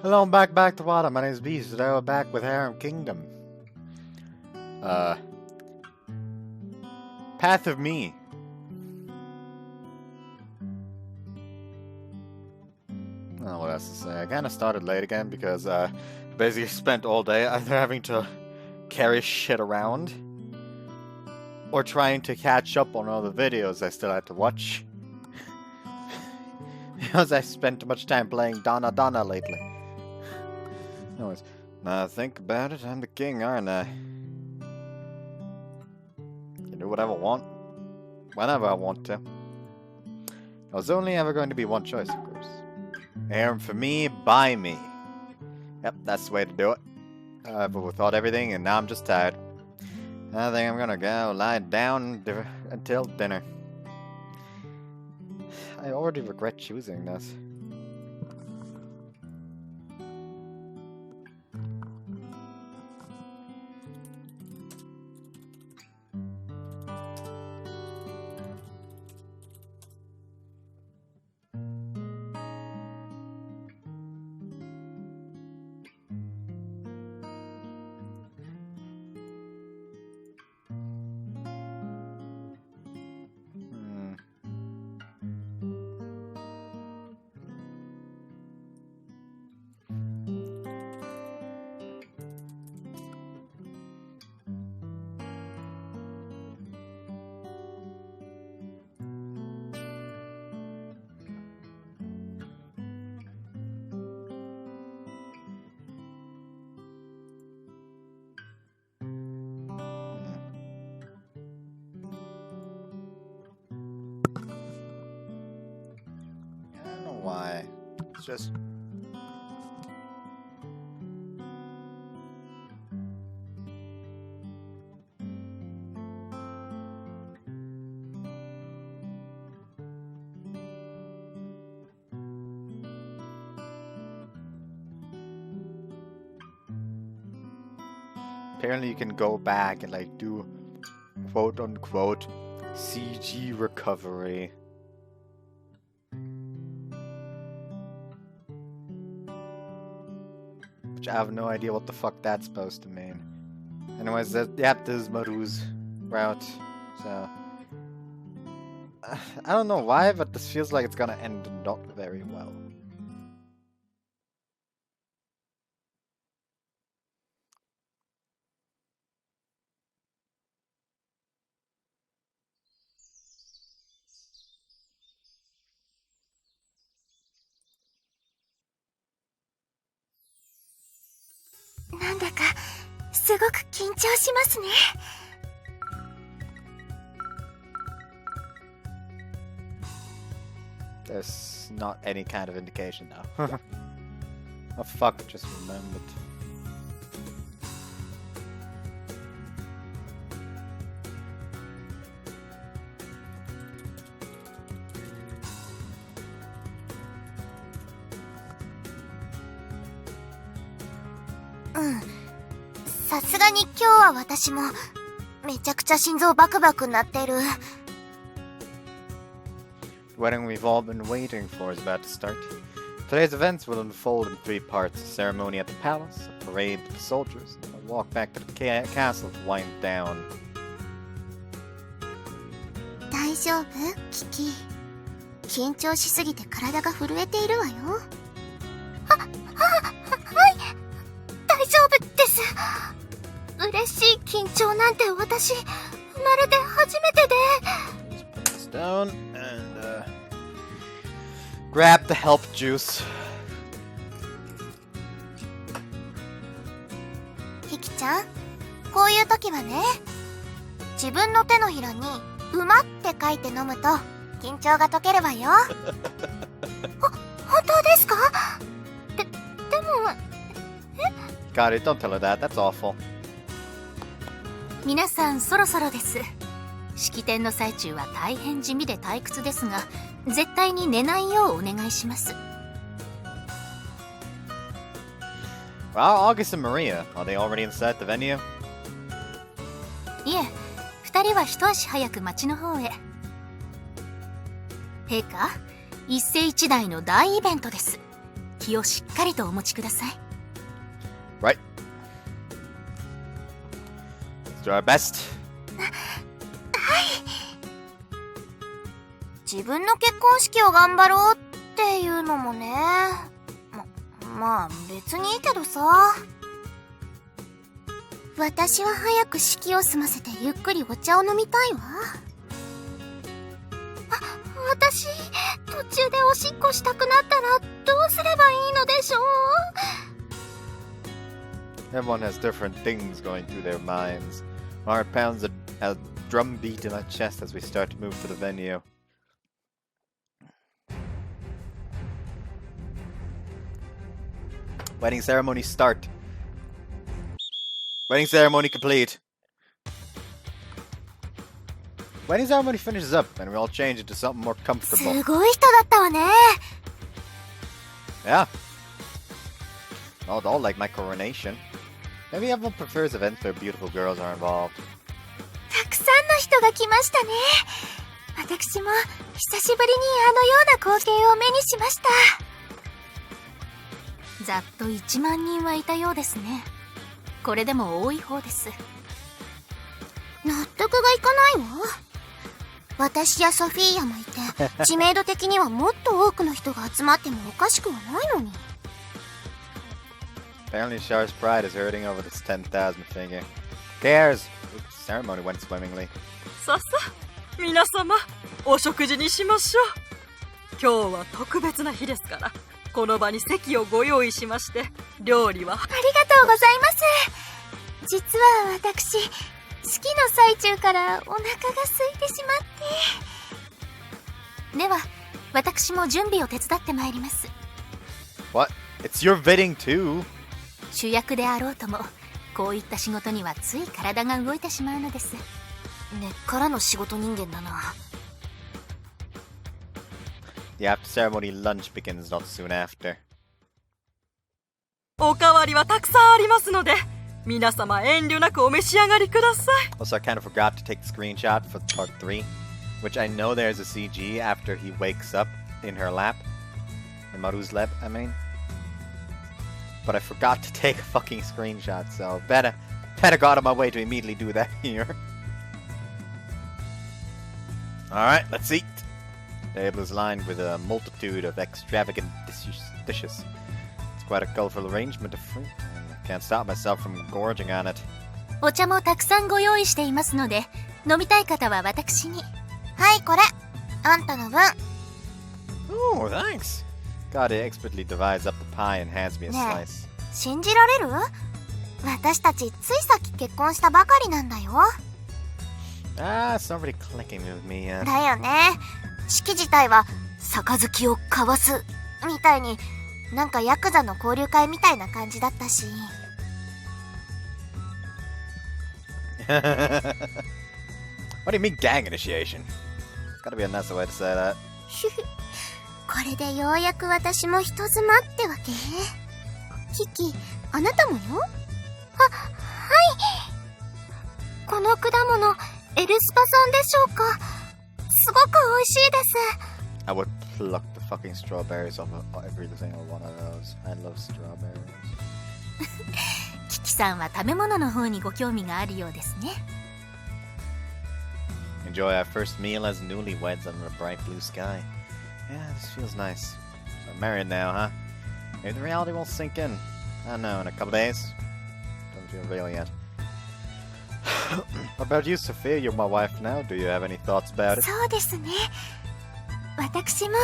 Hello, I'm back to water. My name is Beast. Today we're back with Harem Kingdom. Path of Me. I don't know what else to say. I kinda started late again because, basically spent all day either having to carry shit around or trying to catch up on all the videos I still had to watch. Because I spent too much time playing Donna lately. Anyways, now think about it, I'm the king, aren't I? Can do whatever I want, whenever I want to. There's only ever going to be one choice, of course. Harem for me, by me. Yep, that's the way to do it. I've overthought everything, and now I'm just tired. I think I'm gonna go lie down until dinner. I already regret choosing this. Why? It's just... Apparently you can go back and like do quote-unquote CG recovery. I have no idea what the fuck that's supposed to mean. Anyways, yep, this is Marrou's route. So I don't know why, but this feels like it's gonna end not very well. There's not any kind of indication now. Oh fuck, I just remembered. The wedding we've all been waiting for is about to start. Today's events will unfold in 3 parts: a ceremony at the palace, a parade with the soldiers, and a walk back to the castle to wind down. Put this down and grab the help juice. Hiki-chan, こういう時はね、自分の手のひらに馬って書いて飲むと緊張が解けるわよ。本当ですか？でも、Got it, don't tell her that, that's awful. 皆さんそろそろです。式典の最中は大変地味で退屈ですが、絶対に寝ないようお願いします。Well, August and Maria, are they already inside the venue? いえ、2人は一足早く町の方へ。陛下、一世一代の大イベントです。気をしっかりとお持ちください。 Right. Let's do our best. 自分の結婚式を頑張ろうっていうのもね。まあ別にいいけどさ。私は早く式を済ませてゆっくりお茶を飲みたいわ。私、途中でおしっこしたくなったらどうすればいいのでしょう？ Everyone has different things going through their minds. Mara pounds a drum beat in her chest as we start to move to the venue. Wedding ceremony start. Wedding ceremony complete. Wedding ceremony finishes up and we all change into something more す comfortable. ごい人だったわね。 Yeah. All like my coronation. Maybe everyone prefers events where beautiful girls are involved. たくさんの人が来ましたね。私も久しぶりにあのような光景を目にしました。ざっと1万人はいたようですね。これでも多い方です。納得がいかないわ。私やソフィーヤもいて、知名度的にはもっと多くの人が集まってもおかしくはないのに。Apparently Char's pride is hurting over this 10,000 figure. Cares? The ceremony went swimmingly. さあさあ、皆様、お食事にしましょう。今日は特別な日ですから、この場に席をご用意しまして、料理は。ありがとうございます。実は私、式の最中からお腹が空いてしまって。では私も準備を手伝ってまいります。 What? It's your wedding too? 主役であろうともこういった仕事にはつい体が動いてしまうのです。根っからの仕事人間だな。 The after ceremony lunch begins not soon after. おかわりはたくさんありますので、皆様遠慮なくお召し上がりください。 Also, I kind of forgot to take the screenshot for part 3, which I know there's a CG after he wakes up in her lap. In Marrou's lap, I mean. But I forgot to take a fucking screenshot, so better go out of my way to immediately do that here. Alright, let's eat. The table is lined with a multitude of extravagant dishes. It's quite a colorful arrangement of fruit, and I can't stop myself from gorging on it. お茶もたくさんご用意していますので、飲みたい方は私に。はい、これ。あんたの分。 Oh, thanks. God, he expertly divides up the pie and hands me a ねえ slice. 信じられる？私たちついさっき結婚したばかりなんだよ。 Ah, it's not really clicking with me yet. だよね。式自体は杯を交わすみたいに、なんかヤクザの交流会みたいな感じだったし。What do you mean gang initiation? It's gotta be a nicer way to say that. これでようやく私も人妻ってわけ？キキ、あなたもよ？はい。この果物、エルスパ産でしょうか？すごく美味しいです。 I would pluck the fucking strawberries off of every single one of those. I love strawberries. キキさんは食べ物の方にご興味があるようですね。 Enjoy our first meal as newlyweds under a bright blue sky. Yeah, this feels nice. So I'm married now, huh? Maybe the reality won't sink in. I don't know, in a couple days. Doesn't feel real yet. What about you, Sophia? You're my wife now. Do you have any thoughts about it? そうですね。私も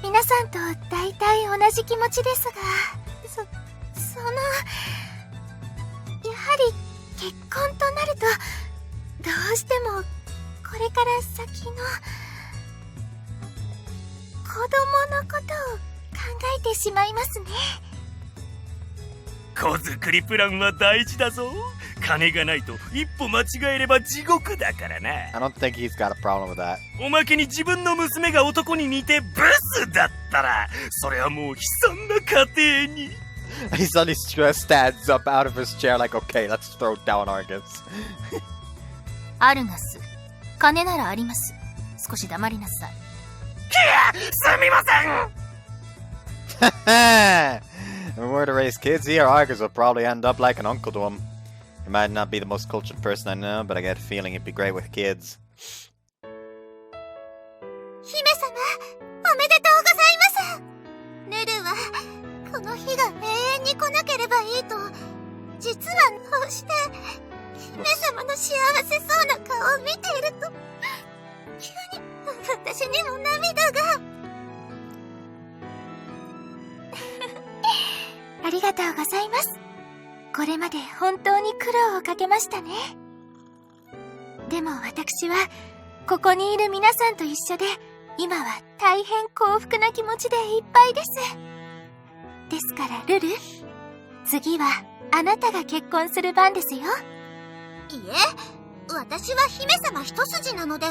皆さんと大体同じ気持ちですが、そのやはり結婚となるとどうしてもこれから先の子供のことを考えてしまいますね。子作りプランは大事だぞ。金がないと一歩間違えれば地獄だからな。 I don't think he's got a problem with that. おまけに自分の娘が男に似てブスだったら、それはもう悲惨な家庭に。He suddenly stands up out of his chair like, okay, let's throw down our gifts. アルガス、金ならあります。少し黙りなさい。すみませ If we were to raise kids here, Argus will probably end up like an uncle to him. He might not be the most cultured person I know, but I get a feeling he'd be great with kids. 姫様、おめでとうございます。ルルは、この日が永遠に来なければいいと、実はこうして、姫様の幸せそうな顔を見ていると、急に私にも涙が。ありがとうございます。これまで本当に苦労をかけましたね。でも私は、ここにいる皆さんと一緒で、今は大変幸福な気持ちでいっぱいです。ですからルル、次はあなたが結婚する番ですよ。いえ、私は姫様一筋なので、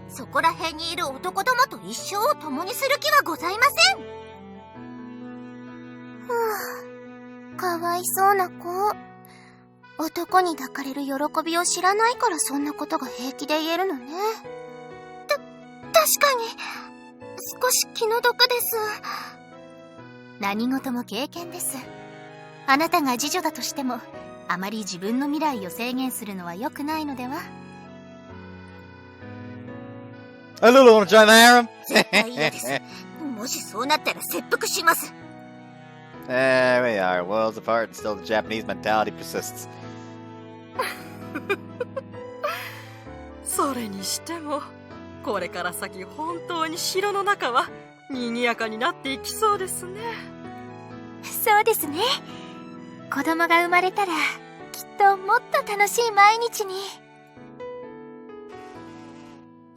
そこら辺にいる男どもと一生を共にする気はございません。ふぅ、かわいそうな子。男に抱かれる喜びを知らないからそんなことが平気で言えるのね。確かに、少し気の毒です。何事も経験です。あなたが次女だとしても、あまり自分の未来を制限するのは良くないのでは？ A little wanna join the harem? 絶対嫌です。もしそうなったら切腹します。There we are, worlds apart, and still the Japanese mentality persists. それにしても、これから先本当に城の中は賑やかになっていきそうですね。そうですね。子供が生まれたら、きっともっと楽しい毎日に。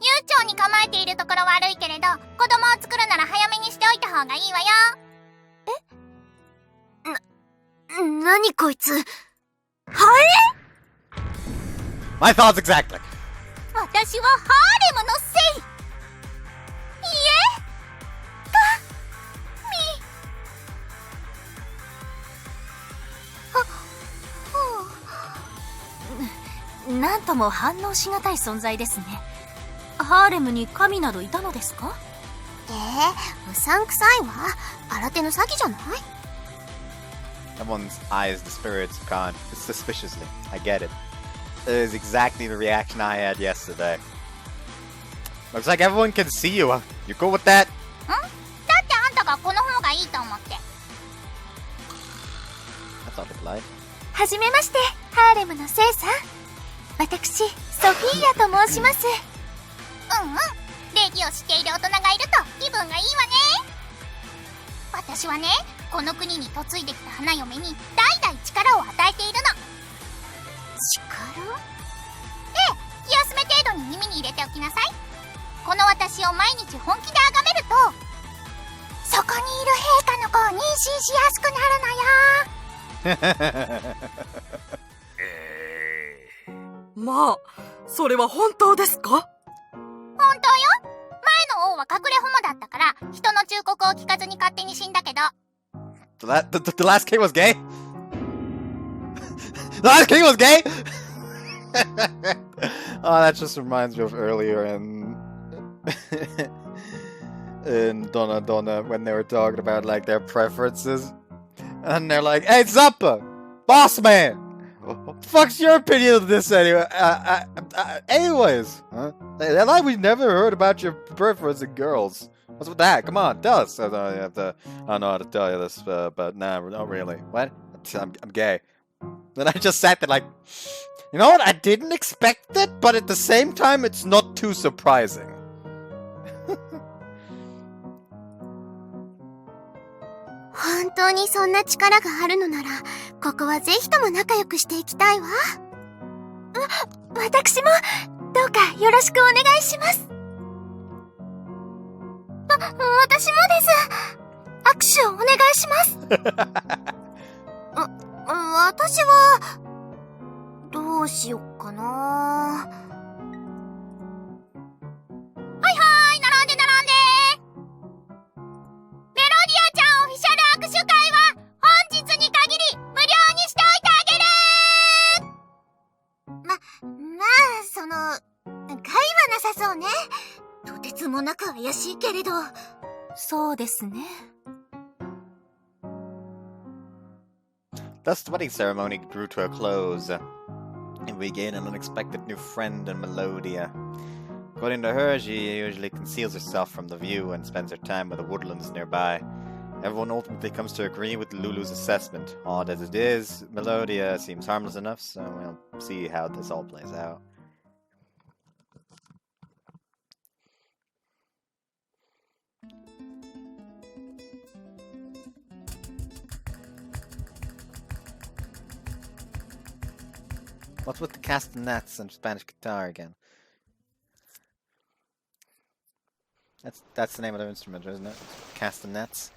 悠長に構えているところ悪いけれど、子供を作るなら早めにしておいた方がいいわよ。何こいつ。はい？ My thoughts exactly. 私はハーレムのせい。いえ、なんとも反応しがたい存在ですね。ハーレムに神などいたのですか？うさんくさいわ。新手の詐欺じゃない？ Everyone's eyes the spirits have gone suspiciously. I get it. It is exactly the reaction I had yesterday. Looks like everyone can see you. You cool with that? だってあんたがこの方がいいと思って。That's not polite. はじめまして、ハーレムのせいさん。私、ソフィーヤと申します。礼儀を知っている大人がいると気分がいいわね。私はね、この国に嫁いできた花嫁に代々力を与えているの。力？気休め程度に耳に入れておきなさい。この私を毎日本気で崇めると、そこにいる陛下の子を妊娠しやすくなるのよ。まあ、それは本当ですか？本当よ。前の王は隠れホモだったから、人の忠告を聞かずに勝手に死んだけど。The last king was gay? The last king was gay? Oh, that just reminds me of earlier in Donna Donna when they were talking about like their preferences. And they're like, hey, Zappa! Boss man! What the fuck's your opinion of this anyway? Anyways, huh? Like we never heard about your preference in girls. What's with that? Come on, tell us. I don't know how to tell you this, but nah, not really. What? I'm gay. Then I just sat there like, you know what? I didn't expect it, but at the same time, it's not too surprising. 本当にそんな力があるのなら、ここはぜひとも仲良くしていきたいわ。私も、どうかよろしくお願いします。私もです。握手をお願いします。私は、どうしよっかな。はいはい、並んで。メロディアちゃんオフィシャル握手会は本日に限り無料にしておいてあげる。まあ、その、害はなさそうね。とてつもなく怪しいけれど。そうですね。Thus, the wedding ceremony drew to a close, and we gained an unexpected new friend in Melodia. According to her, she usually conceals herself from the view and spends her time with the woodlands nearby. Everyone ultimately comes to agree with Lulu's assessment. Odd as it is, Melodia seems harmless enough, so we'll see how this all plays out. What's with the castanets and Spanish guitar again? That's the name of the instrument, isn't it? Castanets.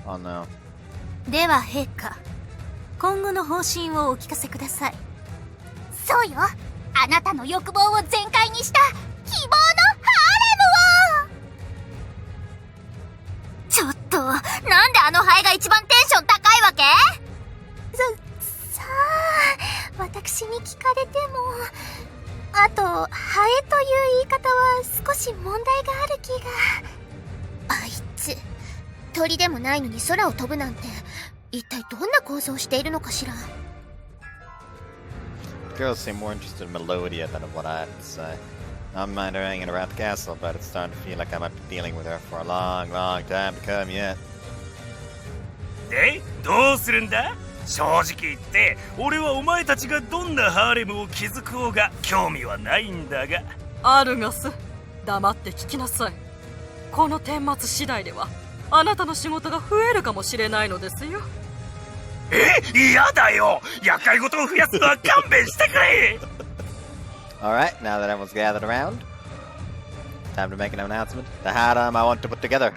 Oh no. では陛下、今後の方針をお聞かせください。そうよ、あなたの欲望を全開にした希望のハーレムを。ちょっと、なんであのハエが一番テンション高いわけ？さあ、私に聞かれても。あと、ハエという言い方は少し問題がある気が。あいつ、鳥でもないのに空を飛ぶなんて、一体どんな構造をしているのかしら。Girls seem more interested in Melodia than in what I have to say. I don't mind her hanging around the castle, but it's starting to feel like I might be dealing with her for a long, long time to come yet. で、どうするんだ？正直言って俺はお前たちがどんなハーレムを築こうが興味はないんだが。アルガス、黙って聞きなさい。この顛末次第ではあなたの仕事が増えるかもしれないのですよ。嫌だよ。厄介事を増やすのは勘弁してくれ。Alright, now that everyone's gathered around, time to make an announcement. The harem I want to put together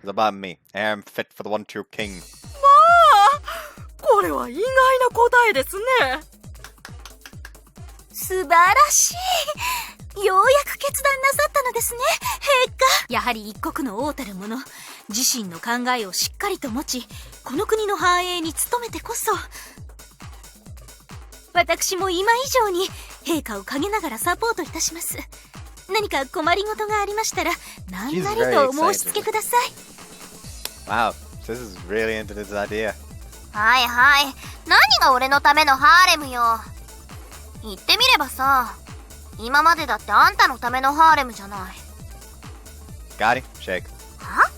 is above me. Harem fit for the one true king. これは意外な答えですね。素晴らしい。ようやく決断なさったのですね、陛下。やはり一国の王たる者、自身の考えをしっかりと持ち、この国の繁栄に努めてこそ。私も今以上に陛下を陰ながらサポートいたします。何か困りごとがありましたら、何なりと申し付けください。Wow, this is really into this idea. はいはい、何が俺のためのハーレムよ。言ってみればさ、今までだってあんたのためのハーレムじゃない。Got it? Shake. は？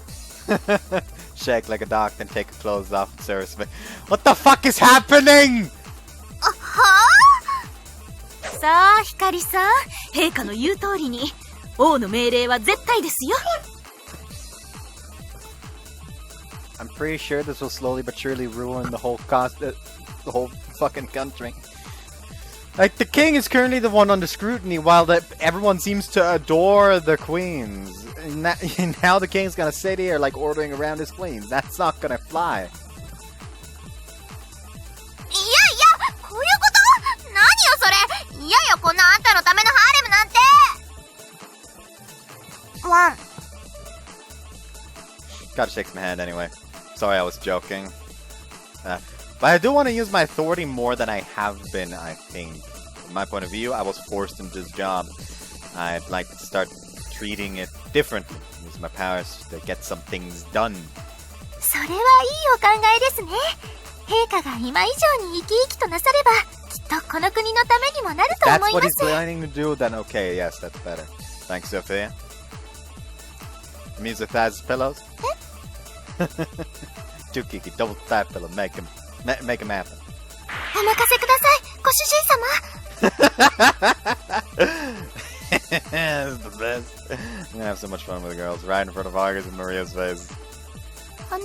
Shake like a dog, then take your clothes off and service me. What the fuck is happening? はあ？さあ、光さん、陛下の言う通りに、王の命令は絶対ですよ。I'm pretty sure this will slowly but surely ruin the whole the whole fucking country. Like, the king is currently the one under scrutiny, while everyone seems to adore the queens. And now the king's gonna sit here, like, ordering around his queens. That's not gonna fly. いやいや、こういうこと？何よそれ。いやよ、こんなあんたのためのハーレムなんて。ワン。Gotta shake my hand anyway. Sorry, I was joking. But I do want to use my authority more than I have been, I think. From my point of view, I was forced into this job. I'd like to start treating it differently. Use my powers to get some things done. それはいいお考えですね。陛下が今以上に生き生きとなされば、きっとこの国のためにもなると思います。 That's what he's planning to do, then okay, yes, that's better. Thanks, Sophia. Music thighs pillows? Two Kiki, double thigh pillow, make him happen. お任せください、ご主人様。This is the best. I'm gonna have so much fun with the girls, right in front of August and Maria's face. お兄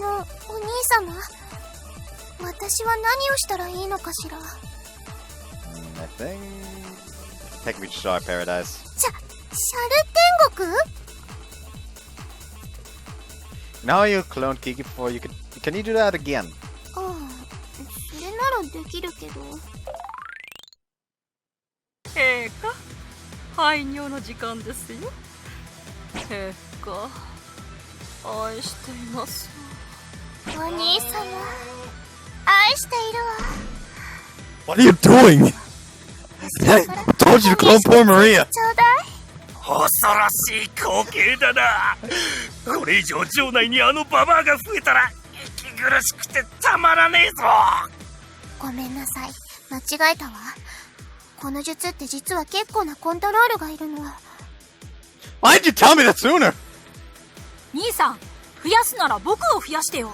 様、私は何をしたらいいのかしら。I think... Take me to Star Paradise. シャル天国？ Now you cloned Kiki before you could... Can you do that again? ああ、それならできるけど。陛下、排尿の時間ですよ。陛下、愛しています。お兄様、愛しているわ。 What are you doing? I told you to clone poor Maria. ちょうだい。恐ろしい光景だな。これ以上城内にあのババアが増えたら苦しくてたまらねえぞ。ごめんなさい。間違えたわ。この術って実は結構なコントロールがいるの。Why did you tell me that sooner? 兄さん、増やすなら僕を増やしてよ。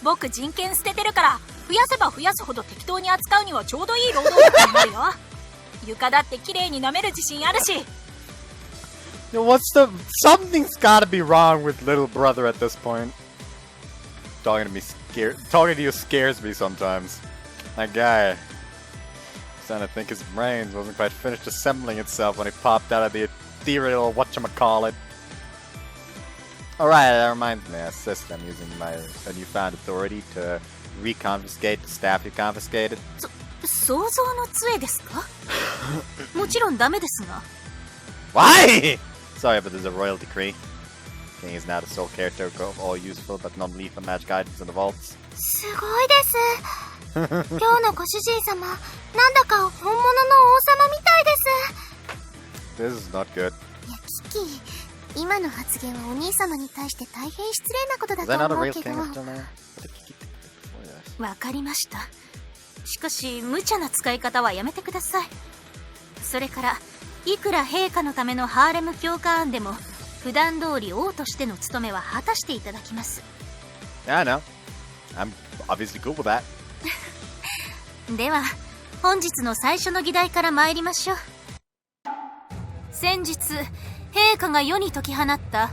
僕人権捨ててるから、増やせば増やすほど適当に扱うにはちょうどいい労働力になるよ。床だって綺麗に舐める自信あるし。Yo, something's gotta be wrong with little brother at this point. Talking to you scares me sometimes. That guy, starting to think his brains wasn't quite finished assembling itself when he popped out of the ethereal whatchamacallit. Alright, that reminds me, I assist I'm using my newfound authority to reconfiscate the staff you confiscated. 想像の杖ですか？もちろんダメですが。Why? Sorry, but there's a royal decree. King is now the sole caretaker of all useful but non-lethal magic items in the vaults. すごいです。今日のご主人様、なんだか本物の王様みたいです。 This is not good. いや、キキ、今の発言はお兄様に対して大変失礼なことだ Is that と not a 思う real けど。 king until now? わかりました。しかし無茶な使い方はやめてください。それからいくら陛下のためのハーレム強化案でも普段通り王としての務めは果たしていただきます。 Yeah, I know. I'm obviously cool with that. では本日の最初の議題から参りましょう。先日陛下が世に解き放った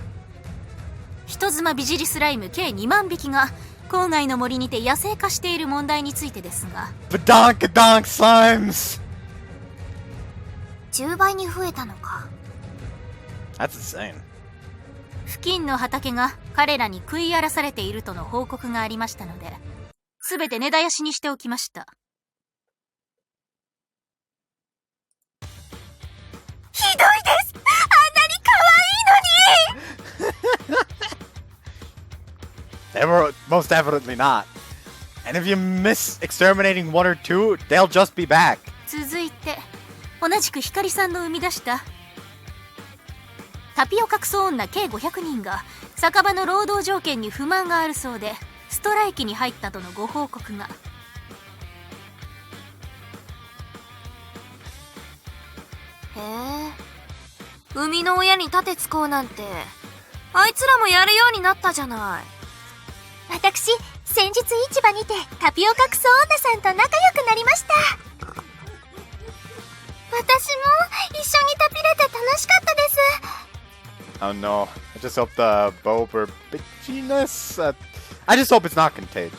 人妻ビジリスライム計2万匹が郊外の森にて野生化している問題についてですが、 Badonkadonk slimes! 10倍に増えたのか。 That's insane. 付近の畑が彼らに食い荒らされているとの報告がありましたので、全て根絶やしにしておきました。ひどいです。あんなに可愛いのに。They were most definitely not. And if you miss exterminating one or two, they'll just be back. 続いて同じく光さんの生み出したタピオカクソ女計500人が酒場の労働条件に不満があるそうでストライキに入ったとのご報告が。へえ、生みの親に盾つこうなんてあいつらもやるようになったじゃない。私、先日市場にてタピオカクソ女さんと仲良くなりました。私も一緒にタピれて楽しかったです。 Oh no. I just hope the Bober bitchiness. I just hope it's not contagious.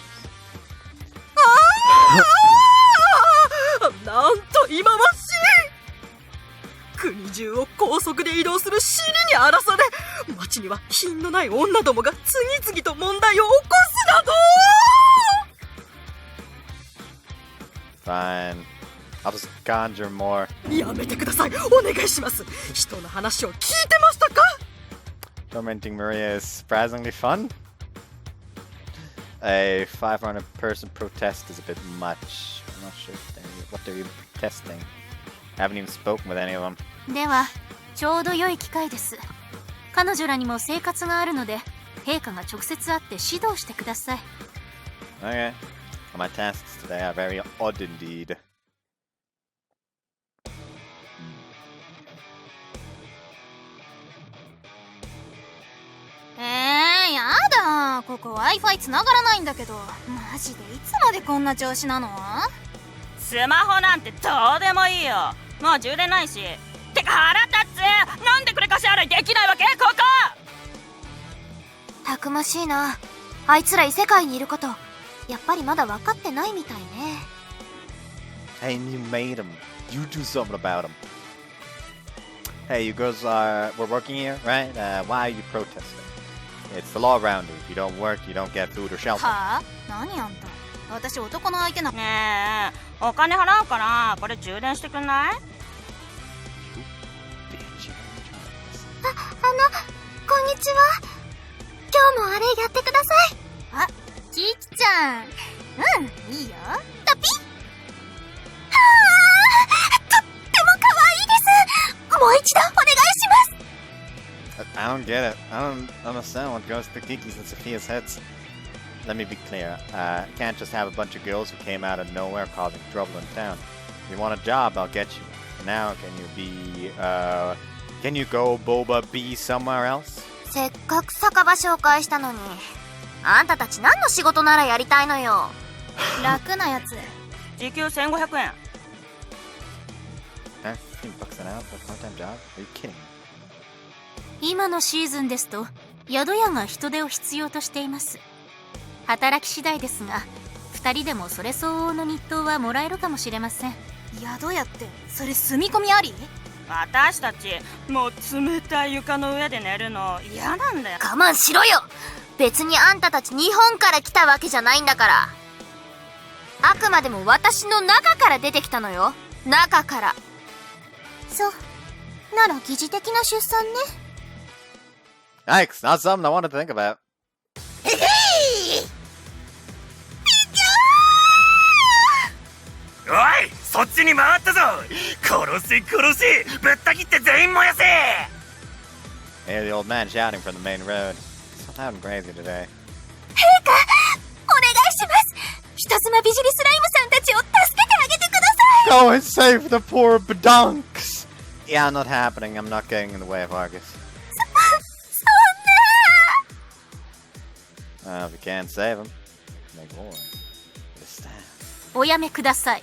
なんと忌まわしい。国中を高速で移動する尻に荒らされ、街には品のない女どもが次々と問題を起こすなど。 Fine. I'll just conjure more. やめてください、お願いします。人の話を聞いてましたか？ Tormenting Maria is surprisingly fun. A 500 person protest is a bit much. I'm not sure what they're even protesting. I haven't even spoken with any of them. ではちょうど良い機会です。彼女らにも生活があるので陛下が直接会って指導してください。 Okay. My tasks today are very odd indeed. やだ、ここ Wi-Fi 繋がらないんだけど。マジでいつまでこんな調子なの？スマホなんてどうでもいいよ。もう充電ないし。てか腹立つ。なんで繰り返し洗いできないわけここ。たくましいな。あいつら異世界にいること、やっぱりまだ分かってないみたいね。 Hey, you made him. You do something about him. Hey, you girls we're working here, right? Why are you protesting? It's the law around here. If you don't work, you don't get food or shelter. はあ？何あんた？私男の相手な。ねえ、お金払うからこれ充電してくんない？こんにちは。今日もあれやってください。あ、キキちゃん。うん、いいよ。タピ。はあ、とっても可愛いです。もう一度お願いします。 I don't get it. I don't understand what goes through Kiki's and Sophia's heads. let me be clear. Can't just have a bunch of girls who came out of nowhere causing trouble in town. If you want a job, I'll get you. Now, can you go Boba B somewhere else? せっかく酒場紹介したのに、あんたたち何の仕事ならやりたいのよ。楽なやつ。時給1500円。$15 an hour for a part-time job? Are you kidding me? 今のシーズンですと宿屋が人手を必要としています。働き次第ですが2人でもそれ相応の日当はもらえるかもしれません。宿屋ってそれ住み込みあり？私たちもう冷たい床の上で寝るの嫌なんだよ。我慢しろよ。別にあんたたち日本から来たわけじゃないんだから。あくまでも私の中から出てきたのよ。中から。そう。なら疑似的な出産ね。Yikes, not something I wanted to think about. おい、そっちに回ったぞ。殺せ殺せ、ぶった切って全員燃やせ。 I hear the old man shouting from the main road. It's loud and crazy today. 陛下、お願いします。人妻美尻スライムさんたちを助けてあげてください。 Go and save the poor badonks! Yeah, not happening. I'm not getting in the way of Argus. そんな。 If you can't save him, make war. This time. おやめください。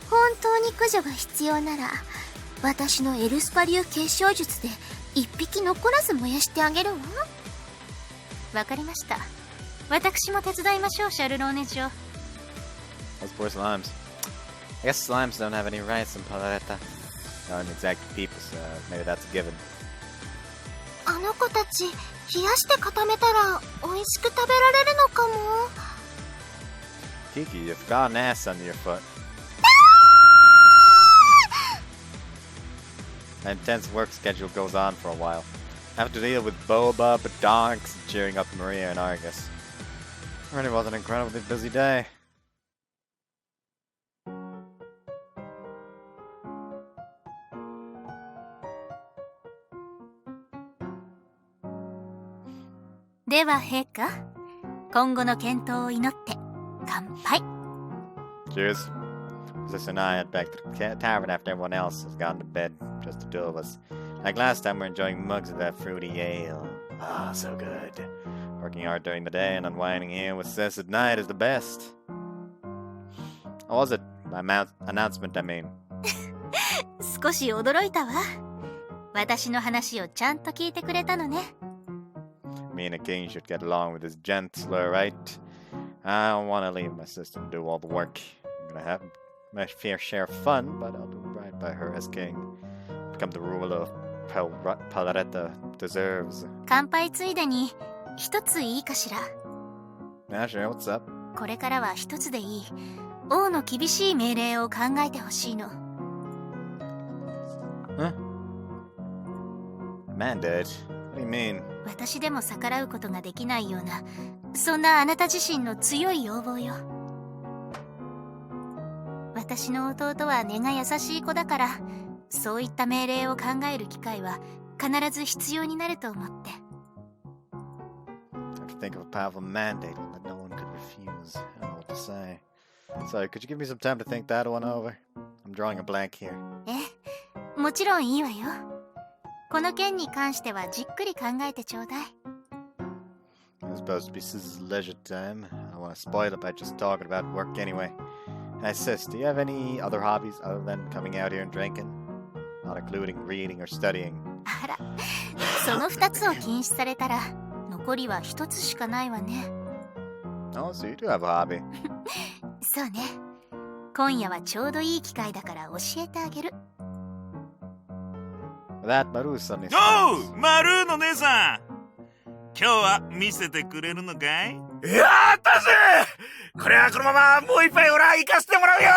本当に駆除が必要なら、私のエルスパ流結晶術で一匹残らず燃やしてあげるわ。わかりました。私も手伝いましょう、シャルローネ嬢。 Those poor slimes. I guess slimes don't have any rights in Palareta. They aren't exactly people, so maybe that's a given. あの子たち、冷やして固めたら美味しく食べられるのかも。Kiki, you've got an ass under your foot. An intense work schedule goes on for a while. I have to deal with Boba, Badonks, and cheering up Maria and Argus. It really was an incredibly busy day.では陛下、今後の健闘を祈って乾杯。 Cheers. Sis and I head back to the tavern after everyone else has gone to bed. Just the two of us. Like last time, we're enjoying mugs of that fruity ale. Ah, so good. Working hard during the day and unwinding here with Sis at night is the best. How was it? My announcement, I mean. 少し驚いたわ。私の話をちゃんと聞いてくれたのね。Me and a king should get along with this gentler, right? I don't want to leave my sister to do all the work. I'm gonna have my fair share of fun, but I'll do right by her as king. Become the ruler of Palareta deserves. 乾杯ついでに一ついいかしら。Yeah, sure, what's up? これからは一つでいい。王の厳しい命令を考えてほしいの。Huh? Mandate? What do you mean? 私でも逆らうことができないような、そんなあなた自身の強い要望よ。私の弟は根が優しい子だから、そういった命令を考える機会は必ず必要になると思って。I could think of a powerful mandate that no one could refuse. I don't know what to say. Sorry, could you give me some time to think that one over? I'm drawing a blank here. え、もちろんいいわよ。この件に関してはじっくり考えてちょうだい。It was supposed to be Sis's leisure time. I don't want to spoil it by just talking about work anyway. Hey Sis, do you have any other hobbies other than coming out here and drinking? Not including reading or studying. あら、その2つを禁止されたら残りは1つしかないわね。Oh, so you do have a hobby. そうね。今夜はちょうどいい機会だから教えてあげる。That Marrou suddenly おう、 stops. マルーの姉さん。今日は見せてくれるのかい？やったぜ！これはこのままもう一杯ほら行かせてもらうよ。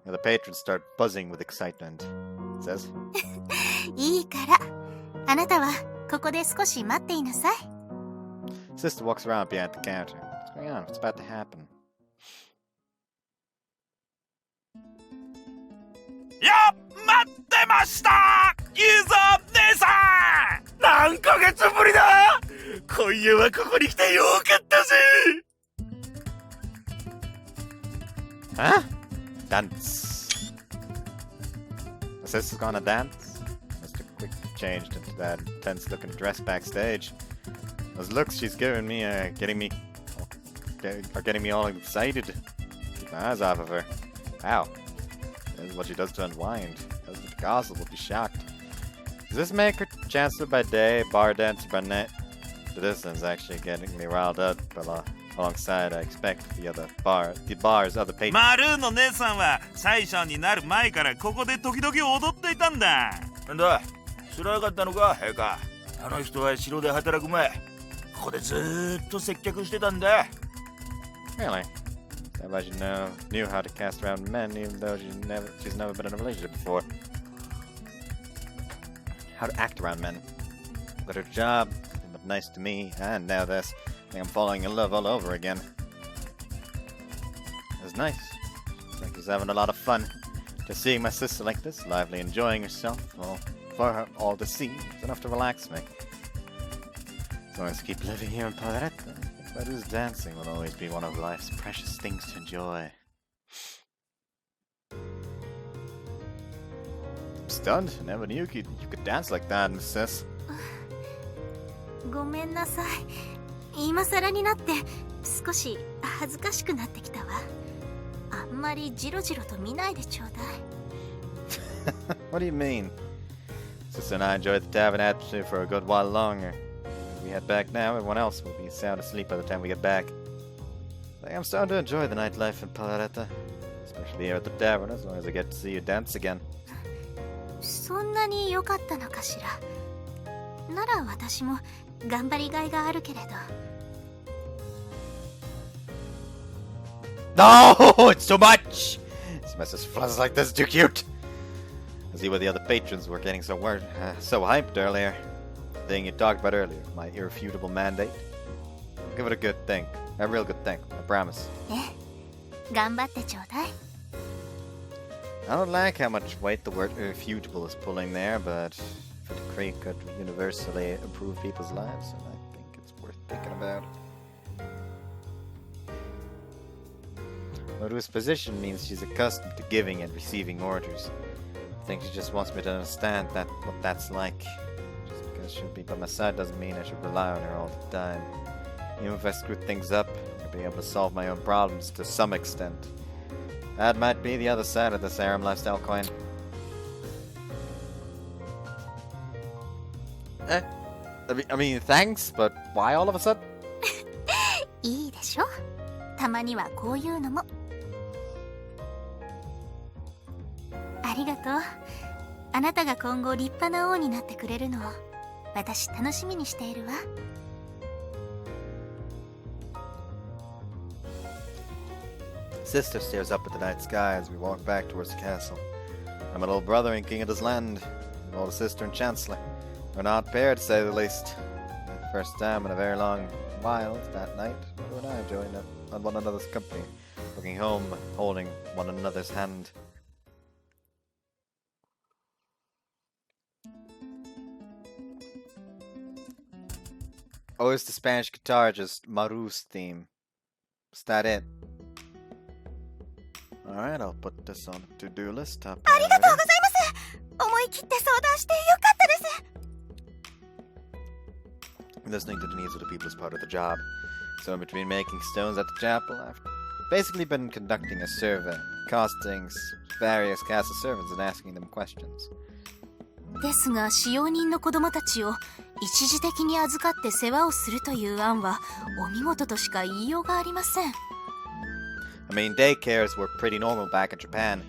The patrons start buzzing with excitement. It says, いいから。あなたはここで少し待っていなさい。 Sister walks around behind the counter. What's going on? What's about to happen? やっ、待ってました！いいぞ、姉さん！何ヶ月ぶりだ！今夜はここに来てよかったぜ。 Huh? Dance. My sister's gonna dance? Mr. Quick changed into that intense-looking dress backstage. Those looks she's giving me are getting me all excited. Keep my eyes off of her. Wow. This is what she does to unwind. Those with the gossip will be shocked. Does this make her Chancellor by day, bar dancer by night? The distance actually getting me riled up, but alongside I expect the bar's other patrons. マルーの姉さんは最初になる前からここで時々踊っていたんだ。なんだ、知らなかったのか、陛下。あの人は城で働く前、ここでずーっと接客してたんだ。Really? I bet you knew how to cast around men, even though she's never been in a relationship before. How to act around men. But her job, but nice to me, and now this. I think I'm falling in love all over again. It was nice. It's like he's having a lot of fun. Just seeing my sister like this, lively, enjoying herself, well, for her all to see, it's enough to relax me. As long as I keep living here in Paleretta, but who's dancing will always be one of life's precious things to enjoy. I'm stunned. I never knew you could dance like that, sis. ごめんなさい。今更になって少し恥ずかしくなってきたわ。あんまりジロジロと見ないでちょうだい。What do you mean? Sister and I enjoyed the tavern atmosphere for a good while longer. If we head back now, everyone else will be sound asleep by the time we get back. I think I'm starting to enjoy the nightlife in Paleretta, especially here at the tavern, as long as I get to see you dance again. そんなに良かったのかしら。なら私も頑張りがいがあるけれど。No, it's too much! This mess is flutters like this, too cute! I see why the other patrons were getting so hyped earlier. The thing you talked about earlier, my irrefutable mandate. I'll give it a good think. A real good think, I promise. 頑張ってちょうだい。I don't like how much weight the word irrefutable is pulling there, but if a decree could universally improve people's lives, then I think it's worth thinking about. Marrou-Route's position means she's accustomed to giving and receiving orders. I think she just wants me to understand what that's like. Just because she'll be by my side doesn't mean I should rely on her all the time. Even if I screw things up, I'll be able to solve my own problems to some extent. That might be the other side of this Harem lifestyle coin. I mean, thanks, but why all of a sudden? いいでしょ。たまにはこういうのも。ありがとう。あなたが今後立派な王になってくれるのを私楽しみにしているわ。Sister stares up at the night sky as we walk back towards the castle. I'm an old brother and king of this land, an older sister and chancellor. We're not paired, to say the least. The first time in a very long while that night, Marrou and I joined up on one another's company, looking home, holding one another's hand. Oh, it's the Spanish guitar, just Marrou's theme. Is that it? Alright, I'll put this on the to-do list. ありがとうございます。思い切って相談してよかったです。 Listening to the needs of the people is part of the job. So in between making stones at the chapel, I've basically been conducting a survey, costing various castle servants and asking them questions. ですが使用人の子供たちを一時的に預かって世話をするという案はお見事としか言いようがありません。I mean, daycares were pretty normal back in Japan,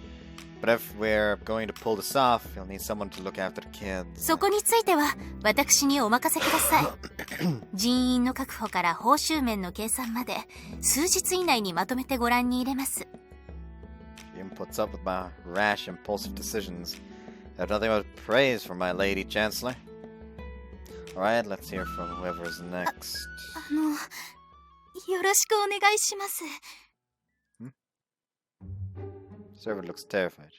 but if we're going to pull this off, you'll need someone to look after the kids. そこについては私にお任せください。人員の確保から報酬面の計算まで数日以内にまとめてご覧に入れます。The inputs up with my rash, impulsive decisions. I have nothing but praise for my lady chancellor. Alright, let's hear from whoever's next. よろしくお願いします。Servant looks terrified.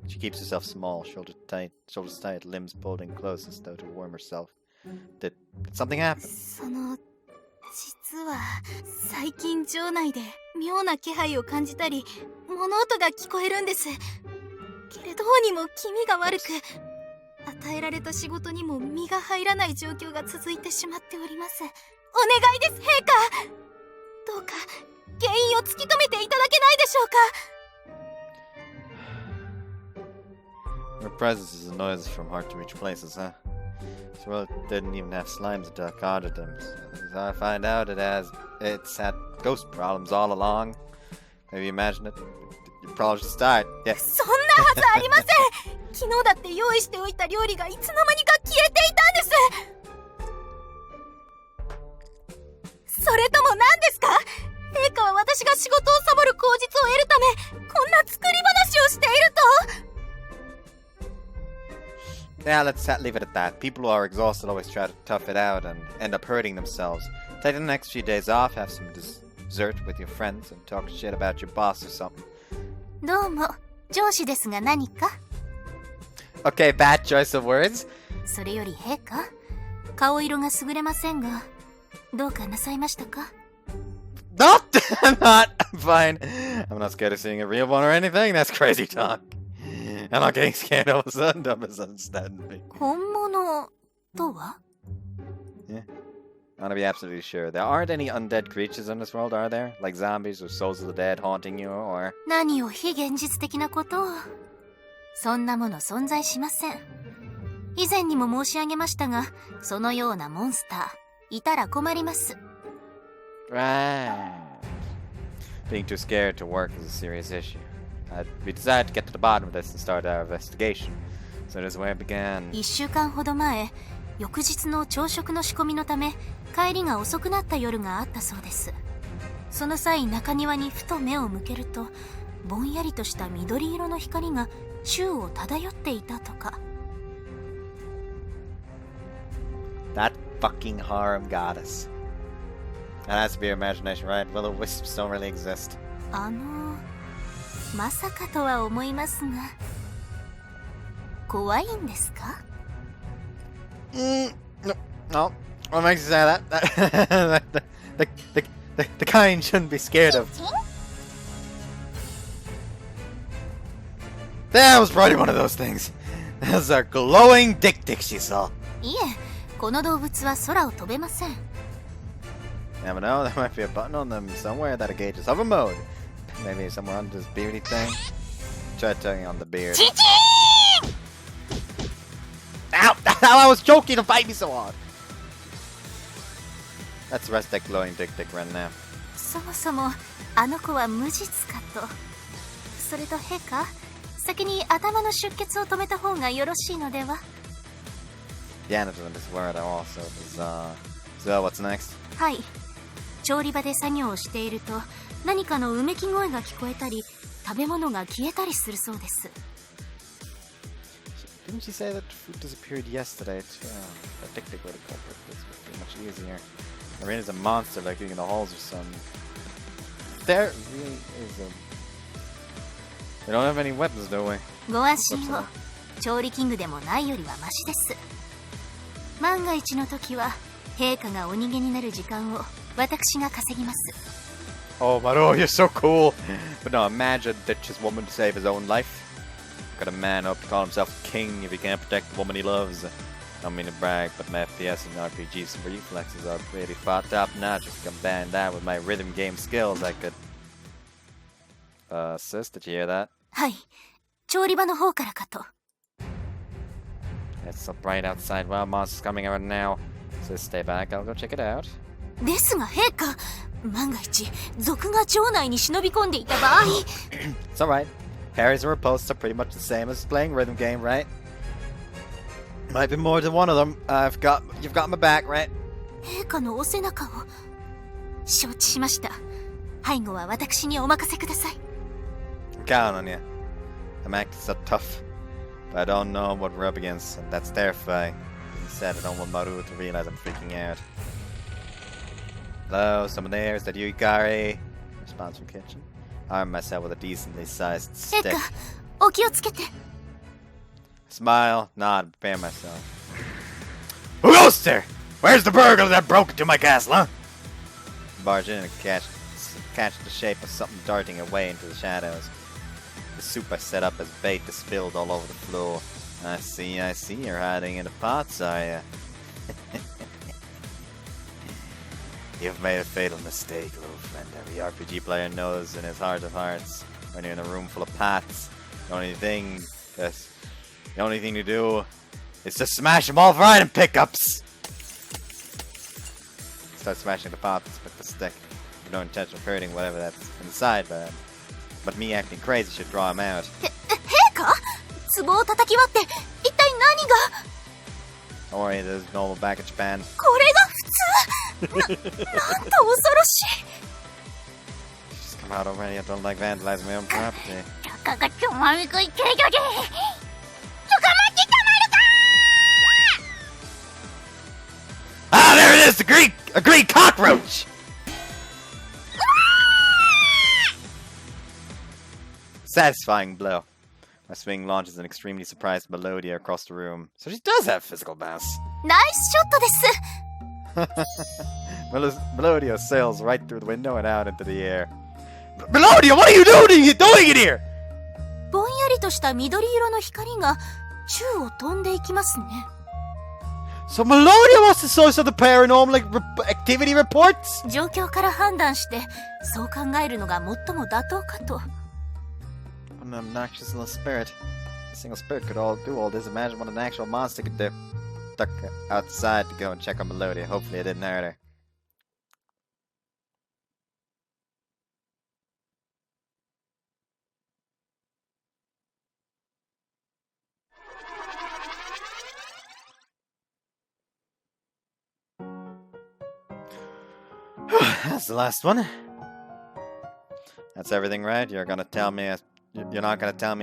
She keeps herself small, shoulders tight, limbs pulled in close as though to warm herself. Did something happen? 実は最近城内で妙な気配を感じたり物音が聞こえるんです。けれどうにも気味が悪く、与えられた仕事にも身が入らない状況が続いてしまっております。お願いです、陛下。どうか原因を突き止めていただけないでしょうか。 Your presence is a noise from hard to reach places, huh? This world didn't even have slimes until I conjured them. So I find out it's had ghost problems all along. Maybe you imagine it? You probably should start. Yeah. そんなはずありません。昨日だって用意しておいた料理がいつの間にか消えていたんです。それとも何ですか？陛下は私が仕事をサボる口実を得るため、こんな作り話をしていると。 Yeah, let's leave it at that. People who are exhausted always try to tough it out and end up hurting themselves. Take the next few days off, have some dessert with your friends, and talk shit about your boss or something. どうも、上司ですが何か？ Okay, bad choice of words. それより陛下、顔色が優れませんが、どうかなさいましたか？ Not! I'm not. I'm fine. I'm not scared of seeing a real one or anything. That's crazy talk. I'm not getting scared all of a sudden. Don't misunderstand me. 本物とは？ Yeah. I want to be absolutely sure. There aren't any undead creatures in this world, are there? Like zombies or souls of the dead haunting you, or... 何を非現実的なことを。そんなもの存在しません。以前にも申し上げましたが、そのようなモンスター、いたら困ります。 Right. Being too scared to work is a serious issue. We decided to get to the bottom of this and start our investigation. So this is where it began. 1週間ほど前、翌日の朝食の仕込みのため、帰りが遅くなった夜があったそうです。その際、中庭にふと目を向けると、ぼんやりとした緑色の光が周を漂っていたとか。 That fucking harem goddess. That has to be your imagination, right? Will-o-wisps don't really exist. まさかとは思いますが、怖いんですか？ No. What makes you say that? The kind shouldn't be scared of. That was probably one of those things. Those are glowing dick she saw. いえ、この動物は空を飛べません。 Never know, there might be a button on them somewhere that engages hover mode. Maybe somewhere under this beardy thing. Try tugging on the beard. Ow! I was joking to bite me so hard! Let's rest that glowing dick run now. そもそもあの子は無実かと。それと陛下、先に頭の出血を止めた方がよろしいのでは？ The antidote in this word are also bizarre. So what's next? はい。調理場で作業をしていると、何かのうめき声が聞こえたり、食べ物が消えたりするそうです。 Didn't she say that food disappeared yesterday too? I think they go to culprit. This would be much easier. Arena's a monster lurking in the halls or something. There really is a... We don't have any weapons, do we? ご安心を。調理器具でもないよりはマシです。万が一の時は、陛下がお逃げになる時間を私が稼ぎます。 Oh, Marrou, you're so cool. But no, imagine ditches woman to save his own life. Got a man up to call himself king if he can't protect the woman he loves. Don't mean to brag, but my FPS and RPG super reflexes are pretty far top notch. If you combine that with my rhythm game skills, I could... sis, did you hear that? はい。調理場の方からかと。 It's so bright outside. Wild monsters coming out now. Sis, stay back. I'll go check it out. ですが陛下、万が一賊が城内に忍び込んでいた場合 It's alright. Parries and riposts are pretty much the same as playing rhythm game, right? Might be more than one of them. You've got my back, right? 陛下のお背中を承知しました。背後は私にお任せください。 I'm counting on you. I'm acting so tough, but I don't know what we're up against, and that's their fight. Instead, I don't want Marrou-Route to realize I'm freaking out. Hello, someone there? Is that you, Ikari? Response from kitchen. Arm myself with a decently sized 陛 stick. 下、お気をつけて。 Smile, nod, prepare myself. toaster! Where's the burglar that broke into my castle, huh? Barge in and catch the shape of something darting away into the shadows. The soup I set up as bait is spilled all over the floor. I see, you're hiding in the pots, are ya? You've made a fatal mistake, little friend. Every RPG player knows in his heart of hearts, when you're in a room full of pots, the only thing to do is to smash them all for item pickups! Start smashing the pots with the stick. With no intention of hurting whatever that's inside, but me acting crazy should draw him out. 陛下？壺を叩き割って一体何が？ Don't worry, this is normal back in Japan. これが普通？なんと恐ろしい。 Just come out already, I don't like vandalizing my own property. たかがちょまみくい程度で捕まってたまるか Ah, there it is! A green cockroach! Satisfying blow. My swing launches an extremely surprised Melodia across the room. So she does have physical mass. ナイスショットです。 Melodia sails right through the window and out into the air. Melodia, what are you doing in here? ぼんやりとした緑色の光が宙を飛んでいきますね。 So Melodia was the source of the paranormal activity reports? 状況から判断してそう考えるのが最も妥当かと。 What an obnoxious little spirit. A single spirit could do all this. Imagine what an actual monster could do. Duck outside to go and check on Melodia. Hopefully it didn't hurt her. That's the last one. That's everything, right? You're not gonna tell me I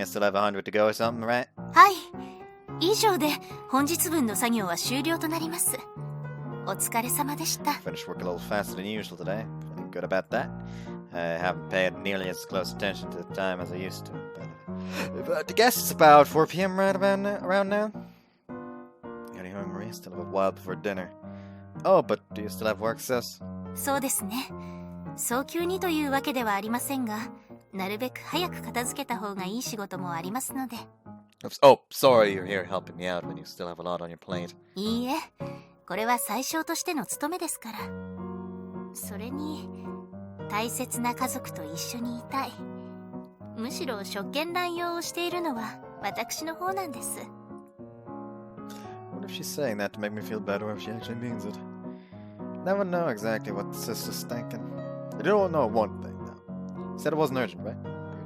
still have 100 to go or something, right? はい。以上で本日分の作業は終了となります。お疲れ様でした。 Finished work a little faster than usual today. Feeling good about that. I haven't paid nearly as close attention to the time as I used to. But I guess it's about 4 p.m. around now. Getting hungry. Still have a while before dinner. Oh, but do you still have work, sis? そうですね。早急にというわけではありませんが、なるべく早く片付けた方がいい仕事もありますので。Oh, sorry you're here helping me out when you still have a lot on your plate. いいえ、これは最小としての務めですから。それに、大切な家族と一緒にいたい。むしろ職権乱用をしているのは私の方なんです。What if she's saying that to make me feel better if she actually means it? Never know exactly what the sister's thinking. I do know one thing, though. You said it wasn't urgent, right?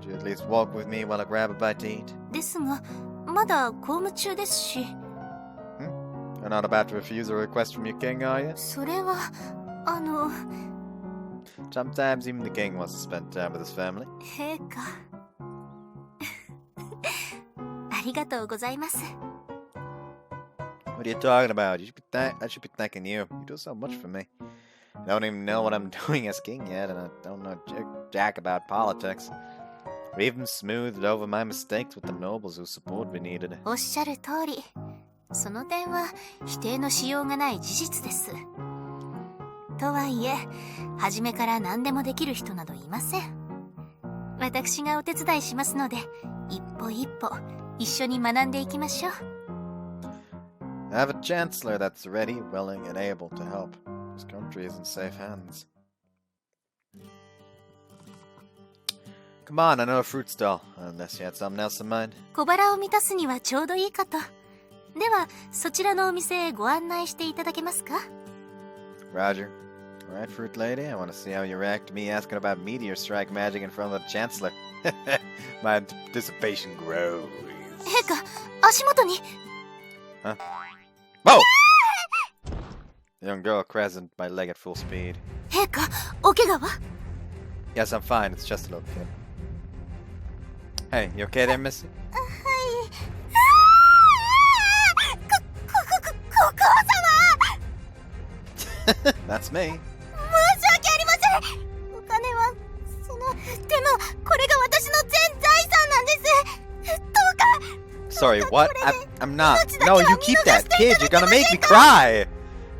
Could you at least walk with me while I grab a bite to eat? ですが、まだ公務中ですし。You're not about to refuse a request from your king, are you? それは、Sometimes even the king wants to spend time with his family. 陛下。ありがとうございます。What are you talking about? I should be thanking you. You do so much for me. I don't even know what I'm doing as king yet, and I don't know jack about politics. Or even smoothed over my mistakes with the nobles whose support we needed. おっしゃる通り。その点は否定のしようがない事実です。とはいえ、初めから何でもできる人などいません。私がお手伝いしますので、一歩一歩一緒に学んでいきましょう。I have a chancellor that's ready, willing, and able to help. This country is in safe hands. Come on, I know a fruit stall. Unless you had something else in mind. 小腹を満たすにはちょうどいいかと。では、そちらのお店へご案内していただけますか？ Roger. Alright, fruit lady, I want to see how you react to me asking about meteor strike magic in front of the chancellor. My anticipation grows. 陛下、足元に。Huh? Whoa! The young girl crescent my leg at full speed. 陛下、お怪我は？ Yes, I'm fine. It's just a little kid. Hey, you okay there, Missy? はい。国王様 That's me. 申し訳ありません。お金はでもこれが私の全財産なんです。どうか。 Sorry, what? I'm not. No, you keep that, kid. You're gonna make me cry.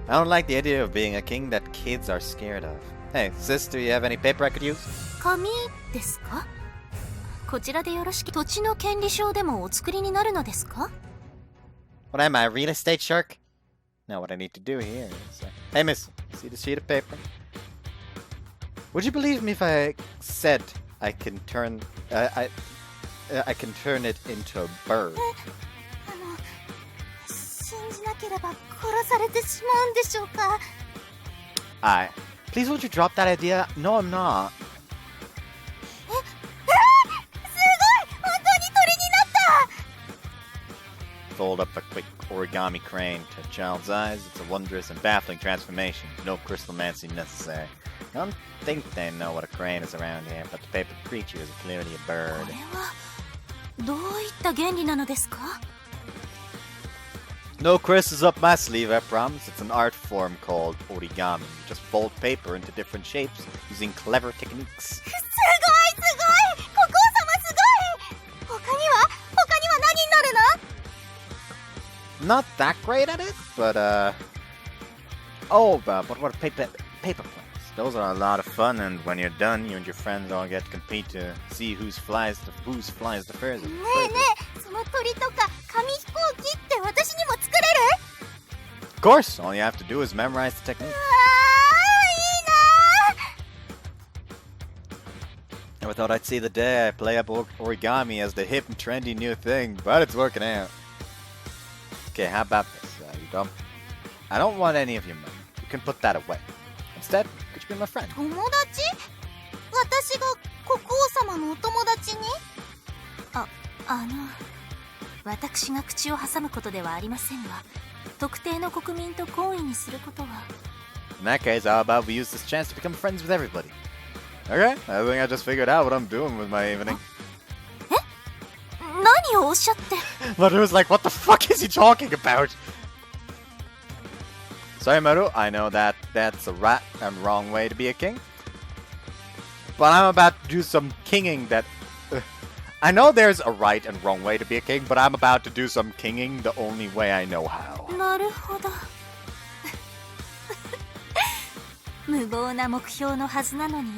I don't like the idea of being a king that kids are scared of. Hey, sis, do you have any paper I could use? 紙ですか？こちらでよろしく。土地の権利書でもお作りになるのですか？ What am I, a real estate shark? Now what I need to do here is... hey, miss, see the sheet of paper? Would you believe me if I said I can turn... I can turn it into a bird? 信じなければ殺されてしまうんでしょうか。 Please, would you drop that idea? No, I'm not. すごい！本当に鳥になった！ Fold up a quick origami crane to a child's eyes. It's a wondrous and baffling transformation. No crystalmancy necessary. I don't think they know what a crane is around here, but the paper creature is clearly a こ bird. れはどういった原理なのですか？ No crystals up my sleeve, I promise. It's an art form called origami. You just fold paper into different shapes using clever techniques. すごいすごい！国王様すごい！他には何になるの？ Not that great at it, but but what paper planes? Those are a lot of fun, and when you're done, you and your friends all get to compete to see who flies the furthest. ねえねえ、その鳥とか紙飛行機って私にも作れる？ Of course, all you have to do is memorize the technique. いいな Never thought I'd see the day I play up origami as the hip and trendy new thing, but it's working out. Okay, how about this? I don't want any of your money. You can put that away. Instead, could you be my friend? 友達？私が国王様のお友達に？私が口を挟むことではありませんが、特定の国民と懇意にすることは。 In that case, how about we use this chance to become friends with everybody? Okay, I think I just figured out what I'm doing with my evening. 何をおっしゃって。 But it was like, what the fuck is he talking about? Sorry, Marrou, I know that's a rat and wrong way to be a king. But I'm about to do some kinging that... I know there's a right and wrong way to be a king, but I'm about to do some kinging the only way I know how. なるほど。無謀な目標のはずなのに、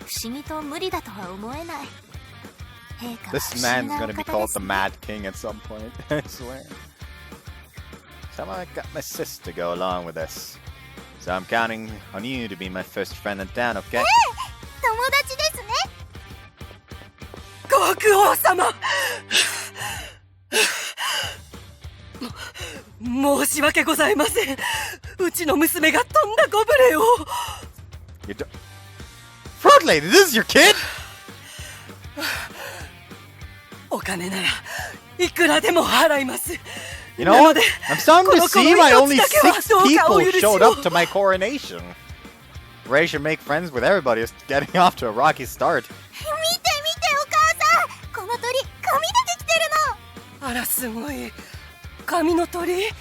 不思議と無理だとは思えない。陛下は This 不思 man's 議なお gonna be 方 called で the すね。 Mad King at some point, I swear. So I got my sis to go along with this. So I'm counting on you to be my first friend in town, okay? 友達ですね。国王様申し訳ございません。うちの娘がとんだご無礼を。 Fruit Lady, this is your kid? お金ならいくらでも払います。 You know what? I'm starting to see why only 6 people showed up to my coronation. Ray should make friends with everybody is getting off to a rocky start. 見てお母さん、この鳥紙でできてるの。あらすごい。紙の鳥？国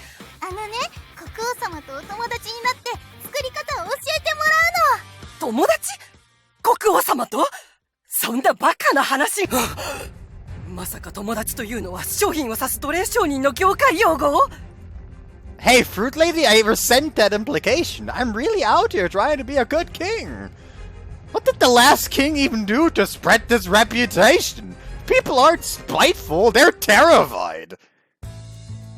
王様とお友達になって作り方を教えてもらうの。友達？国王様と？そんなバカな話。まさか友達というのは商品を指す奴隷商人の業界用語？ Hey, Fruit Lady, I resent that implication. I'm really out here trying to be a good king. What did the last king even do to spread this reputation? People aren't spiteful, they're terrified.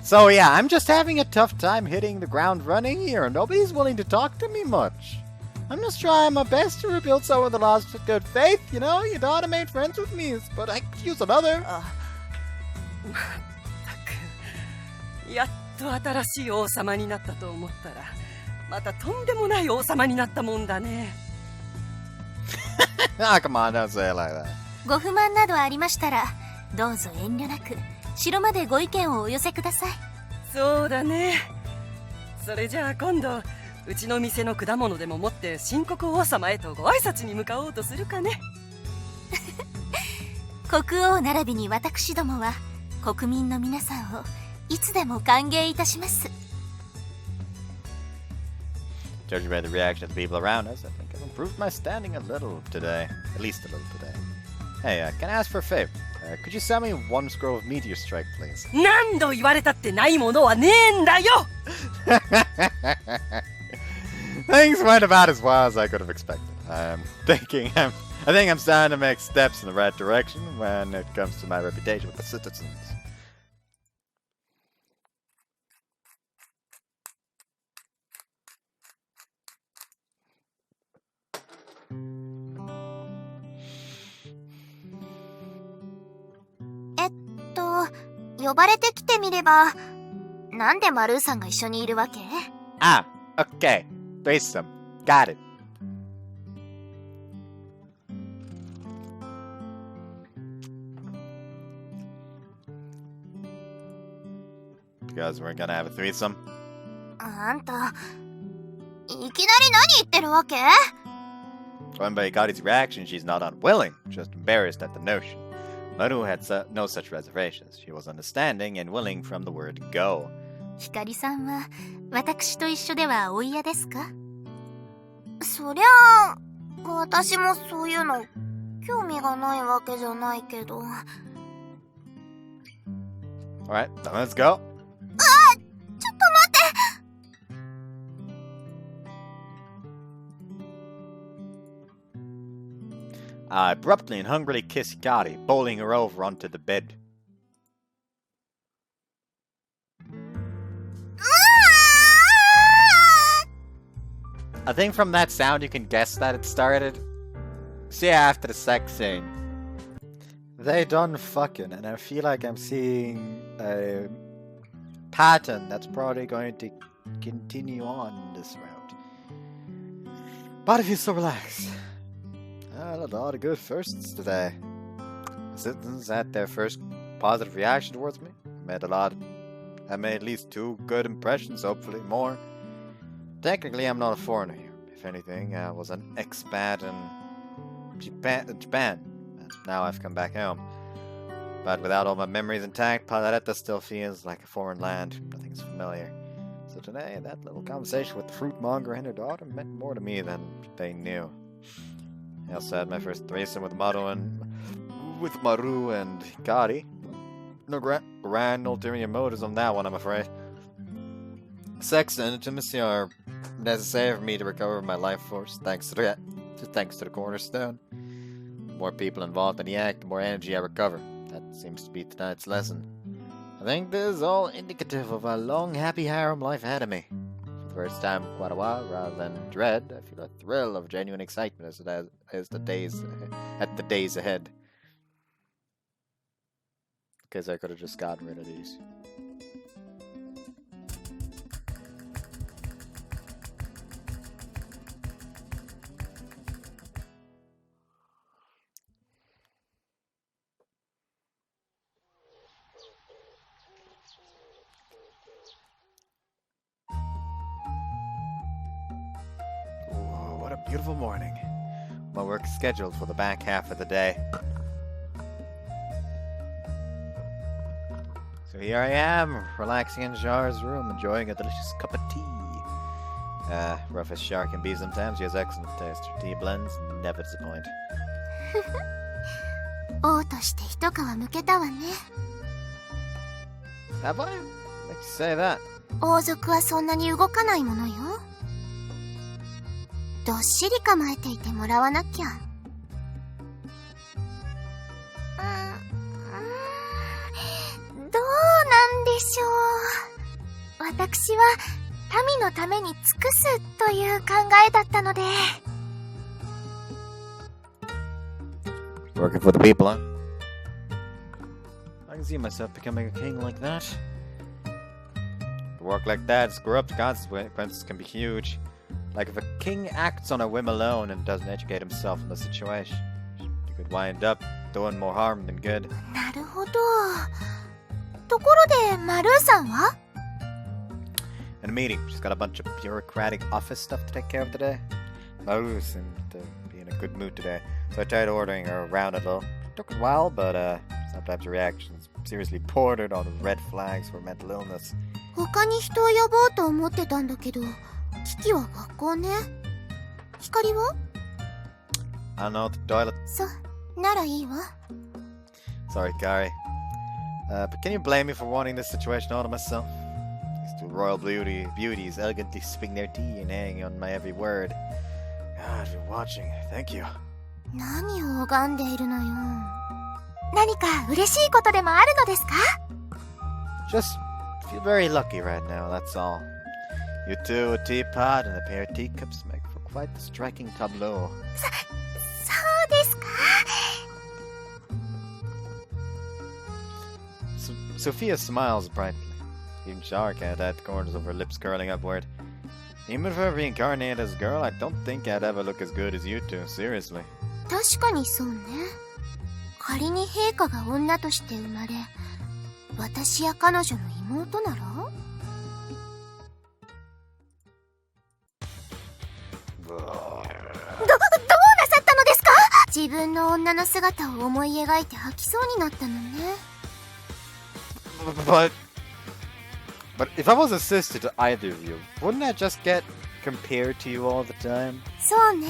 So yeah, I'm just having a tough time hitting the ground running here. Nobody's willing to talk to me much. I'm just trying my best to rebuild some of the lost good faith, you know? Your daughter made friends with me, but I could use another. まったくやっと新しい王様になったと思ったらまたとんでもない王様になったもんだね。Ah, come on, don't say it like that. ご不満などありましたら、どうぞ遠慮なく城までご意見をお寄せください。そうだね。それじゃあ今度うちの店の果物でも持って新国王様へとご挨拶に向かおうとするかね。国王並びに私どもは国民の皆さんをいつでも歓迎いたします。 Judging by the reaction of the people around us, I think I've improved my standing a little today. At least a little today. Hey, can I ask for a favor? Could you send me one scroll of Meteor Strike, please? 何度言われたってないものはねえんだよ Things went about as well as I could have expected. I think I'm starting to make steps in the right direction when it comes to my reputation with the citizens. Eh, 呼ばれてきてみれば、なんでマルーさんが一緒にいるわけ？ Ah, okay. Threesome. Got it. Because we're gonna have a threesome. あんた、いきなり何言ってるわけ？ Going by Ikari's reaction, she's not unwilling, just embarrassed at the notion. Marrou had no such reservations. She was understanding and willing from the word go. ひかりさんは私と一緒ではお嫌ですか？そりゃあ、私もそういうの興味がないわけじゃないけど。Alright, then let's go. ちょっと待って。I abruptly and hungrily kissed Ikari, bowling her over onto the bed. I think from that sound you can guess that it started. See, after the sex scene, they done fucking, and I feel like I'm seeing a pattern that's probably going to continue on this route. But I feel so relaxed. I had a lot of good firsts today. The citizens had their first positive reaction towards me. I made at least 2 good impressions, hopefully more. Technically, I'm not a foreigner here. If anything, I was an expat in Japan. And now I've come back home. But without all my memories intact, Palaretta still feels like a foreign land. Nothing's familiar. So today, that little conversation with the fruitmonger and her daughter meant more to me than they knew. I also had my first threesome with Marrou and Ikari. No grand ulterior motives on that one, I'm afraid. Sex and intimacy are necessary for me to recover my life force, thanks to the cornerstone. The more people involved in the act, the more energy I recover. That seems to be tonight's lesson. I think this is all indicative of a long, happy harem life ahead of me. For the first time in quite a while, rather than dread, I feel a thrill of genuine excitement as the days ahead. Because I could have just gotten rid of these. Whoa, what a beautiful morning. My work is scheduled for the back half of the day. So here I am, relaxing in Jar's room, enjoying a delicious cup of tea. Rough as Char can be sometimes, she has excellent taste. Her tea blends never disappoint. 王として一皮むけたわね。 Have I? Makes you say that. 王族はそんなに動かないものよ。どっしり構えていてもらわなきゃ。どうなんでしょう。私は民のために尽くすという考えだったので。Working for the people, huh? I can see myself becoming a king like that. To work like that, screw up, the consequences can be huge. Like if a king acts on a whim alone and doesn't educate himself in the situation, he could wind up doing more harm than good. なるほど。ところで、マルーさんは？ In a meeting, she's got a bunch of bureaucratic office stuff to take care of today. Marrou seemed to be in a good mood today, so I tried ordering her around a little. It took a while, but sometimes her reactions seriously bordered on red flags for mental illness. 他に人を呼ぼうと思ってたんだけど、キキは学校ね。光は？ I don't know, the toilet. そう、ならいいわ。 Sorry, Kari. But can you blame me for wanting this situation all to myself? These two royal beauties elegantly sipping their tea and hanging on my every word. God, if you're watching, thank you. 何を拝んでいるのよ。何か嬉しいことでもあるのですか？ Just feel very lucky right now, that's all. You two, a teapot and a pair of teacups make for quite the striking tableau. そうですか。 Sophia smiles brightly. Even Shar can't hide the corners of her lips curling upward. Even if I reincarnate as a girl, I don't think I'd ever look as good as you two, seriously. 確かにそうね。仮に陛下が女として生まれ、私や彼女の妹なら？どうなさったのですか？自分の女の姿を思い描いて吐きそうになったのね。But if I was a sister to either of you, wouldn't I just get compared to you all the time? そうね。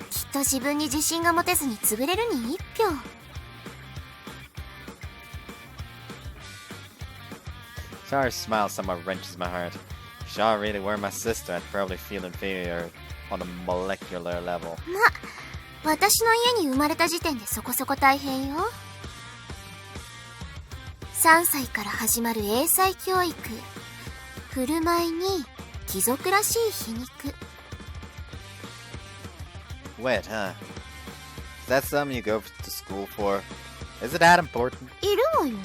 きっと自分に自信が持てずに潰れるに一票。Shara's smile somewhat wrenches my heart. If Shara really were my sister, I'd probably feel inferior on a molecular level. 私の家に生まれた時点でそこそこ大変よ。3歳から始まる英才教育。振る舞いに貴族らしい皮肉。Wait, huh? Is that something you go to school for? Is it that important? いるわよ。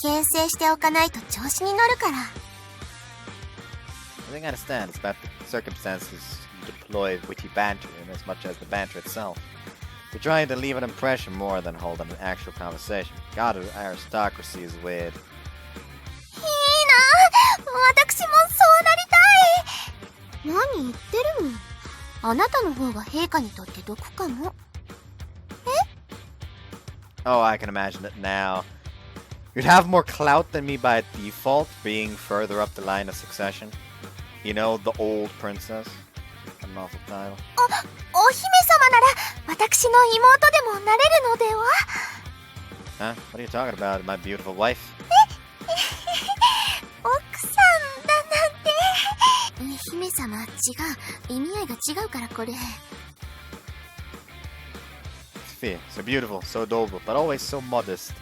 牽制しておかないと調子に乗るから。I think I understand. It's about the circumstances you deploy witty banter in as much as the banter itself. You're trying to leave an impression more than hold an actual conversation. God, aristocracy is weird. いいな、私もそうなりたい。何言ってるの。あなたの方が陛下にとって毒かも。Oh, I can imagine it now. You'd have more clout than me by default, being further up the line of succession. You know, the old princess. An awful title. お姫様なら私の妹でもなれるのでは？ Huh? What are you talking about? My beautiful wife? 奥さんだなんて。姫様、違う。意味合いが違うからこれ。Sophia, so beautiful, so adorable, but always so modest.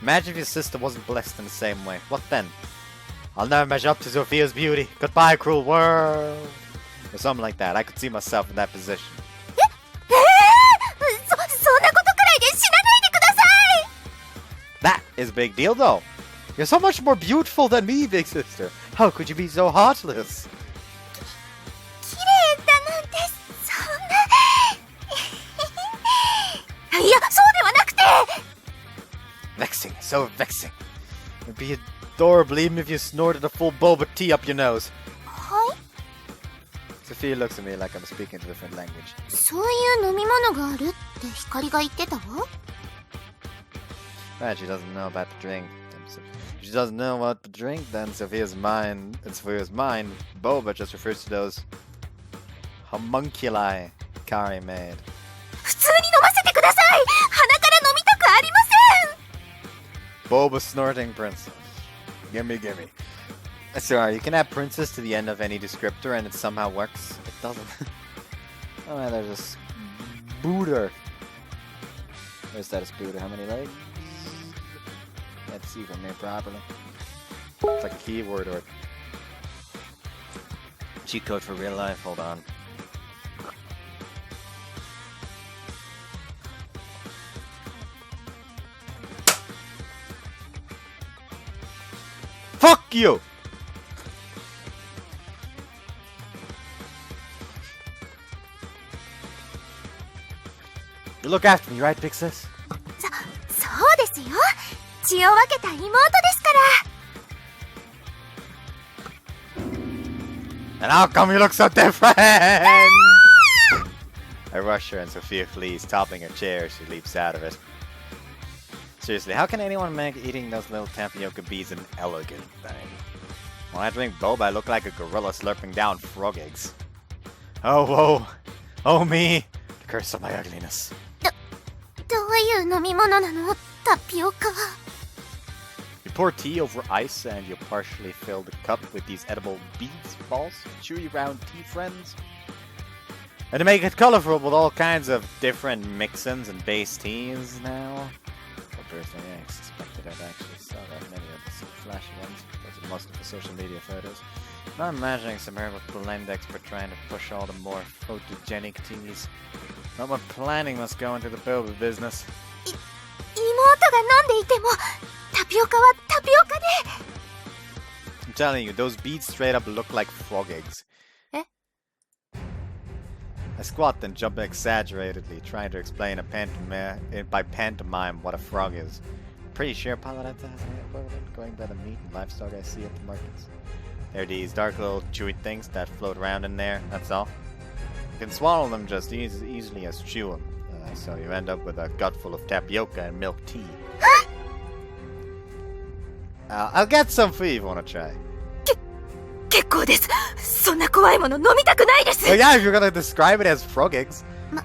Imagine if your sister wasn't blessed in the same way. What then? I'll never measure up to Sophia's beauty. Goodbye, cruel world. Or something like that. I could see myself in that position. そんなことくらいで死なないでください。 That is a big deal, though. You're so much more beautiful than me, big sister. How could you be so heartless? 綺麗だなんて、そんな。いや、そうではなくて。Vexing, so vexing. It'd be adorable even if you snorted a full boba tea up your nose. はい。 Sophia looks at me like I'm speaking a different language. そういう飲み物があるって光が言ってたわ。Right, she doesn't know about the drink. If she doesn't know what to drink, then in Sophia's mind, boba just refers to those homunculi Kari made. 普通に飲ませてください。鼻から飲みたくありません。 Boba snorting princess. Gimme, gimme. Sorry, you can add princess to the end of any descriptor and it somehow works. It doesn't. Oh, there's this booter. Where's that booter? How many legs? Can't see from here properly. It's like a keyword or cheat code for real life. Hold on. Fuck you! You look after me, right, big sis? そうですよ。血を分けた妹ですから。 And how come you look so different? I rush her and Sophia flees, toppling her chair as she leaps out of it. Seriously, how can anyone make eating those little tapioca beads an elegant thing? When I drink boba, I look like a gorilla slurping down frog eggs. Oh, whoa. Oh, me. The curse of my ugliness. ういう飲み物なの？タピオカは。You pour tea over ice and you partially fill the cup with these edible beads, balls, chewy round tea friends. And to make it colorful with all kinds of different mix-ins and base teas now. Oh, birthday, I suspected I'd actually saw that many of the flashy ones. Those are most of the social media photos. Now I'm imagining some herb blend expert trying to push all the more photogenic teas. Not what planning must go into the boba business. 妹が飲んでいてもタピオカはタピオカで。I'm telling you, those beads straight up look like frog eggs. Eh? I squat then jump exaggeratedly, trying to explain by pantomime what a frog is. Pretty sure Paladin has an equivalent going by the meat and livestock I see at the markets. They're these dark little chewy things that float around in there, that's all. You can swallow them just easily as chew them. So you end up with a gut full of tapioca and milk tea. I'll get some for you if you want to try. 結構です。そんな怖いもの飲みたくないです。 Well, yeah, if you're gonna describe it as frog eggs. まあ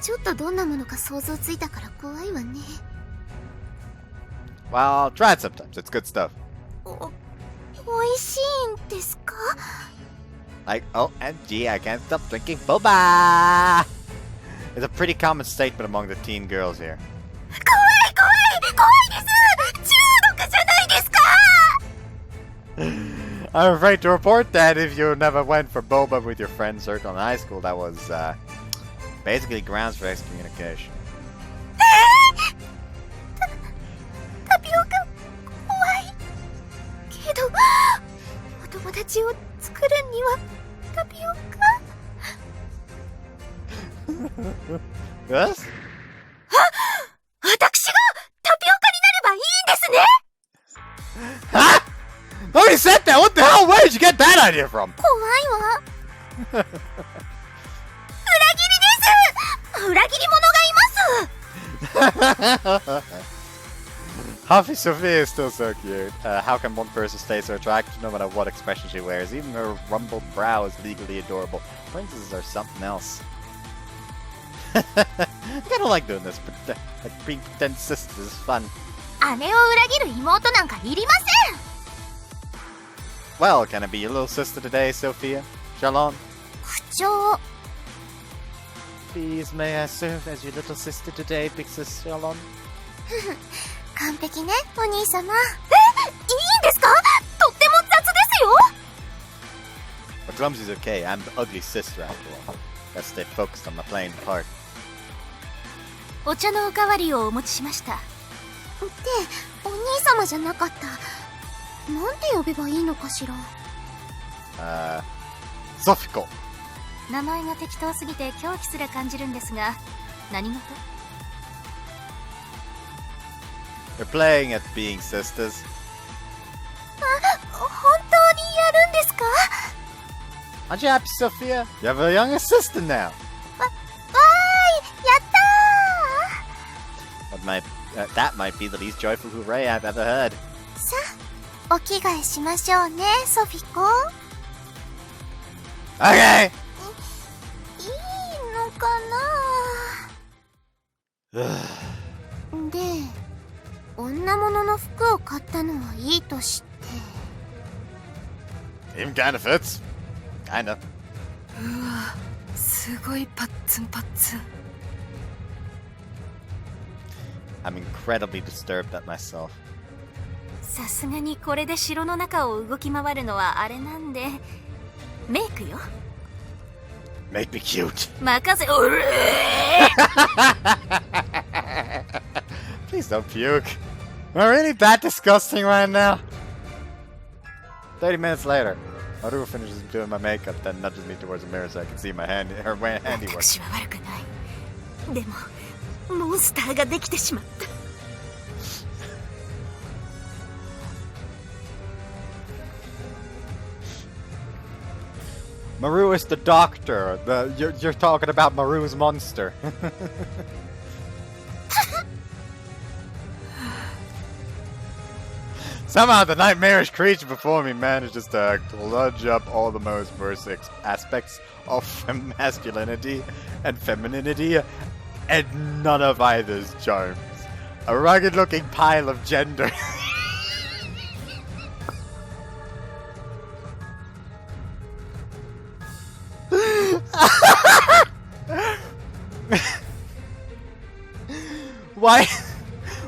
ちょっとどんなものか想像ついたから怖いわね。 Well, try it sometimes. It's good stuff. おいしいんですか？ Like, oh, and gee, I can't stop drinking boba! It's a pretty common statement among the teen girls here. 怖いです。中毒じゃないですか？ I'm afraid to report that if you never went for boba with your friend circle in high school, that was basically grounds for excommunication. タピオカ怖いけどお友達を作るにはタピオカ。 Yes? 私がタピオカになればいいんですね。 Huh? Nobody said that! What the hell? Where did you get that idea from? 怖いわ。裏切りです。裏切り者がいます。 Huffy Sophia is still so cute. How can one person stay so attractive no matter what expression she wears? Even her rumpled brow is legally adorable. Princesses are something else. I kinda like doing this, but like being pretend sisters is fun. 姉を裏切る妹なんかいりません。 Well, can I be your little sister today, Sophia? Shalom? 口調。 Please, may I serve as your little sister today, big sis Shalom? 完璧ね、お兄様。いいんですか？とっても雑ですよ。 But Clumsy's okay. I'm the ugly sister after all. Gotta stay focused on my playing part. お茶のおかわりをお持ちしました。ってお兄様じゃなかった。なんて呼べばいいのかしら。Sofiko. 名前が適当すぎて狂気すら感じるんですが、何事？ We're playing at being sisters. 本当にやるんですか？ Aren't you happy, Sophia? You have a younger sister now. わーい、やったー。 That might be the least joyful hooray I've ever heard. さあ、お着替えしましょうね、ソフィコ。 Okay! いいのかな。で、女物の服を買ったのはいいとして。 Even kinda fits. Kinda. うわ、すごいパッツンパッツン。 I'm incredibly disturbed at myself. さすがにこれで城の中を動き回るのはあれなんで、メイクよ。 Make me cute. 任せ。 Please don't puke. Am I really that disgusting right now? 30 minutes later, Marrou finishes doing my makeup, then nudges me towards the mirror so I can see her handiwork. 私は悪くない。でもモンスターができてしまった。 Marrou is the doctor. You're talking about Marrou's monster. Somehow the nightmarish creature before me manages to cludge up all the most worst aspects of masculinity and femininity and none of either's charms. A rugged-looking pile of gender.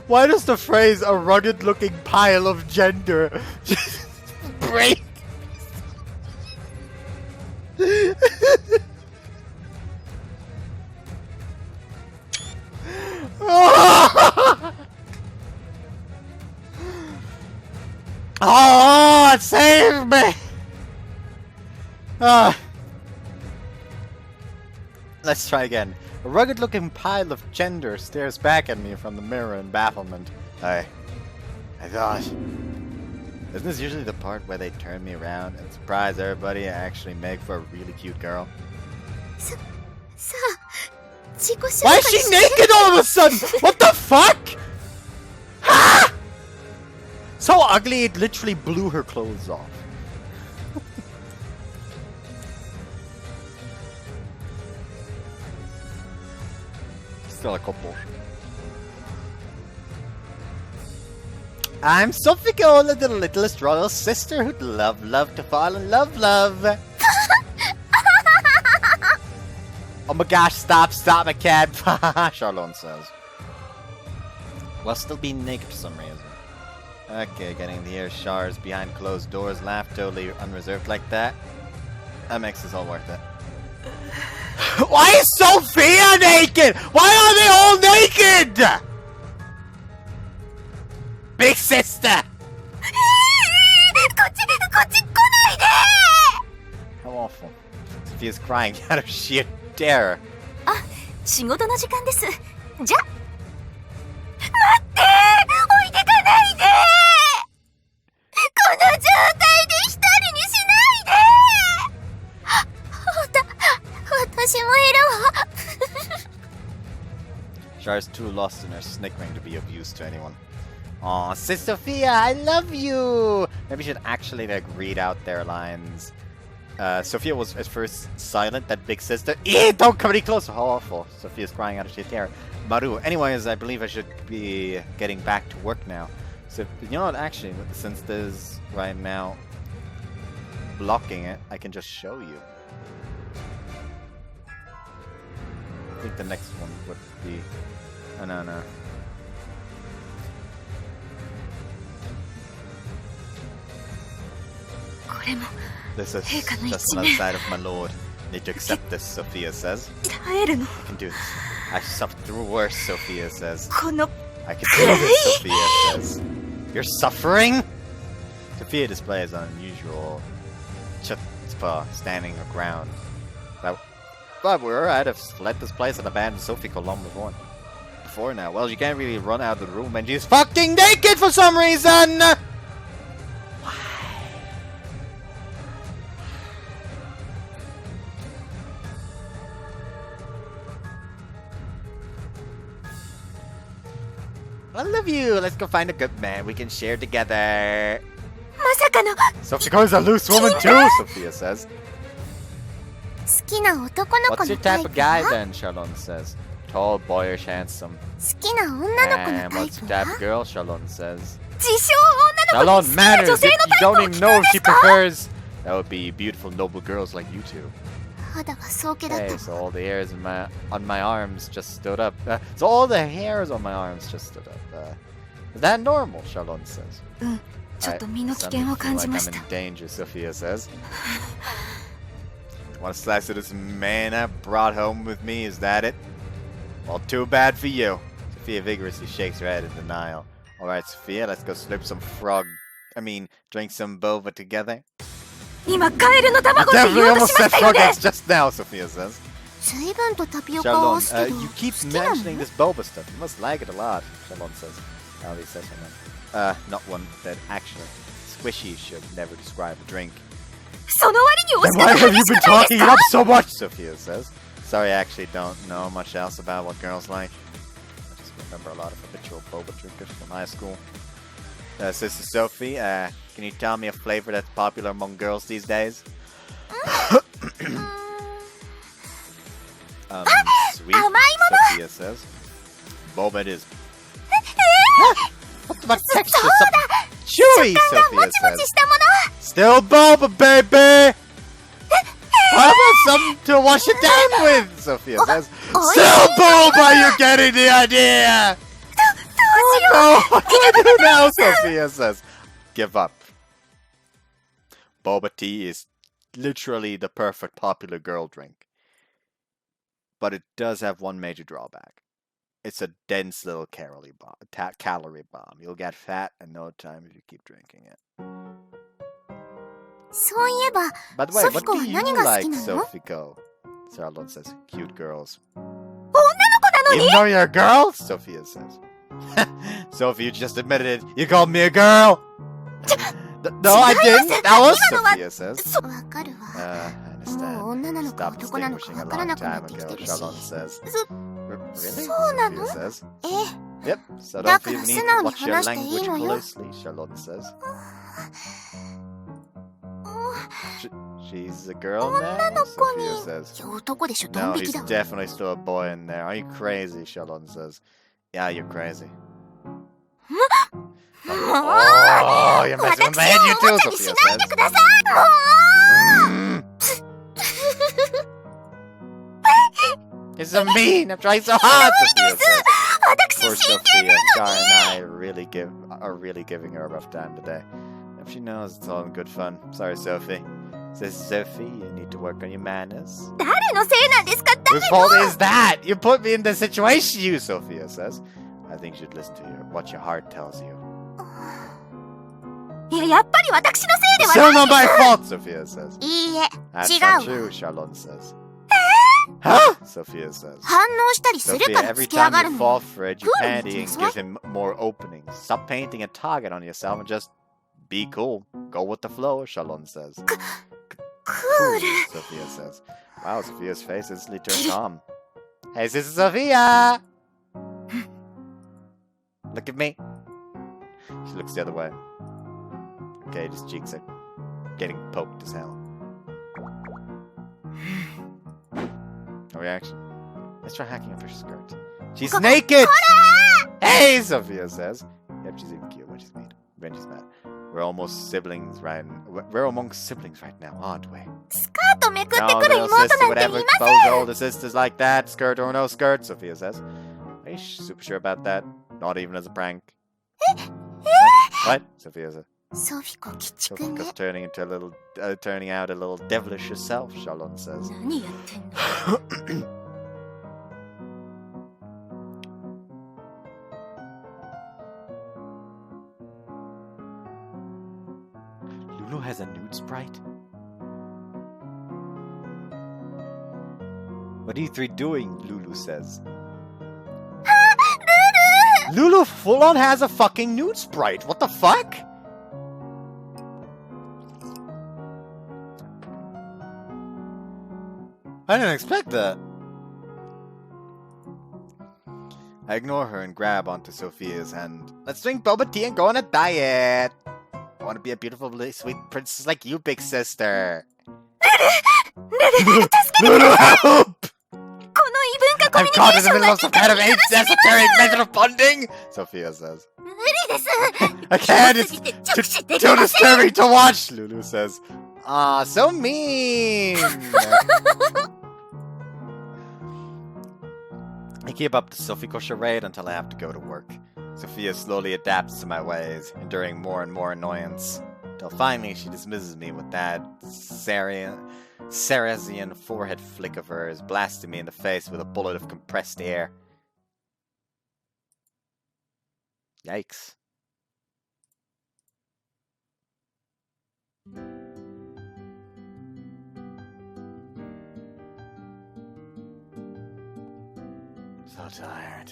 Why does the phrase "a rugged-looking pile of gender" just break? Oh, save me! Let's try again. A rugged-looking pile of gender stares back at me from the mirror in bafflement. I thought... Isn't this usually the part where they turn me around and surprise everybody and actually make for a really cute girl? Why is she naked all of a sudden? What the fuck? Ah! So ugly it literally blew her clothes off. Still a couple. I'm Sophia, the littlest royal sister who'd love to fall in love. Oh my gosh, stop, my cab. Charlone says. Well, still being naked for some reason. Okay, getting to hear Char's behind closed doors laugh totally unreserved like that. That makes this all worth it. Why is Sophia naked? Why are they all naked? Big sister! How awful. Sophia's crying out of sheer terror. 仕事の時間です。じゃ。Char's too lost in her snickering to be of use to anyone. Aw, Sis Sophia, I love you! Maybe we should actually like read out their lines. Sophia was at first silent, that big sister. Don't come any closer! How awful. Sophia's crying out of sheer terror. Marrou. Anyways, I believe I should be getting back to work now. So, you know what, actually, since there's right now blocking it, I can just show you. I think the next one would be... Oh, no. This is just another side of my lord. Need to accept this, Sophia says. I can do this. I suffered through worse, Sophia says. I can do this, Sophia says. You're suffering? Sophia displays an unusual chutzpah standing her ground. But we're I'd have fled this place and abandoned Sophie long before now. Well, you can't really run out of the room when she's fucking naked for some reason! I love you. Let's go find a good man we can share together. Sophia is a loose woman too, Sophia says. What's your type of guy then, Charlone says. Tall, boyish, handsome. And what's your type of girl, Charlone says. Charlone matters. You don't even know if she prefers. That would be beautiful, noble girls like you two. Okay, so all the hairs on my arms just stood up. Is that normal? Charlone says. I suddenly feel like I'm in danger, Sophia says. Want a slice of this man I brought home with me? Is that it? Well, too bad for you. Sophia vigorously shakes her head in denial. Alright, Sophia, let's go drink some boba together. You definitely almost said frog eggs just now, Sophia says. Charlone, you keep mentioning this boba stuff. You must like it a lot, Charlone says. Now he says something. Not one that actually squishy should never describe a drink. Then why have you been talking it up so much, Sophia says. Sorry, I actually don't know much else about what girls like. I just remember a lot of habitual boba drinkers from high school. Sister Sophie, can you tell me a flavor that's popular among girls these days? Sweet, Sophia Sophia says. Boba it is. What the texture? Chewy, Sophia says. Still Boba, baby! What about something to wash it down with? Sophia says. Still Boba, you're getting the idea! Oh no, what do I do now? Sophia says. Give up. Boba tea is literally the perfect popular girl drink. But it does have one major drawback. It's a dense little calorie bomb. You'll get fat in no time if you keep drinking it. そういえば、 By the way, ソフ what ィコ do は you 何が好き like, なの？ Sophiko? Charlotte says, cute girls. 女の子なのに Even though you're a girl? Sophia says. Sophie, you just admitted it. You called me a girl! No, I didn't. That was Sophia says. わかるわ。 I もう understand. 女なのか Stop 男なのか distinguishing a わから long なくな time ってきて ago, るし。 Charlotte says. Really? そうなの？ Sophia says. え、 Yep, so だ don't から feel the 素 need 直 to に watch your 話していい language のよ。 closely, Charlotte says. She's a girl now? 女の子に。 Sophia says. いや、男でしょ、ドン No, 引き he's だわ。 definitely still a boy in there. Are you crazy? Charlotte says. Yeah, you're crazy. Oh, you're messing with my head, you too, Sophia says. ください。もう You're so mean. I'm trying so hard, Sophia says. 私 Poor 死んで Sophia. るの Char に。 and I are really giving her a rough time today. If she knows, it's all in good fun. Sorry, Sophie. Says Sophie, you need to work on your manners. 誰のせいなんですか？ Whose fault is that? You put me in this situation, you, Sophia says. I think you should listen to what your heart tells you. いや、やっぱり私のせいでは Still ない。 not my fault, Sophia says. いいえ、 That's 違 not うわ。 true, Charlotte says. Huh? Sophia says. 反応したりする Sophia, から every つけ上 time がる you の。 fall for it, you Good, panty and that's give him more openings. Stop painting a target on yourself and just be cool. Go with the flow, Charlotte says. ク Cool, ール。 Sophia says. Wow, Sophia's face instantly turned calm. Hey, Sister Sophia! Look at me. She looks the other way. Okay, his cheeks are getting poked as hell. No reaction. Let's try hacking up her skirt. She's naked! Hey, Sophia says. Yep, she's even cute when she's mad. We're almost siblings, right? We're amongst siblings right now, aren't we? スカートめくって No, くる little 妹 sister なん would て ever いません。 expose older sisters like that, skirt or no skirt, Sophia says. Are you super sure about that? Not even as a prank. What? Sophia says. ソフィコ、鬼畜ね。 Sophia's turning out a little devilish herself, Charlotte says. 何やってんの？ Lulu has a nude sprite? What are you three doing? Lulu says. Lulu full on has a fucking nude sprite. What the fuck? I didn't expect that. I ignore her and grab onto Sophia's hand. Let's drink boba tea and go on a diet. I want to be a beautiful, sweet princess like you, big sister. Lulu, help! この異文化コミ I'm ュニケ caught ー in シ the ョン middle が of some kind of esoteric method of bonding, Sophia says. 無理です。 I can't, す it's ぎて直視でき too ません。 disturbing to watch, Lulu says. Ah, so mean. I keep up the Sophiko charade until I have to go to work. Sophia slowly adapts to my ways, enduring more and more annoyance. Till finally she dismisses me with that Sarasian forehead flick of hers, blasting me in the face with a bullet of compressed air. Yikes. So tired.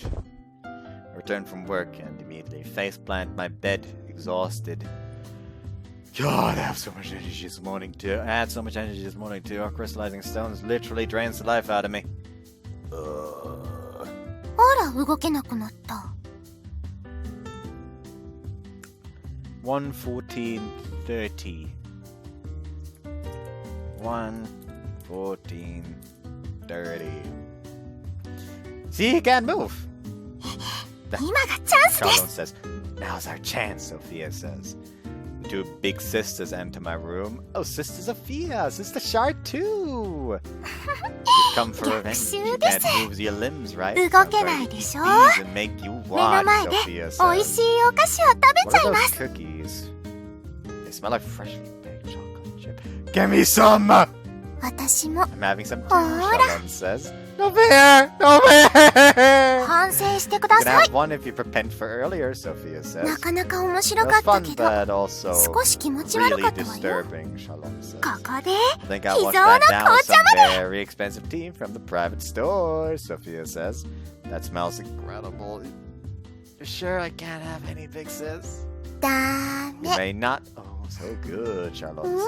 I return from work and immediately faceplant my bed, exhausted. God, I have so much energy this morning too. I had so much energy this morning too. Our crystallizing stones literally drains the life out of me. あら、動けなくなった。 1:14:30. 1:14:30. See, he can't move. 今がチャンスで Charlotte す says, now's our chance, Sophia says. Two big sisters enter my room. Oh, Sister Sophia, Sister Shard too. You come for revenge. You can't move your limbs, right? 動けないでしょ These and make you 目の watch, 前で Sophia 美味し says. いお菓子を食べち What ゃい are ま those す cookies? They smell like freshly baked chocolate chip. Give me some! 私も I'm having some too, Ora. Charlotte says. No fair! No fair! 反省してくだ You can さい have one if you repent for earlier, Sophia な says. かなか面 It 白か was った fun, けど but also 少し気持ち悪か really ったわよ disturbing, Charlotte says. ここで I think I watched Kizono that now with some Kocha very expensive tea from the private store, Sophia says. That smells incredible. You're sure I can't have any, Big Sis? ダ You メ may not. Oh, so good, Charlotte うん says.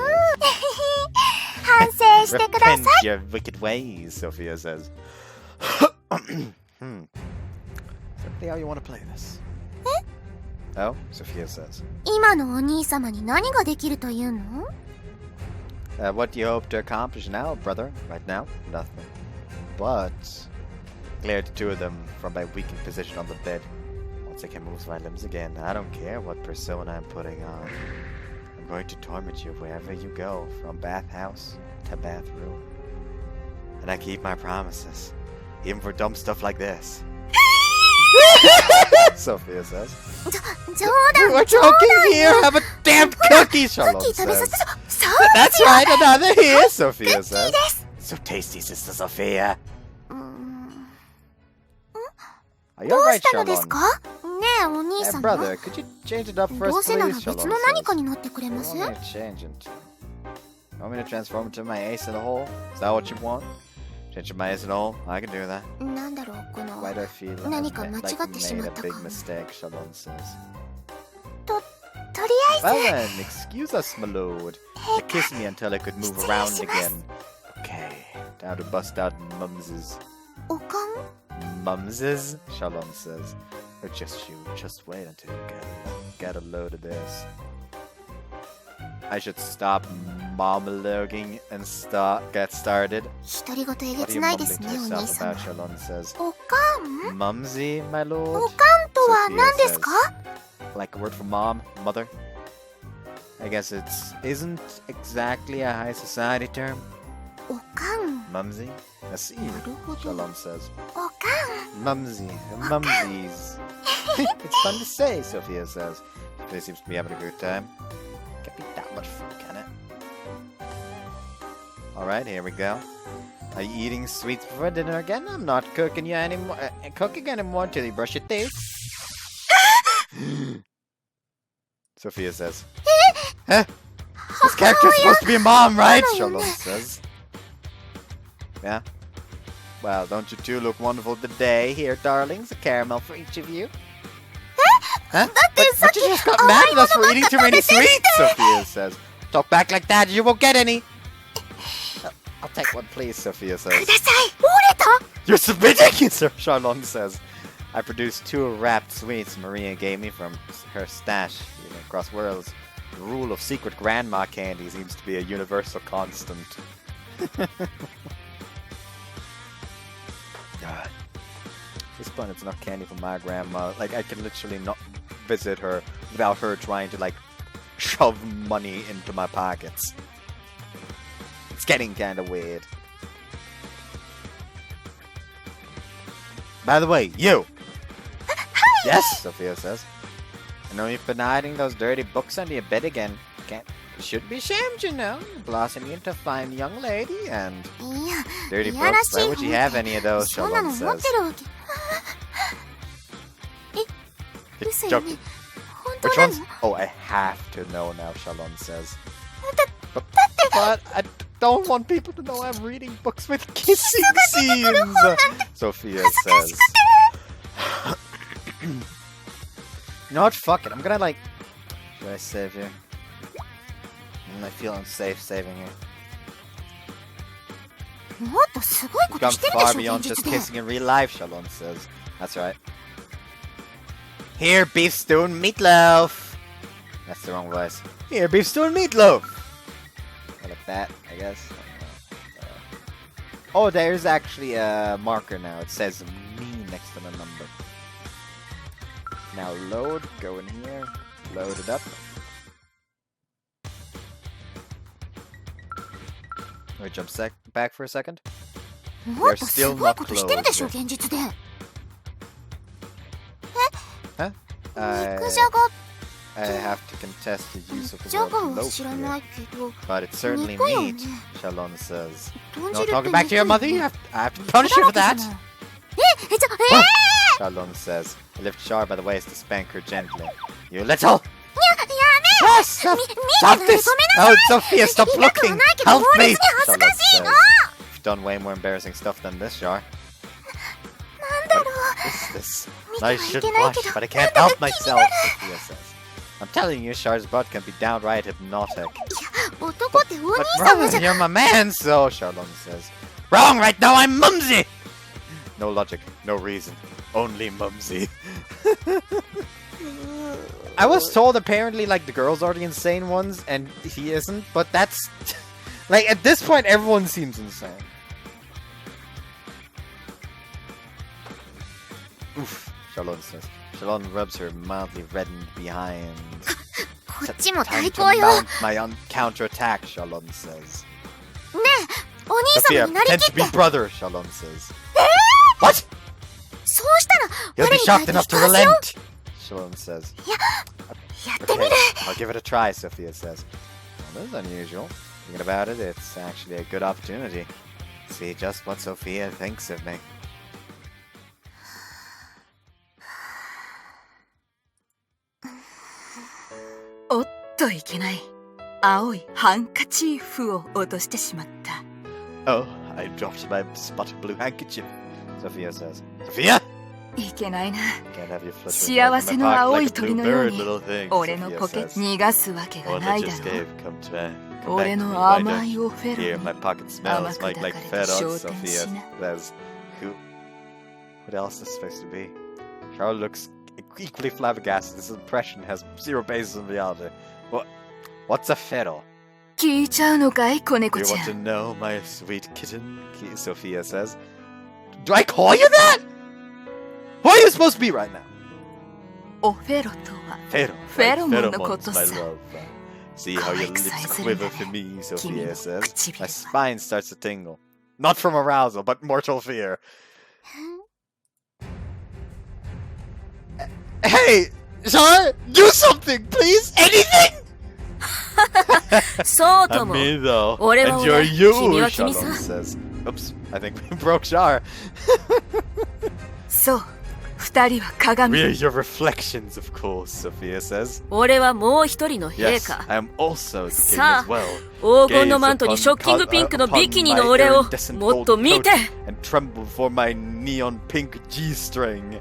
反省してくださ Repent い your wicked ways, Sophia says. Simply how you want to play this. Oh, Sophia says. 今のお兄様に何ができるというの What do you hope to accomplish now, brother? Right now? Nothing. But clear the two of them from my weakened position on the bed. Once I can move my limbs again, I don't care what persona I'm putting on. I'm going to torment you wherever you go, from bathhouse to bathroom. And I keep my promises, even for dumb stuff like this. Sophia says. 冗談 We're joking here! Have a damn cookie, クッ Charlotte キー食べさ says. せそう That's right, another here, Sophia クッキー says. です So tasty, Sister Sophia. うーん Are you どう alright, したのです Charlotte? かねえお兄 Hey, 様 brother, could you change it up ど first, うせなら please? 別 Charlotte の何か says. に乗ってくれ What ま do す you want me to change into? You want me to transform into my ace in a hole? Is that what you want? Change my ace in a hole? I can do that. なんだろうこの Why do I feel like 何か I 間違 like ってし made ま a ったか big mistake, Charlotte says. とりあ Well え then, excuse us, my lord. ず You kissed me until I could move around 失礼します again. Okay, time to bust out Mumses. おかん Mumses? Shalom says. Or just you. Just wait until you get a load of this. I should stop monologuing and get started. 独り言えげ What are つ you ないで mumbling す to ねお兄 yourself 様 about? Shalom says. おかん Mumsy, my お lord? かんとは何ですか Like a word for mom, mother? I guess it isn't exactly a high society term. おかん Mumsy? I see. なるほど Shalom says. おか Mumsy. Mumsies. It's fun to say, Sophia says. She seems to be having a good time. Can't be that much fun, can it? Alright, here we go. Are you eating sweets before dinner again? I'm not cooking you anymore. Cooking anymore till you brush your teeth. Sophia says. Huh? This character's supposed to be a mom, right? Shalom says. Yeah. Well, don't you two look wonderful today? Here, darlings, a caramel for each of you. Huh? But you just got mad at us for eating too many sweets, Sophia says. Talk back like that, you won't get any. I'll take one, please, Sophia く says. ださい折れた You're submitting, Sir Charlon says. I produced 2 wrapped sweets Maria gave me from her stash across worlds. The rule of secret grandma candy seems to be a universal constant. God. This point, it's not candy from my grandma. Like, I can literally not visit her without her trying to, like, shove money into my pockets. It's getting kind of weird. By the way, you! Yes, Sophia says. I know you've been hiding those dirty books under your bed again. You shouldn't be ashamed, you know. You're blossoming into a fine young lady, and いや dirty いやら books. しい Why would you have any of those? そんなの Shalom 持っ says. てるわけ It's 嘘よね joking. 本当 Which なの ones? Oh, I have to know now, Shalom says. だ But I don't want people to know I'm reading books with kissing scenes, Sophia says. You know what? Fuck it. I'm gonna, like... Should I save you? I feel unsafe saving you. もっとすごいこ You've と gone してるで far しょ beyond 現 just 実で kissing in real life, Shalom says. That's right. Here, beef stew and meatloaf! That's the wrong voice. Here, beef stew and meatloaf! Or like that, I guess. I don't know. Oh, there's actually a marker now. It says mean next to the number. Now load, go in here, load it up. Let me jump back for a second. もっとすごいことしてるでしょ、現実で。Huh? 肉じゃが I have to contest the use of the じゃ word がは loaf 知らな here. いけど、 But it's certainly 肉よね。 meat, Shalon says. 豚 No 汁って talking back to your 肉 mother, よ you ね。 I have to punish you for 果 that! 物じゃない。 Shalon says. I lift Char by the waist to spank her gently. You little! やめ Yes! Stop, 見 stop て this! 止めな Oh, Sophia, stop 痛く looking! はないけど Help 猛 me! 烈に恥ずか Shalon しいの。 says. You've done way more embarrassing stuff than this, Char. なんだろう。 What's this? 見ては I い should けない blush, けど、 but I なん can't だか help 気に myself, なる。 Sophia says. I'm telling you, Char's butt can be downright hypnotic. 男ってお兄 But 様 brother, じゃ。 you're my man, so Charlon says. Wrong right now, I'm mumsy! No logic, no reason, only mumsy. I was told apparently like the girls are the insane ones and he isn't, but that's like at this point everyone seems insane. Oof, Charlon says. Charlon rubs her mildly reddened behind. こっちも Time 対 to 抗よ。 mount my counterattack, Charlon says. ねえ、お兄 Sophia, 様になり pretend き to って。 be brother, Charlon says. What? そうしたら、 You'll 我 be に変え shocked て enough 一 to 汗を。 relent, Shalom says. やってみ Okay, る。 I'll give it a try, Sophia says. Well, this is unusual. Thinking about it, it's actually a good opportunity. See just what Sophia thinks of me. おっといけない。青いハンカチーフを落としてしまった。 Oh, I dropped my spotted blue handkerchief, Sophia says. Sophia? いけないな。 Can't have you fluttering 幸せの around 青 in い my pocket 鳥 like の a よう blue bird, に little thing, 俺の Sophia ポケ says. 逃がすわけが One な that いだ just ろ gave, う。 come to me. Come back 俺 to me, の why 甘 don't い you? オフェ Here, ロ my モン。 pocket smells 甘く like 抱かれ fed て on, 昇天 Sophia しな。 says. Who? What else is this supposed to be? Charles looks equally flabbergasted. This impression has zero basis in reality. What's a fiddle? 聞いちゃうのかい、子 Do 猫 you ちゃ want to ん。 know, my sweet kitten? Sophia says. Do I call you that? Who are you supposed to be right now? オフェロとは Fiddle. フェロモンの Pheromones, ことさ。 my love. See how your lips quiver for me, Sophia says. My spine starts to tingle. Not from arousal, but mortal fear. Hey! Char! Do something, please! Anything! そうと I'm も。 me, though. 俺は And 俺、 you're you, 君は君さ。 Shalom says. Oops, I think we broke Char. そう。二人は鏡。 We're your reflections, of course, Sophia says. 俺はもう一人の陛 Yes, 下。 I am also the king さ as well. あ、黄金のマントにショッキングピンクのビキニの俺をもっと見て。 And tremble for my neon pink G-string.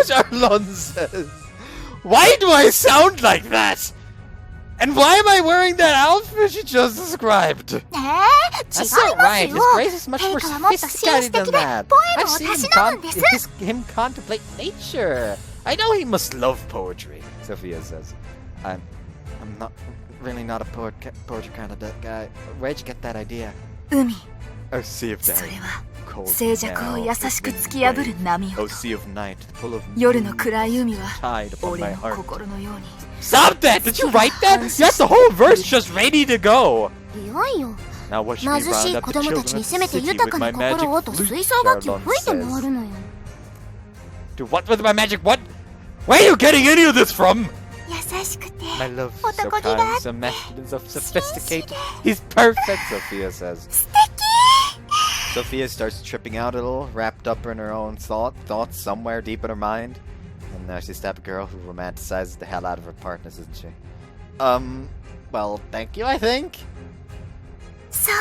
Charlon says. Why do I sound like that? And why am I wearing that outfit you just described? 違い That's ま not right. す His よ。 grace is much 陛 more 下はもっと紳士 sophisticated 的 than で that. ポエ I've ムを seen た him, しなむんです。 him contemplate nature. I know he must love poetry, Sophia says. I'm really not a poetry kind of guy. Where'd you get that idea? 海。 Oh, sea of そ down. れは Cold 静寂を優しく突き破る波 Oh, 音。 sea of night, full of 夜の暗い海は tide upon 俺 my の heart. 心のように。 Stop that! Did you write that? Yes, the whole verse just ready to go. いやいよ。 Now watch me 貧し round い up 子 the 供たち children に of せ the めて city 豊 with か my に magic 心をと flute, 吹奏楽器を Charlon 吹いて回 says. るのよ。 Do what with my magic? What? Where are you getting any of this from? 優しくて My love, so 男気 kind, があって so masculine, so sophisticated. He's perfect, Sophia says. 素敵。 Sophia starts tripping out a little, wrapped up in her own thoughts somewhere deep in her mind. And now she's the type of girl who romanticizes the hell out of her partners, isn't she? Well, thank you, I think. そう。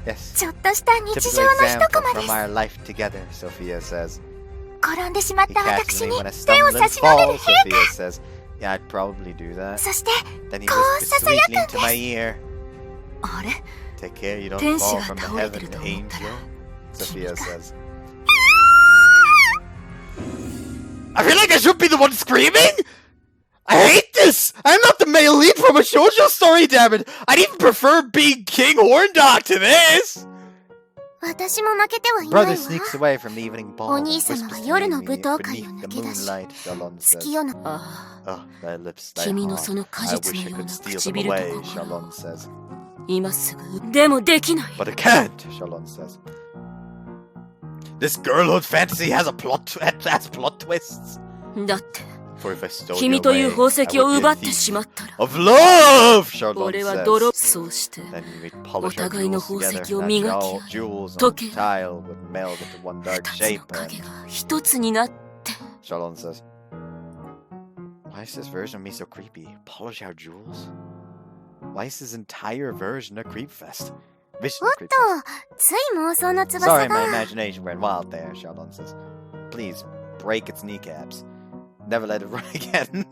Yes. ちょっとした日 Typical 常の一 example コマで from す。 our life together, Sophia says. 転んでしまっ He た catches 私 me に when I 手を stumble 差 and し伸べる fall, 陛 Sophia 下。 says. Yeah, I'd probably do that. そして、 Then he こう whispers ささや sweetly くん into my です。 ear. あれ Take care you don't 天使 fall が from the 倒れて heaven, ると思ったら angel, Sophia 君か。 says. I feel like I should be the one screaming! I hate this! I'm not the male lead from a shoujo story, damn it! I'd even prefer being King Horndog to this! 私も負けてはいない Brother わ。 sneaks away from the evening ball お and 兄様 whispers は to 夜の Amy 舞踏会を beneath 抜 the け出し、 moonlight. Shalon 好 says. きよの。ああ、 Oh, thy lips, thy 君の heart. その果 I 実 wish の I よう could な steal them 唇と away, 心 Shalon says. 今すぐでもできない。 But it can't, Shalon says. This girlhood fantasy has plot twists. だって For if I stole 君 you という away, 宝 I 石 would を be 奪 a って thief しまったら of love, Shalon 俺は泥 says. そうして Then we'd お polish our 互いの jewels 宝 together. 石を And 磨き合 our い jewels 溶 on け tile would meld into one dark 二つの shape. 影 And が一つになって Shalon says, why is this version of me so creepy? Polish our jewels? Why is this entire version a creep fest? Vision おっ creep と fest. つい妄想の翼 Sorry, が。 my imagination ran wild there, Shalon says. Please, break its kneecaps. Never let it run again.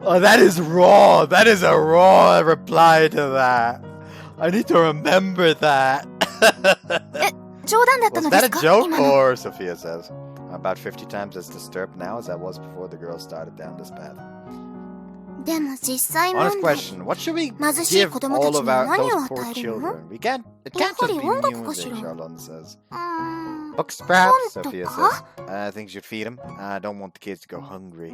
Oh, that is raw. That is a raw reply to that. I need to remember that. 冗談だった Was ので that す a か joke 今の。 or Sophia says? I'm about 50 times as disturbed now as I was before the girl started down this path. でも実際 Honest 問題。 question, what should we 貧しい give 子供た all ち of に our 何を those 与 poor えるの？ children? We can't, it や can't は just り be 音楽かし music, ら。 Shalon says. うーん。 Books perhaps, 本と Sophia か？ says. I think you should feed them. I don't want the kids to go hungry.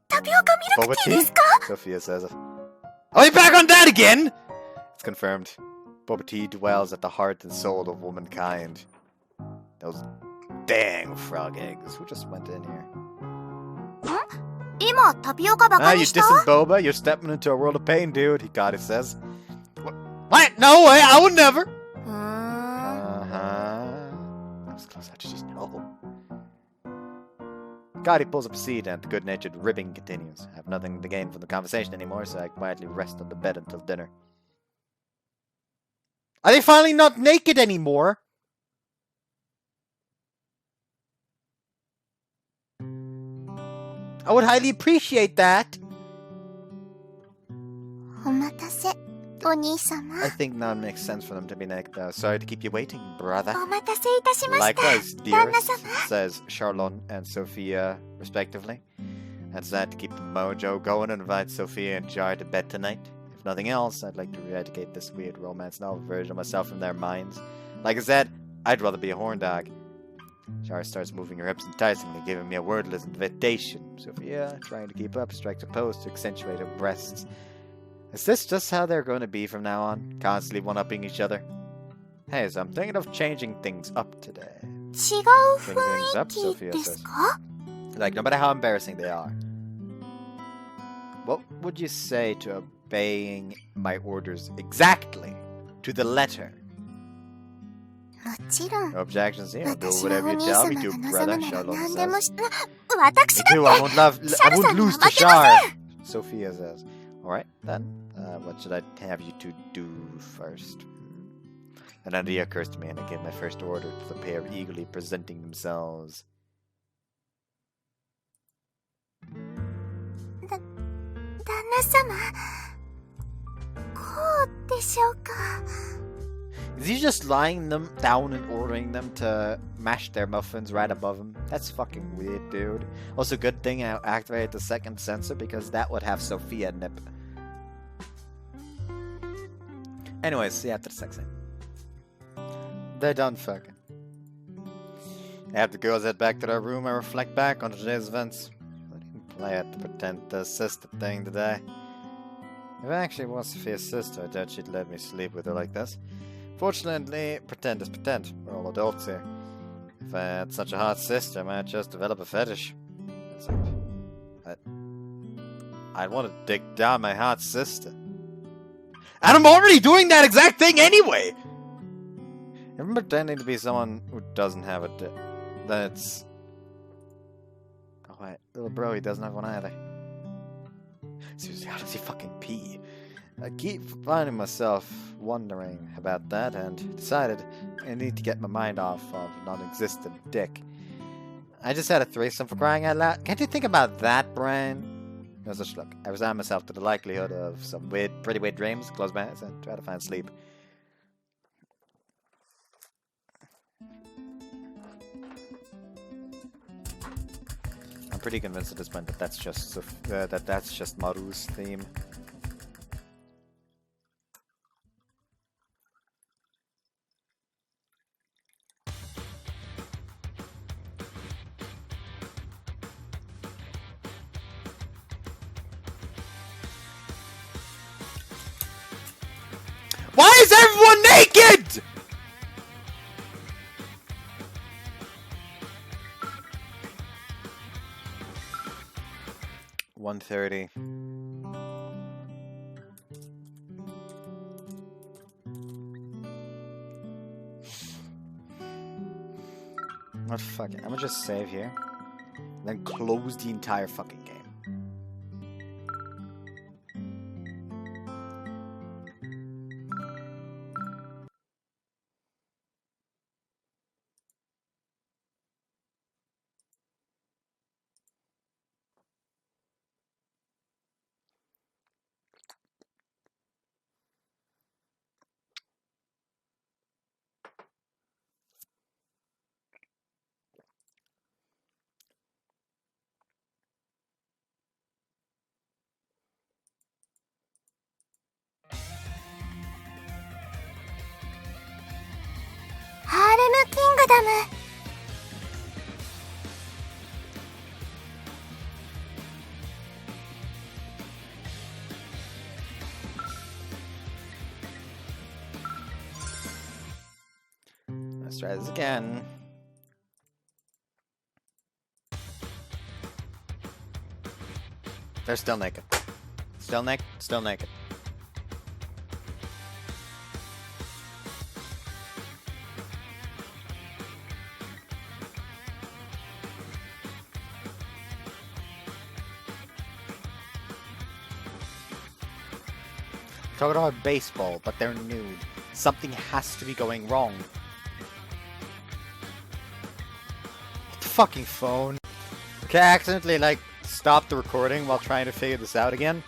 タピオカミル Boba クティー tea? ですか？ Sophia says. Are you back on that again? It's confirmed. Boba tea dwells at the heart and soul of womankind. Those dang frog eggs. Who just went in here? 今タピオカバカ Ah, you にした？ dissing Boba? You're stepping into a world of pain, dude. Hikari says. What? No way! I would never! うーん。 I was close. How'd you just know? Hikari pulls up a seat and the good-natured ribbing continues. I have nothing to gain from the conversation anymore, so I quietly rest on the bed until dinner. Are they finally not naked anymore? I would highly appreciate that. お待たせ、お兄様。 I think now it makes sense for them to be naked. Sorry to keep you waiting, brother. お待たせいたしました。 Likewise, 旦那 dearest, 様。 says Charlon and Sophia, respectively. And sad to keep the mojo going and invite Sophia and Jar to bed tonight. If nothing else, I'd like to eradicate this weird romance novel version of myself from their minds. Like I said, I'd rather be a horn dog. Jar starts moving her hips enticingly, giving me a wordless invitation. Sophia, trying to keep up, strikes a pose to accentuate her breasts. Is this just how they're going to be from now on? Constantly one-upping each other? Hey, so I'm thinking of changing things up today. 違う Changing 雰 things up, 囲 Sophia 気です says. か？ Like, no matter how embarrassing they are. What would you say to obeying my orders exactly to the letter? もちろん。 No objections here. Do 私は whatever お you 兄 tell 様 me が to, 望 brother, むなら Charlotte 何でも says. し、私 Me だ too, I won't lose to シャルさんには負けません。 Shar. Sophia says. Alright, then. What should I have you to do first? An idea occurs to me, and I give my first order to the pair eagerly presenting themselves. 旦那様、こうでしょうか。 Is he just lying them down and ordering them to mash their muffins right above him? That's fucking weird, dude. Also, good thing I activated the second sensor because that would have Sophia nip. Anyways, see you after the sex scene. They're done fucking. After the girls head back to their room, I reflect back on today's events. I didn't play at the pretend sister thing today. If I actually was Sophia's sister, I doubt she'd let me sleep with her like this. Fortunately, pretend is pretend. We're all adults here. If I had such a hot sister, I might just develop a fetish. I'd want to dig down my hot sister. And I'm already doing that exact thing anyway! If I'm pretending to be someone who doesn't have a dick, then it's... Oh wait, little bro, he doesn't have one either. Seriously, how does he fucking pee? I keep finding myself wondering about that and decided I need to get my mind off of non-existent dick. I just had a threesome for crying out loud. Can't you think about that, Brian? No such luck. I resign myself to the likelihood of some pretty weird dreams, close my eyes, and try to find sleep. I'm pretty convinced at this point that that's just that's just Marrou's theme. Why is everyone naked? $130. What fuck it. I'm gonna just save here. Then close the entire fucking game. Harem Kingdom. Let's try this again. They're still naked. Still naked. Still naked. Talking about baseball, but they're nude. Something has to be going wrong. What the fucking phone? Okay, I accidentally, like, stopped the recording while trying to figure this out again.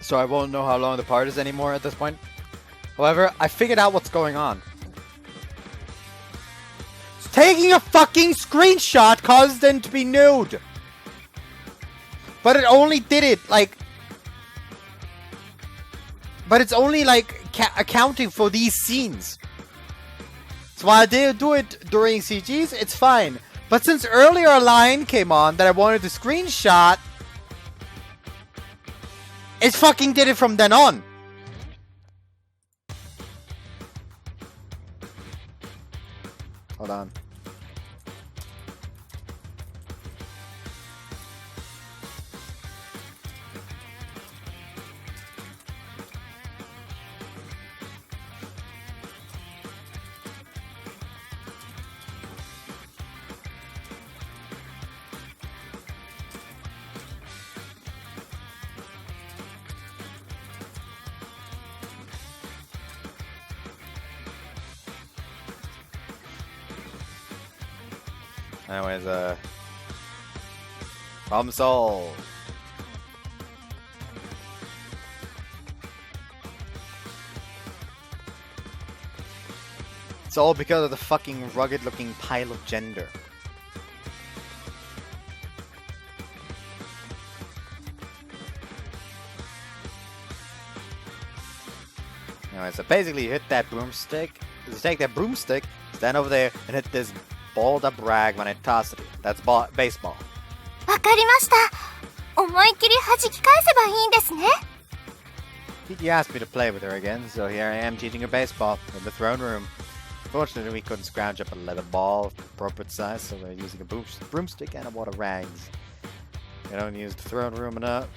So I won't know how long the part is anymore at this point. However, I figured out what's going on. Taking a fucking screenshot caused them to be nude! But it only did it, like... But it's only, like, accounting for these scenes. So while I did do it during CGs, it's fine. But since earlier a line came on that I wanted to screenshot, it fucking did it from then on. Hold on. Anyways, problem solved. It's all because of the fucking rugged-looking pile of gender. Anyway, so basically you hit that broomstick, you take that broomstick, stand over there, and hit this balled up rag when I toss it. That's baseball. わかりました。思いっきり弾き返せばいいんですね。You asked me to play with her again, so here I am teaching her baseball in the throne room. Fortunately, we couldn't scrounge up a leather ball of appropriate size, so we're using a broomstick and a wad of rags. We don't use the throne room enough,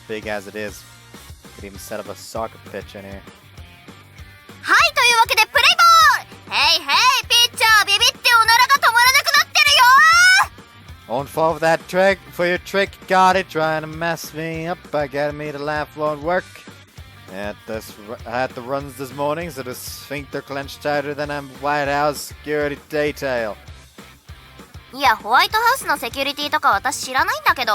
big as it is. Could even set up a soccer pitch in here. はい、というわけでプレイボール。ヘイヘイ、ピッチャービビっておならが止まらなくなってるよ。 Won't fall for that trick, for your trick, got it, trying to mess me up by getting me to laugh won't work. I had the runs this morning, so the sphincter clenched tighter than a White House security detail. いや、ホワイトハウスのセキュリティとか私知らないんだけど。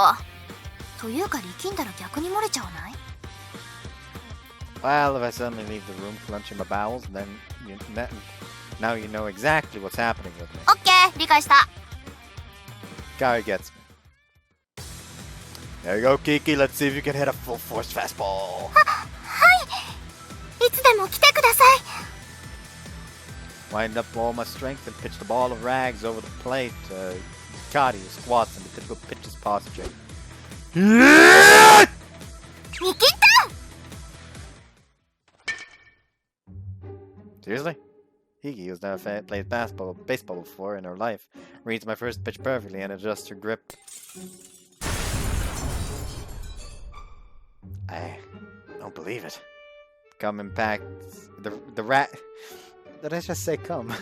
というか力んだら逆に漏れちゃわない？ Well, if I suddenly leave the room clenching my bowels, then Now you know exactly what's happening with me. オッケー、理解した。 Gary gets me. There you go, Kiki. Let's see if you can hit a full force fastball. いつでも来てください。 Wind up all my strength and pitch the ball of rags over the plate. Cody squats in the typical pitcher's posture. 見切った。 Seriously? Hiki, who's never played baseball before in her life, reads my first pitch perfectly and adjusts her grip. I don't believe it. Come impacts the rat. Did I just say come?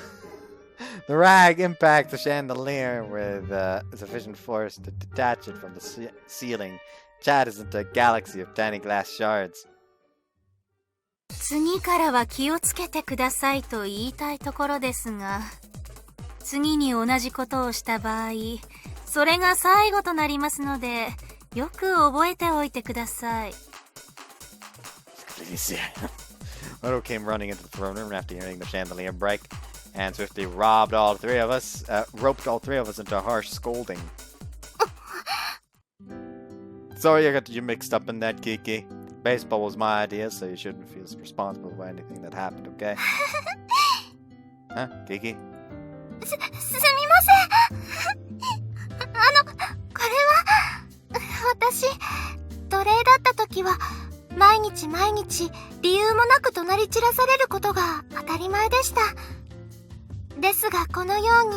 The rag impacts the chandelier with sufficient force to detach it from the ceiling. Shatters into a galaxy of tiny glass shards. 次からは気をつけてくださいと言いたいところですが、次に同じことをした場合、それが最後となりますので、よく覚えておいてください。Marrou came running into the throne room after hearing the chandelier break, and swiftly roped all three of us into a harsh scolding. Sorry I got you mixed up in that, Kiki. Baseball was my idea, so you shouldn't feel responsible for anything that happened, okay? Huh, Kiki? すみません。これは、私、奴隷だった時は、毎日理由もなく怒鳴り散らされることが当たり前でした。ですがこのように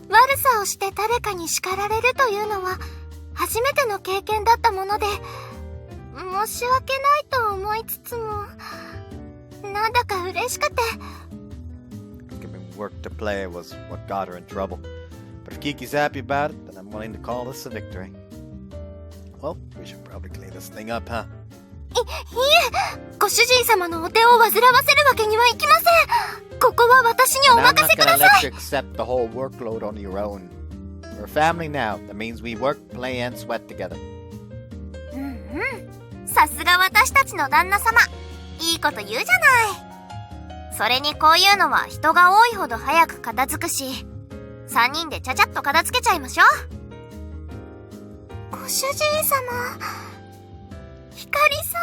悪さをして誰かに叱られるというのは初めての経験だったもので、申し訳ないと思いつつも、なんだか嬉しくて。Giving work to play was what got her in trouble. But if Kiki's happy about it, then I'm willing to call this a victory. Well, we should probably clean this thing up, huh? いえ、ご主人様のお手を煩わせるわけにはいきません。ここは私にお任せください。 I'm not gonna let you accept the whole workload on your own. We're a family now. That means we work, play, and sweat together. さすが私たちの旦那様。いいこと言うじゃない。それにこういうのは人が多いほど早く片付くし、3人でちゃちゃっと片付けちゃいましょう。ご主人様、ひかりさん、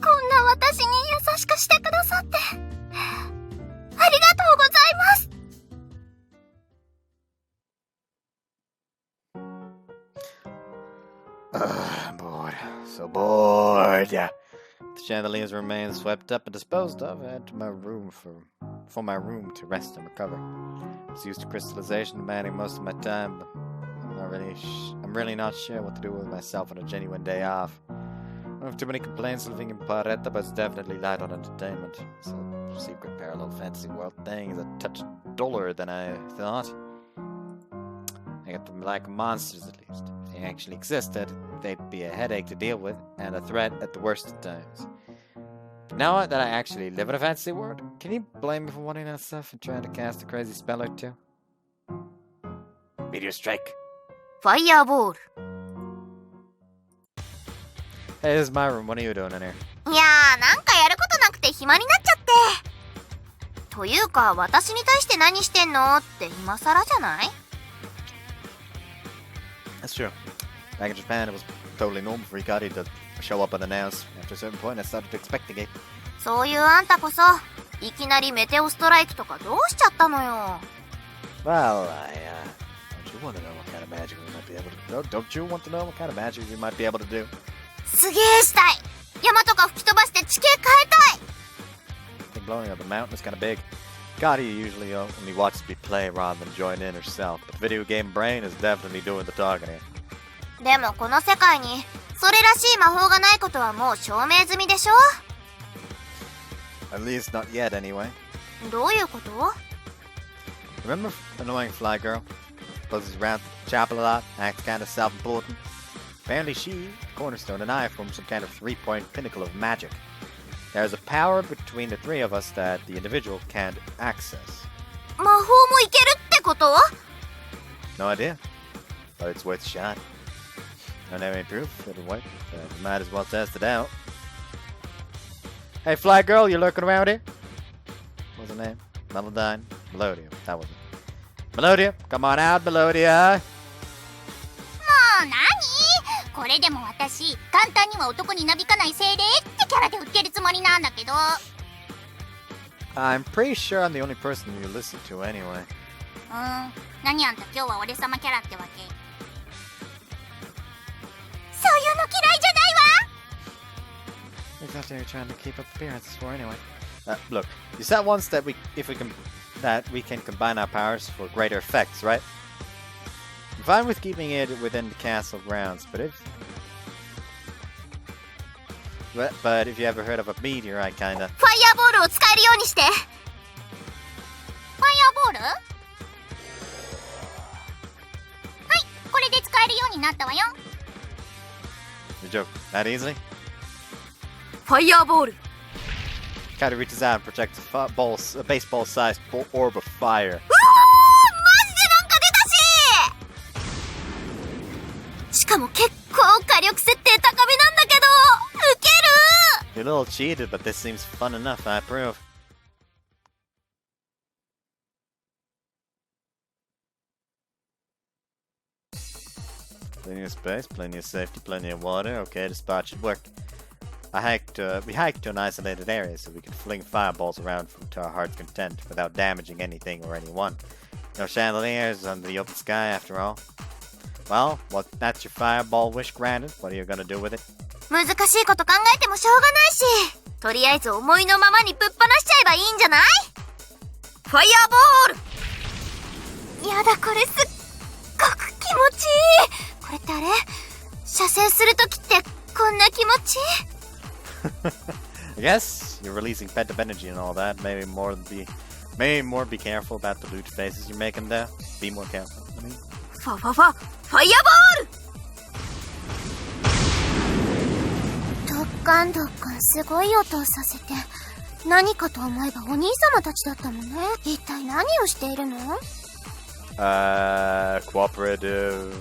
こんな私に優しくしてくださってありがとうございます。I'm bored. So bored. The chandeliers remain swept up and disposed of. I head to my room for my room to rest and recover. It's used to crystallization, demanding most of my time, but I'm really not sure what to do with myself on a genuine day off. I don't have too many complaints living in Paretta, but it's definitely light on entertainment. So secret parallel fantasy world thing is a touch duller than I thought. I get them like monsters, at least. If they actually existed, they'd be a headache to deal with, and a threat at the worst of times. But now that I actually live in a fantasy world, can you blame me for wanting that stuff and trying to cast a crazy spell or two? Meteor strike. ファイヤーボール。 Hey, this is my room. What are you doing in here? いやー、なんかやることなくて暇になっちゃって。というか、私に対して何してんのって今更じゃない？ That's true. Back in Japan, it was totally normal for Hikari to show up unannounced. After a certain point, I started expecting it. そういうあんたこそ、いきなりメテオストライクとかどうしちゃったのよ。 Well, don't you want to know what kind of magic we might be able to do? Don't you want to know what kind of magic we might be able to do? すげえしたい。山とか吹き飛ばして地形変えたい。 I think blowing up the mountain is kind of big. Hikari usually only watches me play rather than join in herself, but the video game brain is definitely doing the talking here. でもこの世界にそれらしい魔法がないことはもう証明済みでしょ？ At least not yet, anyway. どういうこと？ Remember annoying Fly Girl? Buzzes around the chapel a lot, acts kind of self-important. Apparently she, Cornerstone, and I form some kind of three-point pinnacle of magic. There's a power between the three of us that the individual can't access. 魔法もいけるってこと？ No idea, but it's worth a shot. Don't have any proof, it'll work, but we might as well test it out. Hey, Fly Girl, you lurking around here? What's her name? Melodyne? Melodia. That was it. Melodia, come on out, Melodia! もう何？これでも私簡単には男になびかない精霊ってキャラで売ってるつもりなんだけど。 I'm pretty sure I'm the only person you listen to anyway. 何あんた今日は俺様キャラってわけ？そういうの嫌いじゃないわ。 Exactly what you're trying to keep up appearances for anyway. Look, you said once that we can combine our powers for greater effects, right? I'm fine with keeping it within the castle grounds, but if you ever heard of a meteor, I kinda... ファイヤーボールを使えるようにして。ファイヤーボール？はい、これで使えるようになったわよ。 You joke, that easily? ファイヤーボール。 Kinda reaches out and projects a baseball-sized orb of fire. マジでなんか出たし。しかも結構火力設定高めなんだけど、ウケる。 You're a little cheated, but this seems fun enough, I approve. Plenty of space, plenty of safety, plenty of water. Okay, the spot should work. We hiked to an isolated area so we could fling fireballs around to our heart's content without damaging anything or anyone. No chandeliers under the open sky after all. Well, that's your fireball wish granted. What are you gonna do with it? 難しいこと考えてもしょうがないし、とりあえず思いのままにぶっ放しちゃえばいいんじゃない？ファイヤーボール。やだ、これすっごく気持ちいい。これってあれ？射精するときってこんな気持ち？ I guess you're releasing pent-up energy and all that. Maybe more be careful about the loot faces you're making there. Be more careful. I mean. ファイヤーボール。ドッカンドッカンすごい音をさせて、何かと思えばお兄様たちだったのね。一体何をしているの？ Cooperative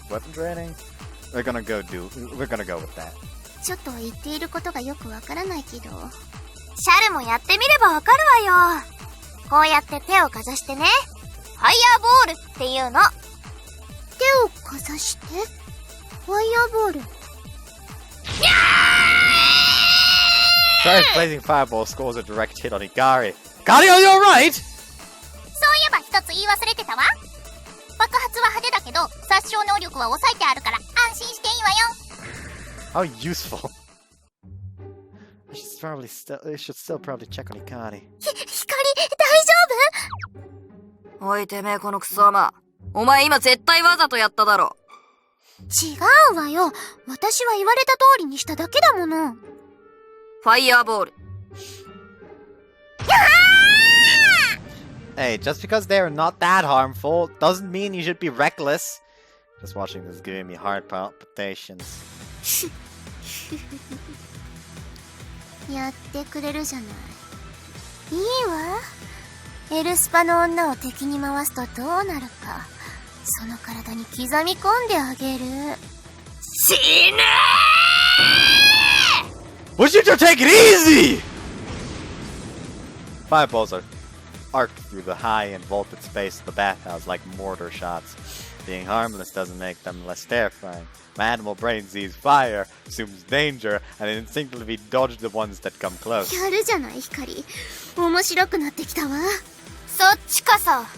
weapon training? We're gonna go with that. ちょっと言っていることがよくわからないけど、シャルもやってみればわかるわよ。こうやって手をかざしてね、ファイヤーボールっていうの。手をかざして、ファイヤーボール。Tries blazing fireball scores a direct hit on Ikari. Ikari, are you alright? そういえば一つ言い忘れてたわ。爆発は派手だけど、殺傷能力は抑えてあるから安心していいわよ。How useful. I should still probably check on Ikari. 光、大丈夫？おいてめえこのクソ甘。お前今絶対わざとやっただろ。違うわよ。私は言われた通りにしただけだもの。ファイヤーボール。Hey, just because they are not that harmful doesn't mean you should be reckless. Just watching this giving me heart palpitations. やってくれるじゃない。いいわ。エルスパの女を敵に回すとどうなるか、その体に刻み込んであげる。死ねー！ Would you two take it easy? Fireballs are arced through the high and vaulted space of the bathhouse like mortar shots. Being harmless doesn't make them less terrifying. My animal brain sees fire, assumes danger, and instinctively dodges the ones that come close. やるじゃない、光。面白くなってきたわ。そっちかさ。フ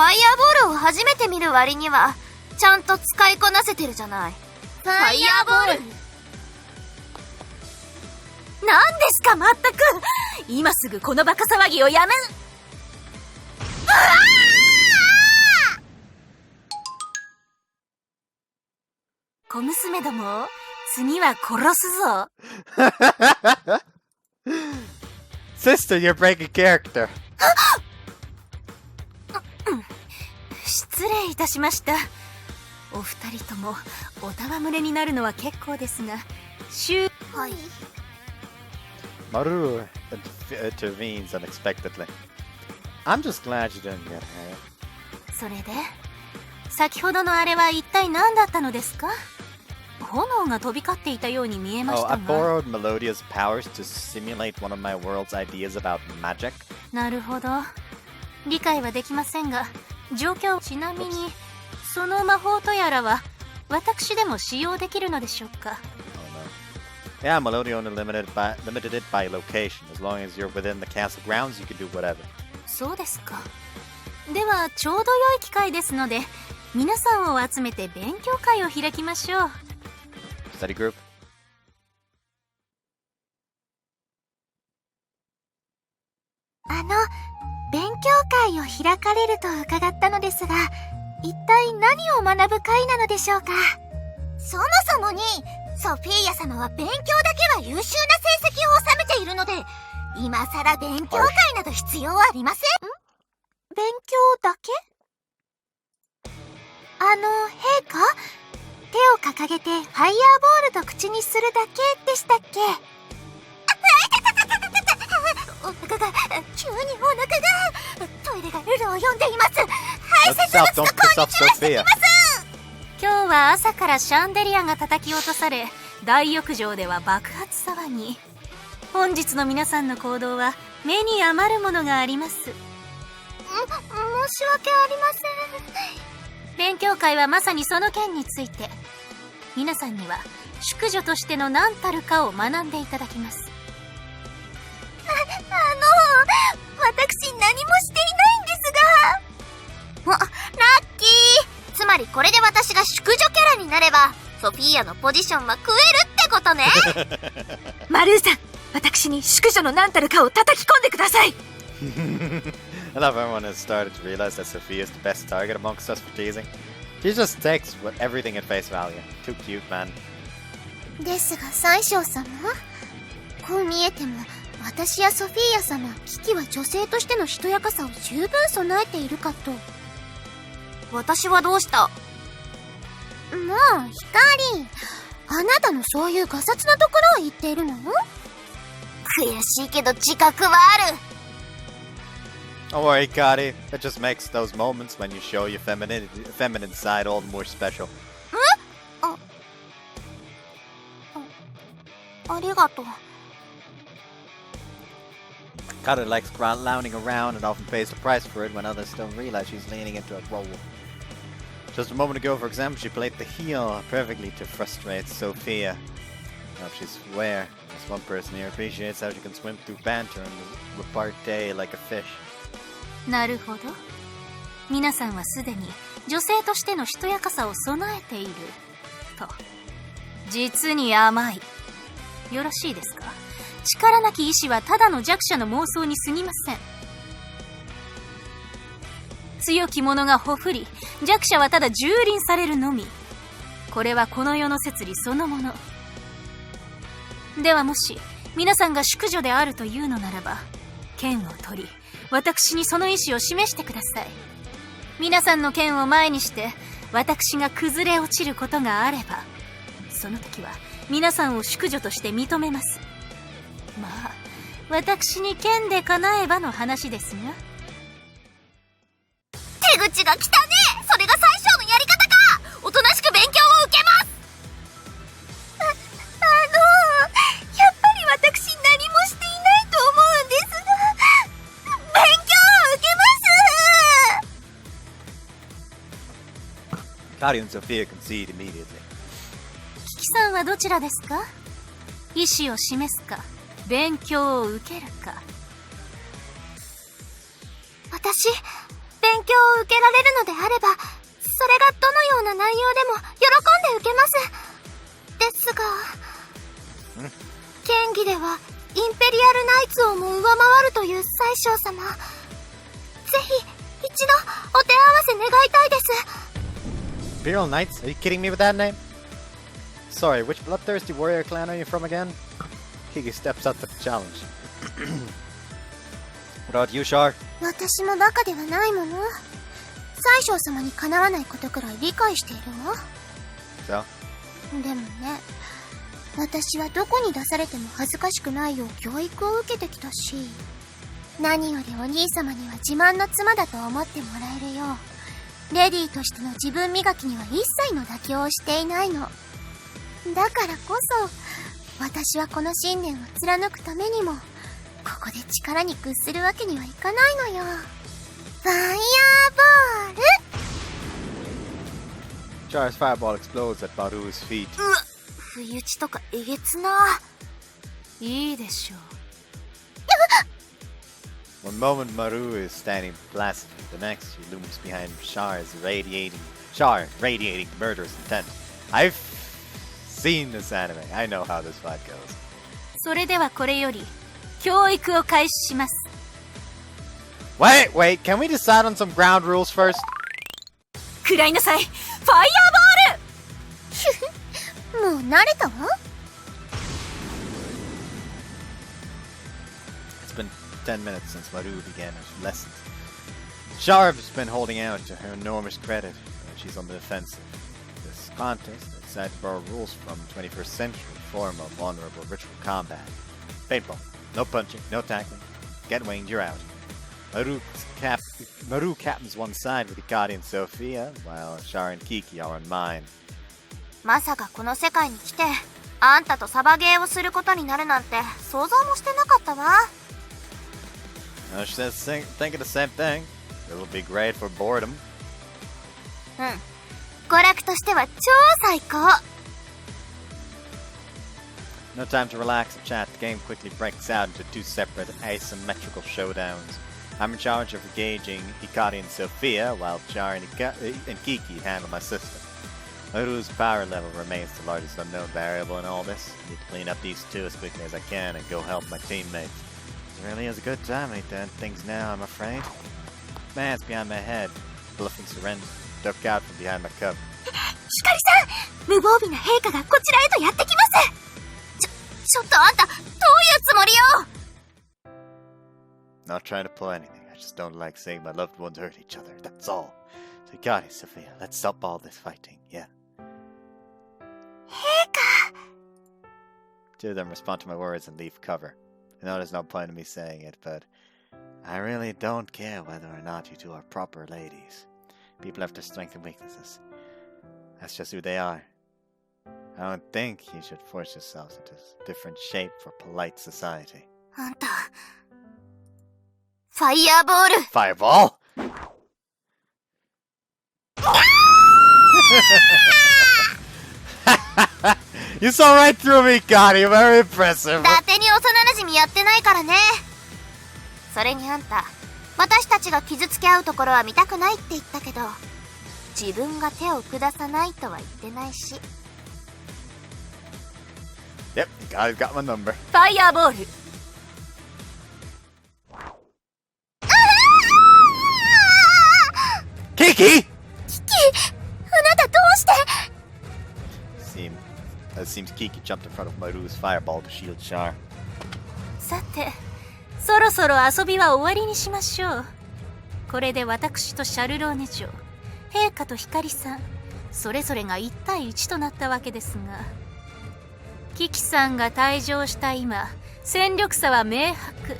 ァイヤーボールを初めて見る割には、ちゃんと使いこなせてるじゃない。ファイヤーボール。何ですかまったく。今すぐこのバカ騒ぎをやめ。小娘ども、次は殺すぞ。Sister, you're breaking character. 失礼いたしました。お二人ともお戯れになるのは結構ですが、はい。Marrou-Route intervenes unexpectedly. I'm just glad you didn't get hurt. それで、先ほどのあれは一体何だったのですか？炎が飛び交っていたように見えまし Oh, た I が。 borrowed Melodia's powers to simulate one of my world's ideas about magic. なるほど。理解はできませんが、状況、ちなみにその魔法とやらは私でも使用できるのでしょうか。 Oh no. Yeah, Melody only limited it by location. As long as you're within the castle grounds, you can do whatever. そうですか。ではちょうど良い機会ですので、皆さんを集めて勉強会を開きましょう。 Study group. 勉強会を開かれると伺ったのですが、一体何を学ぶ会なのでしょうか。そもそもに、ソフィーヤ様は勉強だけは優秀な成績を収めているので、今さら勉強会など必要はありません。勉強だけ？陛下？手を掲げてファイヤーボールと口にするだけでしたっけ？お腹が、急にお腹が、トイレがルルを読んでいます。排泄物とこんにちはしてきます。今日は朝からシャンデリアが叩き落とされ、大浴場では爆発騒ぎ。本日の皆さんの行動は目に余るものがあります。申し訳ありません。勉強会はまさにその件について、皆さんには淑女としての何たるかを学んでいただきます。私何もしていないんですが。ラッキー。つまりこれで私が淑女キャラになれば、ソフィーヤのポジションは食えるってことね。マルーさん、私に淑女の何たるかを叩き込んでください。I love everyone has started to realize that Sophia is the best target amongst us for teasing. She just takes everything at face value. Too cute, man. ですが宰相様、こう見えても私やソフィーヤ様、キキは女性としてのしとやかさを十分備えているかと。私はどうした？もう光、あなたのそういうガサツなところを言っているの？悔しいけど自覚はある。Don't worry, Kari. It just makes those moments when you show your feminine side all the more special. ありがとう。Kari likes lounging around and often pays the price for it when others don't realize she's leaning into a role. Just a moment ago, for example, she played the heel perfectly to frustrate Sophia. Now she's aware, there's one person here appreciates how she can swim through banter and repartee like a fish. なるほど。皆さんはすでに女性としてのしとやかさを備えていると。実に甘い。よろしいですか？力なき意志はただの弱者の妄想に過ぎません。強き者がほふり、弱者はただ蹂躙されるのみ。これはこの世の摂理そのもの。ではもし皆さんが淑女であるというのならば、剣を取り、私にその意思を示してください。皆さんの剣を前にして私が崩れ落ちることがあれば、その時は皆さんを淑女として認めます。まあ私に剣で叶えばの話ですが。手口が汚ねえ。それが宰相のやり方か。おとなしく勉強を受けます。やっぱり私何もしていないと思うんですが、勉強を受けます。 Kari and Sophia concede immediately. キキさんはどちらですか？意思を示すか、勉強を受けるか。私、勉強を受けられるのであれば、それがどのような内容でも喜んで受けます。ですが、剣技ではインペリアルナイツをも上回るという宰相様、ぜひ一度お手合わせ願いたいです。 Imperial Knights? Are you kidding me with that name? Sorry, which bloodthirsty warrior clan are you from again? Kiki steps up to the challenge. What about you, Shar? 私もバカではないもの。宰相様にかなわないことくらい理解しているわ。 So? でもね、私はどこに出されても恥ずかしくないよう教育を受けてきたし、何よりお兄様には自慢の妻だと思ってもらえるよう、レディーとしての自分磨きには一切の妥協をしていないの。だからこそ、私はこの信念を貫くためにも、ここで力に屈するわけにはいかないのよ。ファイヤーボール。 Char's fireball explodes at Marrou's feet. うわ、不意打ちとかえげつな。いいでしょう。One moment Marrou is standing placid, the next she looms behind Char's radiating murderous intent. I've seen this anime. I know how this fight goes. それではこれより教育を開始します。Wait, can we decide on some ground rules first? 食らいなさい、ファイヤーボール。もう慣れたわ。It's been 10 minutes since Marrou began her lessons. Sharp's been holding out to her enormous credit, and she's on the defensive. This contest is decided to borrow rules from 21st century form of honorable ritual combat. Paintball. No punching, no tackling. Get winged, you're out. Marrou captains one side with Hikari and Sophia, while Char and Kiki are on mine. まさかこの世界に来てあんたとサバゲーをすることになるなんて想像もしてなかったわ。I was just thinking the same thing. It'll be great for boredom. うん。娯楽としては超最高。No time to relax and chat. The game quickly breaks out into two separate asymmetrical showdowns. I'm in charge of engaging Hikari and Sophia, while Char and Kiki handle my system. Marrou's power level remains the largest unknown variable in all this. I need to clean up these two as quickly as I can and go help my teammates. It really is a good time ain't done things now, I'm afraid. Man's behind my head, bluffing surrender. Duck out from behind my cover. ヒカリさん、無防備な陛下がこちらへとやってきます。ちょっとあんた、どういうつもりよ。 Not trying to pull anything. I just don't like seeing my loved ones hurt each other. That's all. So you got it, Sophia. Let's stop all this fighting. Yeah. 陛下。 Two of them respond to my words and leave cover. I know there's no point in me saying it, but I really don't care whether or not you two are proper ladies. People have their strengths and weaknesses. That's just who they are. I don't think you should force yourselves into a different shape for polite society. あんた、ファイヤーボール。 Fireball? You saw right through me, Connie. Very impressive. 伊達に幼馴染やってないからね。それにあんた、私たちが傷つけ合うところは見たくないって言ったけど、自分が手を下さないとは言ってないし。Yep, you guys got my number. ファイヤーボール。Kiki! キキ、あなたどうして？ Seems Kiki jumped in front of Marrou's fireball to shield Char. さて、そろそろ遊びは終わりにしましょう。これで私とシャルローネ嬢、陛下とヒカリさん、それぞれが1対1となったわけですが、キキさんが退場した今、戦力差は明白。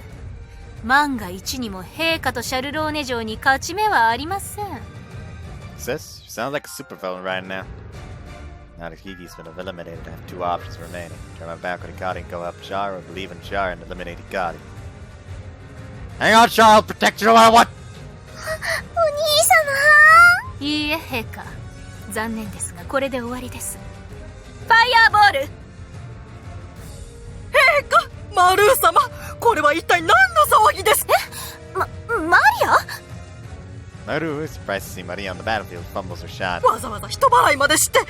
万が一にも陛下とシャルローネ嬢に勝ち目はありません。 Sis, you sound like a supervillain right now. Now that Kiki's been eliminated, I have two options remaining. Turn my back on Hikari and go help Char, or believe in Char and eliminate Hikari. Hang on, Char, I'll protect you no matter what! お兄様。いいえ、陛下。残念ですが、これで終わりです。ファイヤーボール。陛下、マルー様、これは一体何の騒ぎですか？マリア？ Marrou is surprised to see Maria on the battlefield, fumbles her shot. わざわざ人払いまでして。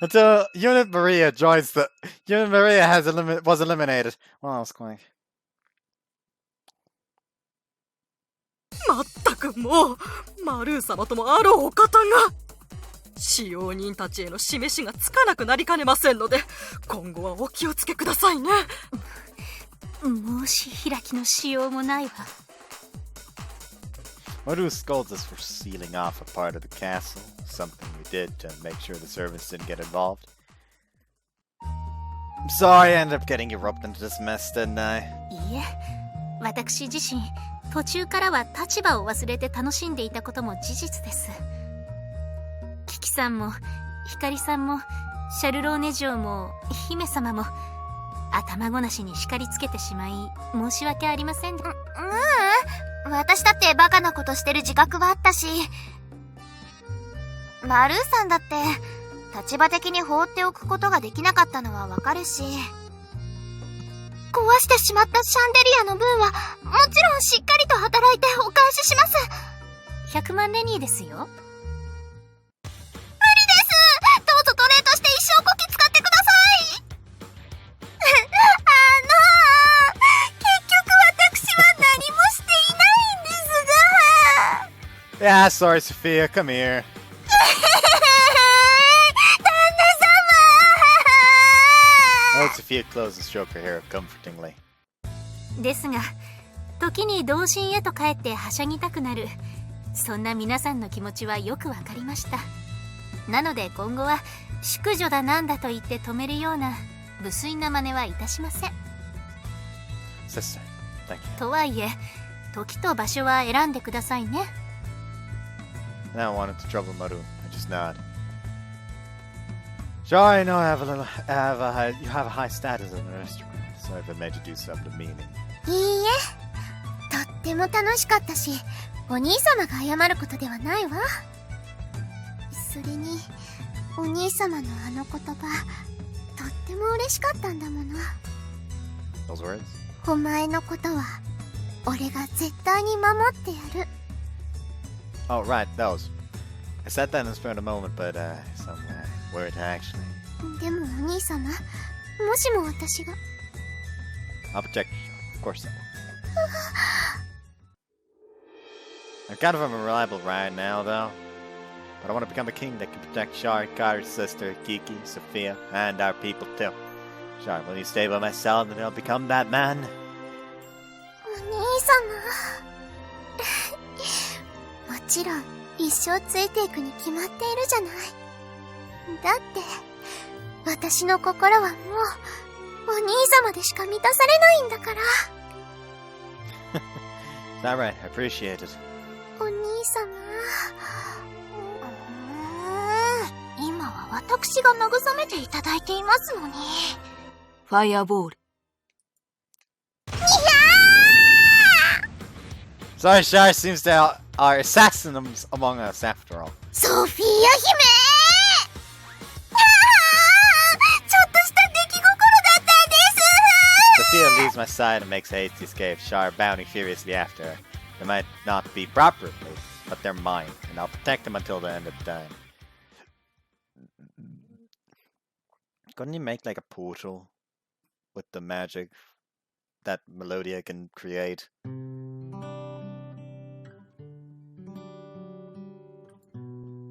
Until Unit Maria joins the... Unit Maria was eliminated. Well, I was going... まったくもう、マルー様ともあるお方が。使用人たちへの示しがつかなくなりかねませんので、今後はお気をつけくださいね。申し開きのしようもないわ。Marrou scolds us for sealing off a part of the castle, something we did to make sure the servants didn't get involved. I'm sorry I ended up getting you roped into this mess, didn't I? いいえ、私自身、途中からは立場を忘れて楽しんでいたことも事実です。キキさんもひかりさんもシャルローネ嬢も姫様も頭ごなしに叱りつけてしまい申し訳ありませんで。私だってバカなことしてる自覚はあったし、マルーさんだって立場的に放っておくことができなかったのはわかるし、壊してしまったシャンデリアの分はもちろんしっかりと働いてお返しします。100万レニーですよ。どうぞトレードして一生こき使ってください。結局私は何もしていないんですが。Yeah, sorry, Sophia. Come here. 旦那様。 Oh, Sophia closes stroke her hair comfortingly. ですが時に童心へと帰ってはしゃぎたくなる、そんな皆さんの気持ちはよくわかりました。なので今後は淑女だなんだと言って止めるような無粋な真似はいたしません。 Sister, thank you. とはいえ時と場所は選んでくださいね。 I don't want it to trouble Marrou. I just nod. Sure, I know you have a high status in the restaurant. Sorry if I made you do something demeaning. いいえ、とっても楽しかったし、お兄様が謝ることではないわ。それにお兄様のあの言葉、とっても嬉しかったんだもの。 Those words? お前のことは俺が絶対に守ってやる。 Oh, right, those. I said that in the spur of the moment, but some word actually. でもお兄様、もしも私が。 I'll protect you. Of course I will. I'm kind of a reliable right now, though. But I want to become a king that can protect Shar, Kari's sister, Kiki, Sophia, and our people too. Shar, will you stay by my side and I'll become that man? お兄様。もちろん一生ついていくに決まっているじゃない。だって私の心はもうお兄様でしか満たされないんだから。Is that right? I appreciate it. お兄様。今は私が慰めていただいていますのに。ファイアボール。Sorry, Shar seems to are assassins among us after all. ソフィア姫。ちょっとした出来心だったんです。 Sophia leaves my side and makes haste to escape, Shar bounding furiously after her. They might not be proper places, but they're mine, and I'll protect them until the end of time. Couldn't you make like a portal with the magic that Melodia can create?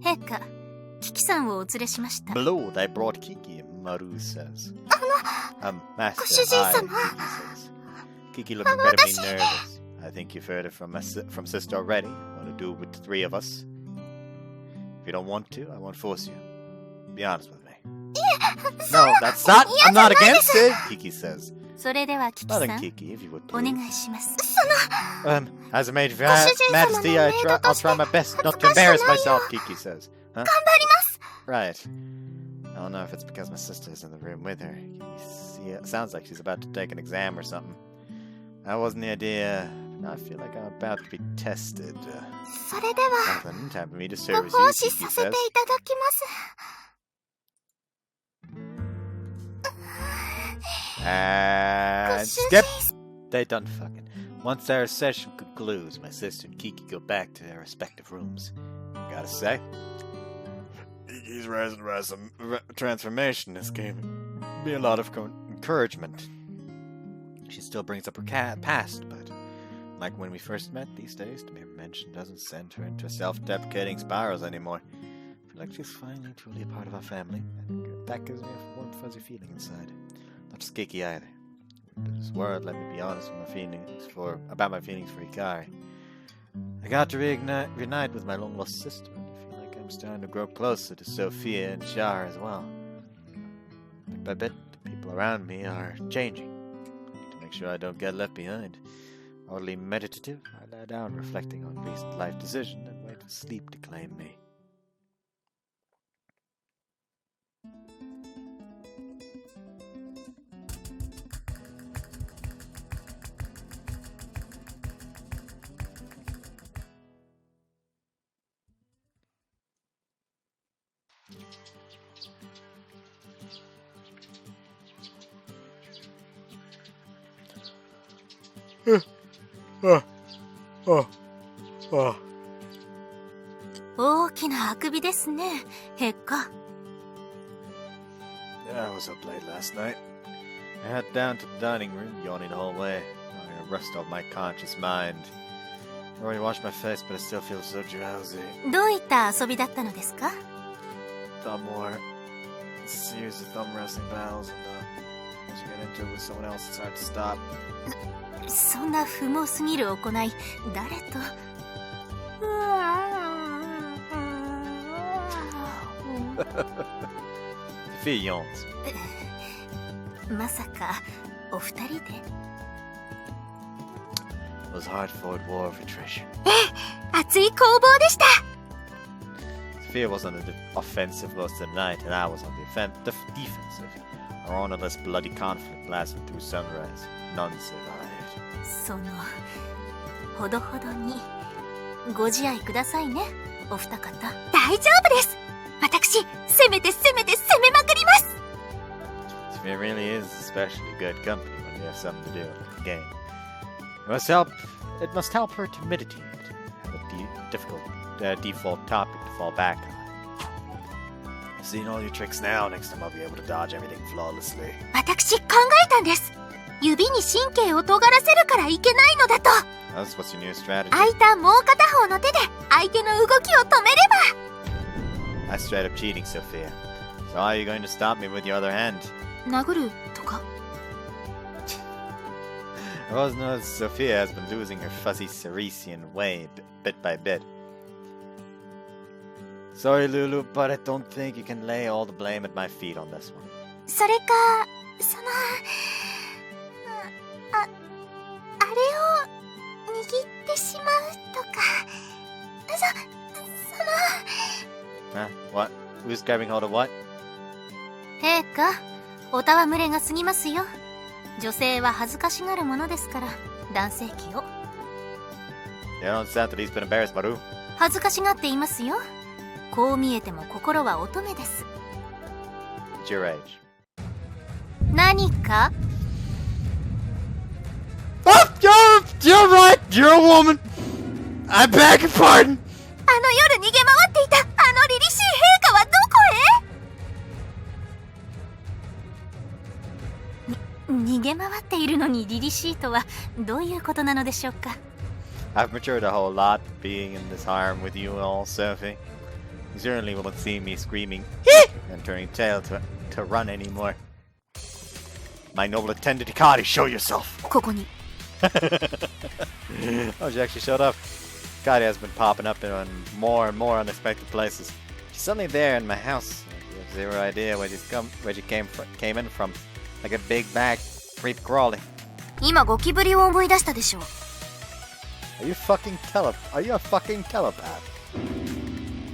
陛下、キキさんをお連れしました。 Below, they brought Kiki, Marrou says. Master, ご主人様。 Kiki says. Kiki looking very nervous. I think you've heard it from Sister already. Want to do it with the three of us? If you don't want to, I won't force you. Be honest with me. No, that's not. I'm not against it, Kiki says. それではキキさ Not ん、 Kiki, if you would お please. 願いします。 As a maid of ご主人様の Majesty, メイド I'll として try my best not to 恥ずかしくないよ。 embarrass myself, Kiki says. Huh? 頑張ります。 Right. I don't know if it's because my sister's in the room with her. It sounds like she's about to take an exam or something. That wasn't the idea. I feel like I'm about to be tested. それでは Nothing. Time for me to ご service 奉 you, 仕 Kiki させて says. いただきます。 And ご主 skip. 人。 They done fucking. Once their session concludes, my sister and Kiki go back to their respective rooms. Gotta say, Kiki's transformation has given me a lot of encouragement. She still brings up her past, but like when we first met these days, the mere mention doesn't send her into self-deprecating spirals anymore. I feel like she's finally truly a part of our family, and that gives me a warm, fuzzy feeling inside. Not just Kiki either. This world, let me be honest with about my feelings for Hikari. I got to reunite with my long-lost sister, and I feel like I'm starting to grow closer to Sophia and Shar as well. Bit by bit, the people around me are changing. To make sure I don't get left behind. Oddly meditative, I lie down reflecting on recent life decisions and wait for sleep to claim me. 大きなあくびですね、陛下。Yeah, I was up late last night. I head down to the dining room, yawning the whole way. I rest off my conscious mind. I already washed my face, but I still feel so drowsy. どういった遊びだったのですか？ Thumb war. Series of thumb wrestling battles, and once you get into it with someone else, it's hard to stop. そんな不毛すぎる行い、誰と？Sophia yawns. まさかお二人で？ It was hard-fought war of attrition. 熱い攻防でした。Sophia was on the offensive most of the night, and I was on the defensive. Our honorless bloody conflict lasted through sunrise. None survived. そのほどほどにご自愛くださいね、お二方。大丈夫です。私、攻めまくります。Sophia really is especially good company when you have something to do in the game. It must help her to meditate. Have a difficult default topic to fall back on. I've seen all your tricks now. Next time I'll be able to dodge everything flawlessly. 私考えたんです。指に神経を尖らせるからいけないのだと。That's what's your new strategy? 空いたもう片方の手で相手の動きを止めれば。 That's straight up cheating, Sophia. So how are you going to stop me with your other hand? 殴るとか。I've always noticed Sophia has been losing her fuzzy Ceresian way bit by bit. Sorry, Lulu, but I don't think you can lay all the blame at my feet on this one. それか、あれを握ってしまうとか。Huh? What? Who's grabbing hold of what? 陛下、お戯れが過ぎますよ。女性は恥ずかしがるものですから、男性器を。You don't sound that he's been embarrassed, Marrou. 恥ずかしがっていますよ。こう見えても心は乙女です。It's your age. 何か？ Oh, you're right. You're a woman. I beg your pardon. あの夜逃げ回っていたあの凛々しい陛下はどこへ？逃げ回っているのに凛々しいとはどういうことなのでしょうか。 I've matured a whole lot being in this harem with you all, Sophie. You certainly won't see me screaming and turning tail to run anymore. My noble attendant Hikari, show yourself! ここに。 Oh, she actually showed up. Hikari has been popping up in more and more unexpected places. She's suddenly there in my house. You have zero idea where she came in from. Like a big bag, creep crawling. 今ゴキブリを思い出したでしょう。 Are you a fucking telepath?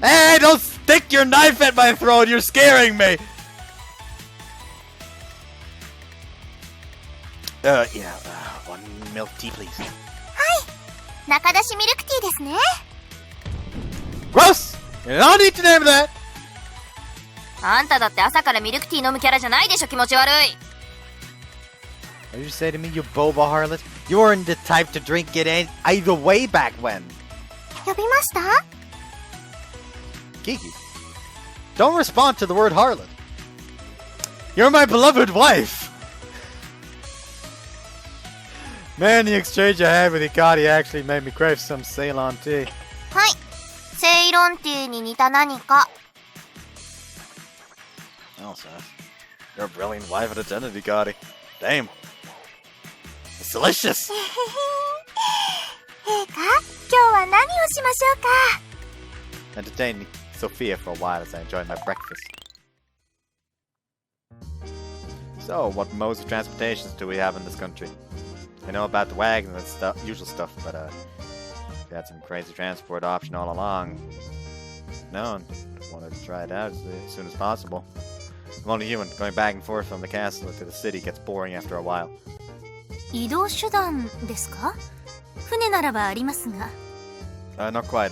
Hey, don't stick your knife at my throat! You're scaring me! One milk tea, please. 中出しミルクティーですね。 Gross! You don't need to name that! あんただって朝からミルクティー飲むキャラじゃないでしょ、気持ち悪い。 What did you say to me, you boba harlot? You weren't the type to drink it either way back when. 呼びました？ Kiki, don't respond to the word harlot. You're my beloved wife. Man, the exchange I had with Hikari actually made me crave some Ceylon tea. はい。セイロンティーに似た何か。 Oh, son. You're a brilliant wife and attendant, Hikari. Damn. It's delicious. 陛下、今日は何をしましょうか。 Entertain Sophia for a while as I enjoy my breakfast. So, what modes of transportations do we have in this country? I know about the wagon and usual stuff, but we had some crazy transport option all along. No, I wanted to try it out as soon as possible. I'm only human. Going back and forth from the castle to the city gets boring after a while. 移動手段ですか？船ならばありますが。Not quite.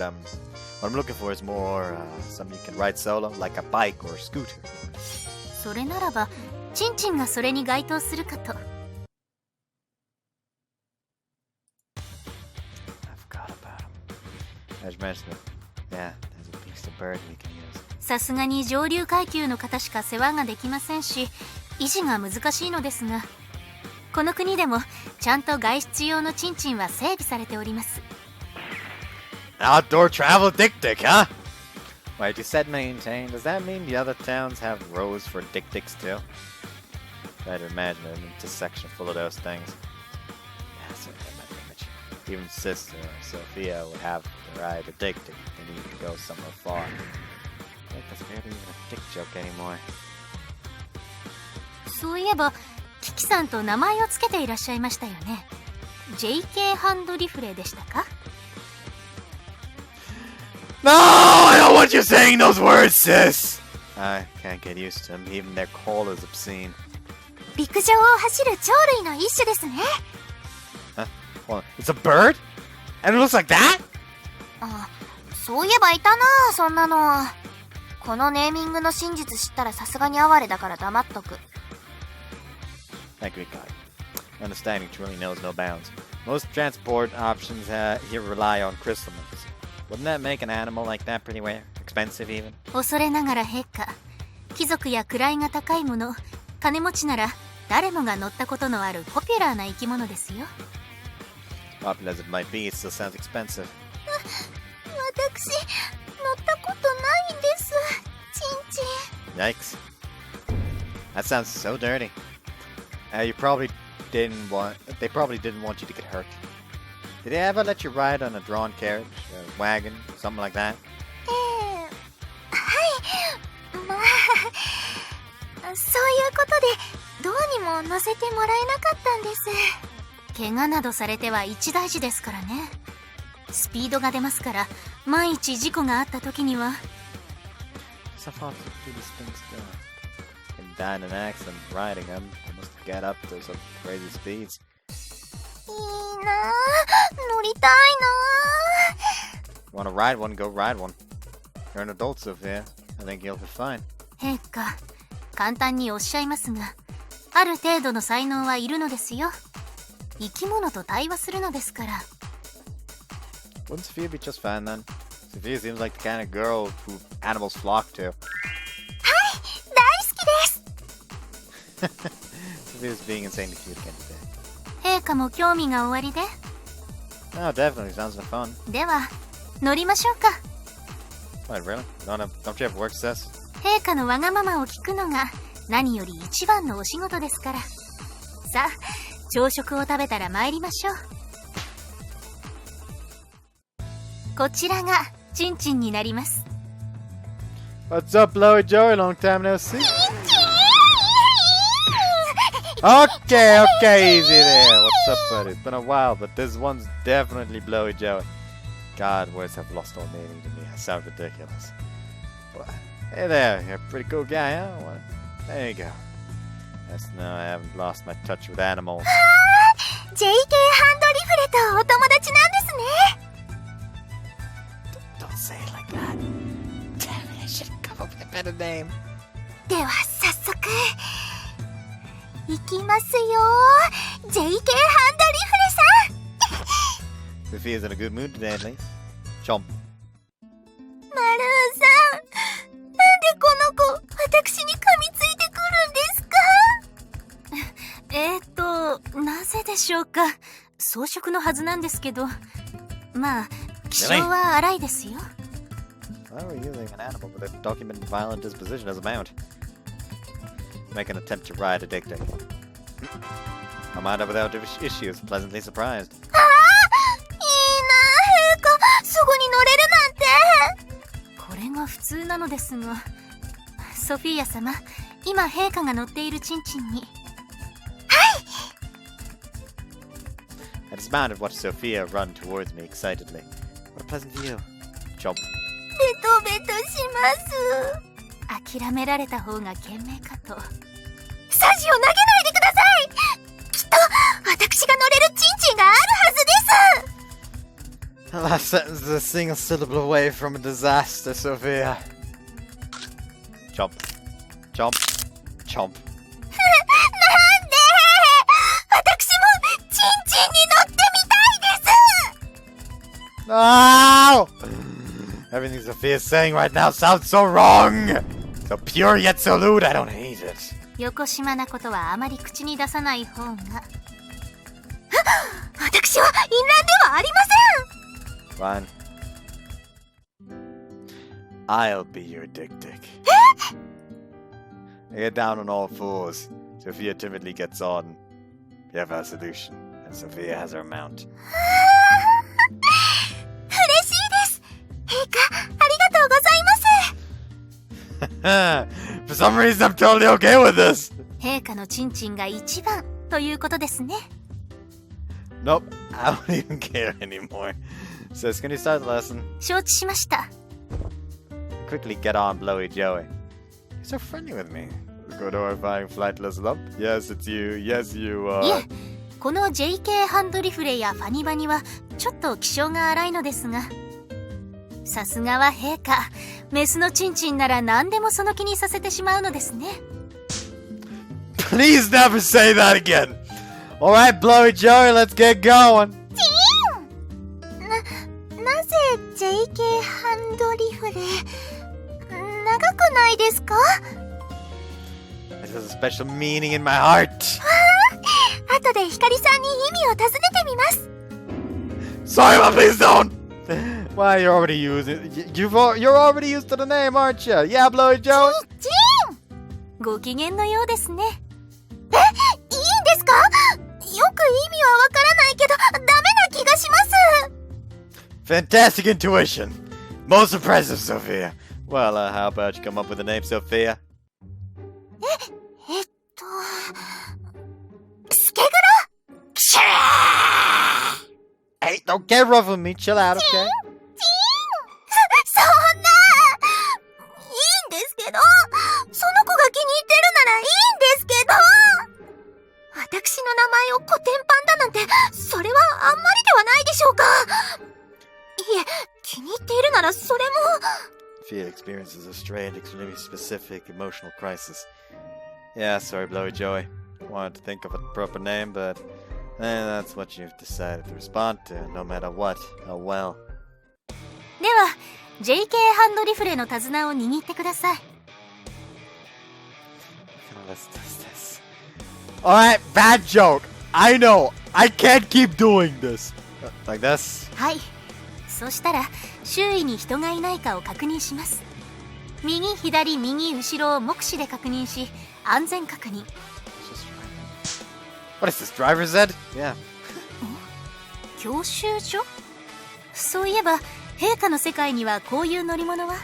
What I'm looking for is more something you can ride solo, like a bike or a scooter. それならば、チンチンがそれに該当するかと。As you mentioned it. Yeah, there's a beast of bird we can use. さすがに上流階級の方しか世話ができませんし、維持が難しいのですが、この国でもちゃんと外出用のチンチンは整備されております。Outdoor travel dick, huh? Wait, you said maintain. Does that mean the other towns have rows for dick-dicks too? Try to imagine an intersection full of those things. Yeah, so my image. Even sister Sophia would have to ride a dick-dick. They need to go somewhere far. I think that's barely even a dick joke anymore. そういえばキキさんと名前をつけていらっしゃいましたよね。 JK ハンドリフレでしたか？ No! I don't want you saying those words, sis! I can't get used to them. Even their call is obscene. 陸上を走る鳥類の一種ですね。Huh? Well, it's a bird? And it looks like that? あ、そういえばいたな、そんなの。このネーミングの真実知ったらさすがに哀れだから黙っとく。Thank you, God. Understanding truly knows no bounds. Most transport options here rely on crystal metals. Wouldn't that make an animal like that pretty rare? Expensive even? 恐れながら陛下、貴族や位が高いもの、金持ちなら誰もが乗ったことのあるポピュラーな生き物ですよ。 Popular as it might be, it still sounds expensive. 私、乗ったことないんです。チンチン。 Yikes. That sounds so dirty. You probably didn't want... They probably didn't want you to get hurt. Did they ever let you ride on a drawn carriage, a wagon, something like that? はい。まあ、そういうことで、どうにも乗せてもらえなかったんです。怪我などされては一大事ですからね。スピードが出ますから、万一事故があった時には。So far to do these things good. Can die in an accident riding them. They must get up to some crazy speeds. いいなぁ、乗りたいなぁ。 Want to ride one? Go ride one. You're an adult, Sophia. I think you'll be fine. 陛下、簡単におっしゃいますが、ある程度の才能はいるのですよ。生き物と対話するのですから。 Wouldn't Sophia be just fine then? Sophia seems like the kind of girl who animals flock to. はい、大好きです。Sophia's being insanely cute again today. 陛下も興味がおありで。 Oh, definitely. Sounds like fun. では、乗りましょうか。 What, really? Don't you have work, sis? 陛下のわがままを聞くのが何より一番のお仕事ですから。さあ、朝食を食べたら参りましょう。こちらがチンチンになります。 What's up, Blowy Joey? Long time no see. Okay, easy there. What's up, buddy? It's been a while, but this one's definitely Blowy Joey. God, words have lost all meaning to me. I sound ridiculous. Well, hey there, you're a pretty cool guy, huh? Well, there you go. Yes, no, I haven't lost my touch with animals. JK ハンドリフレとお友達なんですね。Don't say it like that. Damn it, I should have come up with a better name. では早速行きますよ、JK ハンドリフレさん。Sophia's in a good mood today, at least. Chomp. マルーさん、なんでこの子私に噛みついてくるんですか？なぜでしょうか。草食のはずなんですけど、まあ気性は荒いですよ。 Why are we using an animal with a documented violent disposition as a mount? Make an attempt to ride a dick-dick. I might have without issues, pleasantly surprised. いいなぁ、陛下、すぐに乗れるなんて。これが普通なのですが、ソフィア様、今陛下が乗っているチンチンに。I dismounted and watched Sophia run towards me excitedly. What a pleasant view. Chomp. ベトベトします。諦められた方が賢明かと。サジを投げないでください。きっと私が乗れるチンチンがあるはずです。 The last sentence is a single syllable away from a disaster, Sophia. Chomp. Chomp. Chomp. なんで？私もチンチンに乗ってみたいです。No! Everything Sophia's saying right now sounds so wrong! So pure yet so lewd, I don't hate it. よこしまなことはあまり口に出さない方が。私は淫乱ではありません。 Fine. I'll be your dick. I get down on all fours. Sophia timidly gets on. You have our solution, and Sophia has her mount. 嬉しいです。陛下、ありがとうございます。For some reason, I'm totally okay with this. 陛下のチンチンが一番ということですね。Nope, I don't even care anymore. Says, can you start the lesson? 承知しました。Quickly get on, Blowy Joey. You're so friendly with me. Good horrifying flightless lump. Yes, it's you. Yes, you い are. え、この JK ハンドリフレやファニバニはちょっと気性が荒いのですが、さすがは陛下、メスのチンチンなら何でもその気にさせてしまうのですね。Please never say that again. Alright, Blowy Joey, let's get going. なぜ JK ハンドリフレ長くないですか？ This has a special meaning in my heart. 後でヒカリさんに意味を尋ねてみます。 Sorry, but please don't. Why, you're already using. You're already used to the name, aren't you? Yeah, Blowy Joey. ジン！ご機嫌のようですね。いいんですか？よく意味はわからないけどダメな気がします。 Fantastic intuition. Most impressive, Sophia. Well, how about you come up with a name, Sophia? スケグラ？ Hey, don't get rough with me. Chill out, okay? そんな！いいんですけど、その子が気に入ってるならいいんですけど、私の名前をコテンパンだなんて、それはあんまりではないでしょうか。いえ、気に入っているならそれも。Sophia experiences a strange, extremely specific emotional crisis. Yeah, sorry, Blowy Joey. Wanted to think of a proper name, but that's what you've decided to respond to, no matter what. Oh well. では JK ハンドリフレの手綱を握ってください。 Let's test this. Alright, bad joke. I know. I can't keep doing this. Like this? はい。そしたら周囲に人がいないかを確認します。右左右後ろを目視で確認し、安全確認。 What is this, driver's ed? Yeah. 教習所？そういえば陛下の世界にはこういう乗り物は？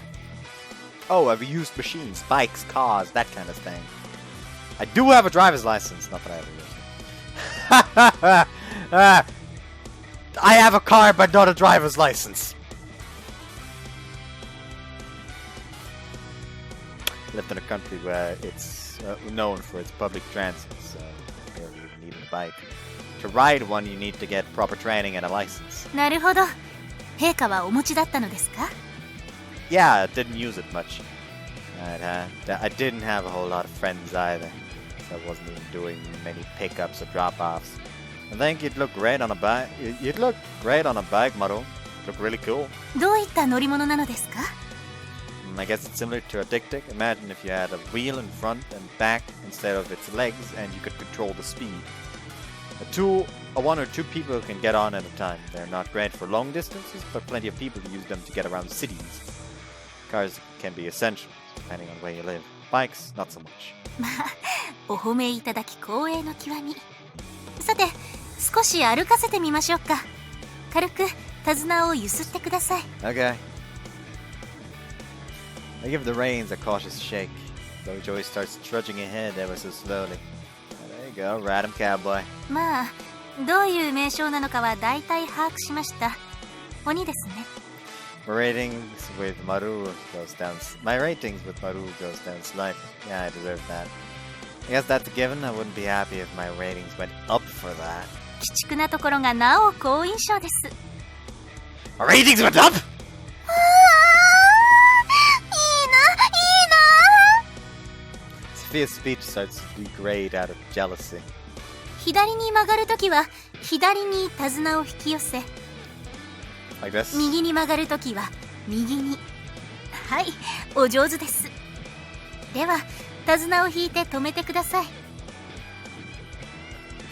Oh, I've used machines, bikes, cars, that kind of thing. I do have a driver's license, not that I ever used it. I have a car, but not a driver's license. Lived in a country where it's known for its public transit, so you don't even need a bike. To ride one, you need to get proper training and a license. なるほど。陛下はお持ちだったのですか？ Yeah, I didn't use it much. I didn't have a whole lot of friends either, so I wasn't even doing many pickups or drop-offs. I think you'd look great on a bike. You'd look great on a bike, Marrou. Look really cool. どういった乗り物なのですか？ I guess it's similar to a tic-tac. Imagine if you had a wheel in front and back instead of its legs, and you could control the speed. One or two people can get on at a time. They're not great for long distances, but plenty of people use them to get around cities. Cars can be essential, depending on where you live. Bikes, not so much. まあ、お褒めいただき光栄の極み。さて、少し歩かせてみましょうか。軽く手綱をゆすってください。 Okay. I give the reins a cautious shake, though Joey starts trudging ahead ever so slowly. There you go, ride him, cowboy. まあ、どういう名称なのかは大体把握しました。鬼ですね。My ratings with Marrou goes down slightly. Yeah, I deserve that. I guess that's a given. I wouldn't be happy if my ratings went up for that. 鬼畜なところがなお好印象です。 My ratings went up! いいな、いいな。 Sophia's speech starts to degrade out of jealousy. 左に曲がるときは左に手綱を引き寄せ、Like this? 右に曲がるときは右に。はい、お上手です。では手綱を引いて止めてください。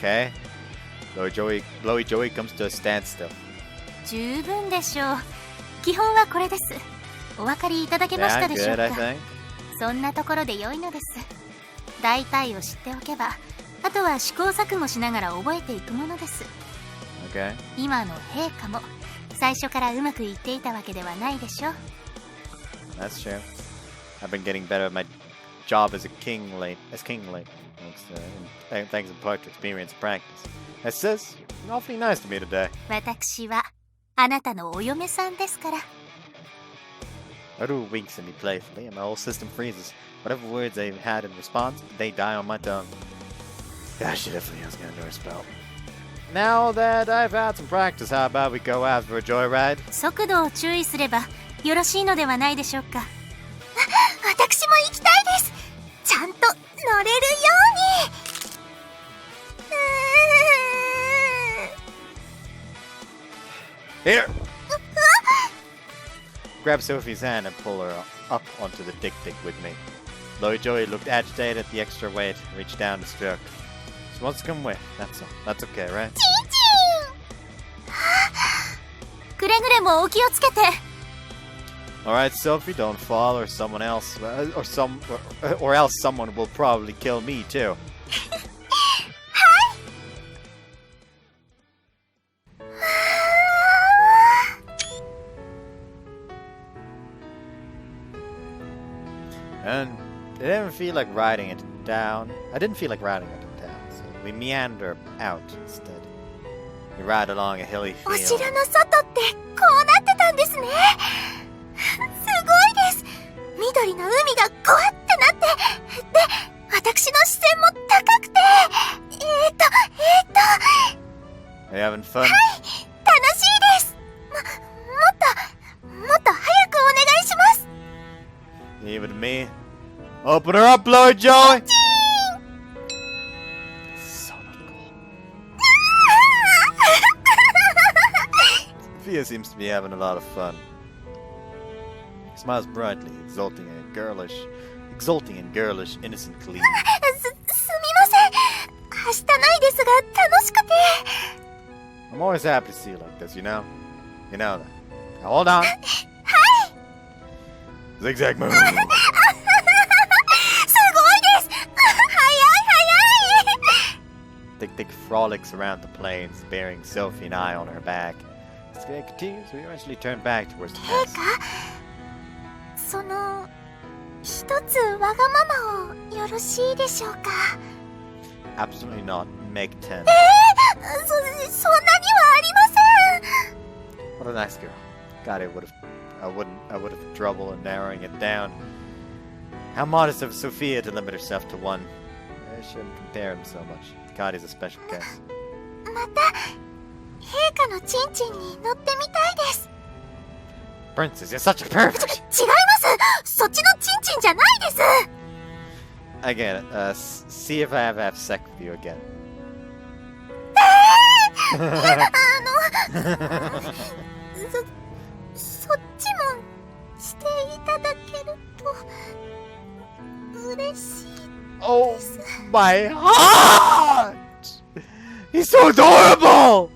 Okay. Blowy Joey comes to a standstill. 十分でしょう。基本はこれです。お分かりいただけました Yeah, でしょう good, I か。 think. そんなところで良いのです。大体を知っておけば、あとは試行錯誤しながら覚えていくものです。 Okay. 今の陛下も最初からうまくいっていたわけではないでしょう。 That's true. I've been getting better at my job as king lately. Thanks in part to experience and practice. It says, you're awfully nice to me today. 私はあなたのお嫁さんですから。 Marrou winks at me playfully, and my whole system freezes. Whatever words I had in response, they die on my tongue. Yeah, she definitely was gonna do her spell. Now that I've had some practice, how about we go out for a joyride? 速度を注意すればよろしいのではないでしょうか。私も行きたいです。ちゃんと乗れるように。Here! Grab Sophie's hand and pull her up onto the dick with me. Blowy Joey looked agitated at the extra weight, reached down and stroke. She wants to come with, that's all. That's okay, right? くれぐれもお気をつけて。 Alright, Sophie, don't fall or someone else, or else someone will probably kill me too. And it didn't feel like riding it down. I didn't feel like riding it down, so we meander out instead. We ride along a hilly お field. 城の外ってこうなってたんですね。すごいです。緑の海がこわってなって、で、私の視線も高くて、Are you having fun? 楽しいです。もっと早くお願いします。 Leave it to me. Open her up, Blowy Joey! So not cool. Sophia seems to be having a lot of fun. He smiles brightly, exulting in girlish, innocent glee. すみません。はしたないですが楽しくて。 I'm always happy to see you like this, you know? You know that. Now hold on. Zigzag move. すごいです。早い。 Tick frolics around the plains, bearing Sophie and I on her back. As the day continues, we eventually turn back towards the 陛 nest. 下、その一つわがままをよろしいでしょうか。 Absolutely not. Make 10. そんなにはありません。 What a nice girl. God, I would have trouble in narrowing it down. How modest of Sophia to limit herself to one. I shouldn't compare him so much. God is a special case. また陛下のチンチンに乗ってみたいです。 Princess, you're such a pervert! 違います。そっちのチンチンじゃないです。 I get it. See if I have sex with you again. そっちもしていただけると嬉しい。 Oh my heart! He's so adorable!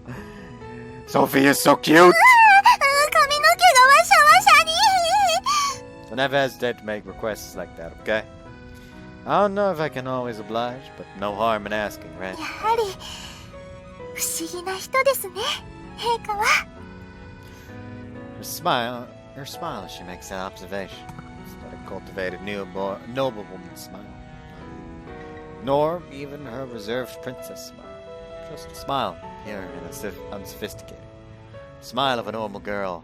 Sophie is so cute! 髪の毛がわしゃわしゃに。 So never hesitate to make requests like that, okay? I don't know if I can always oblige, but no harm in asking, right? やはり不思議な人ですね、陛下は。 Her smile as she makes that observation. It's not a cultivated noblewoman's smile. Nor even her reserved princess smile. Just a smile, pure and unsophisticated. Smile of a normal girl.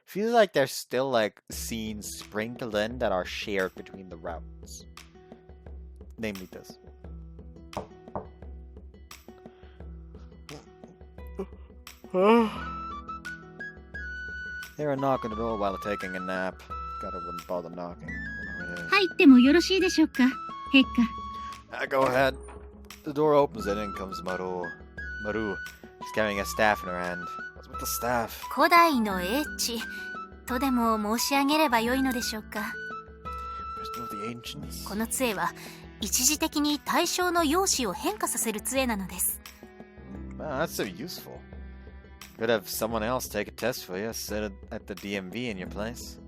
Feels like there's still like scenes sprinkled in that are shared between the routes. Namely this. Hear a knock on the door while taking a nap. God, I wouldn't bother knocking. 入ってもよろしいでしょうか、陛下。Go ahead. The door opens and in comes Marrou. Marrou. She's carrying a staff in her hand. What's with the staff? 古代の英知とでも申し上げればよいのでしょうか。 Wisdom of the ancients. この杖は一時的に対象の容姿を変化させる杖なのです。 Wow, that's so useful. Could have someone else take a test for you, sit at the DMV in your place.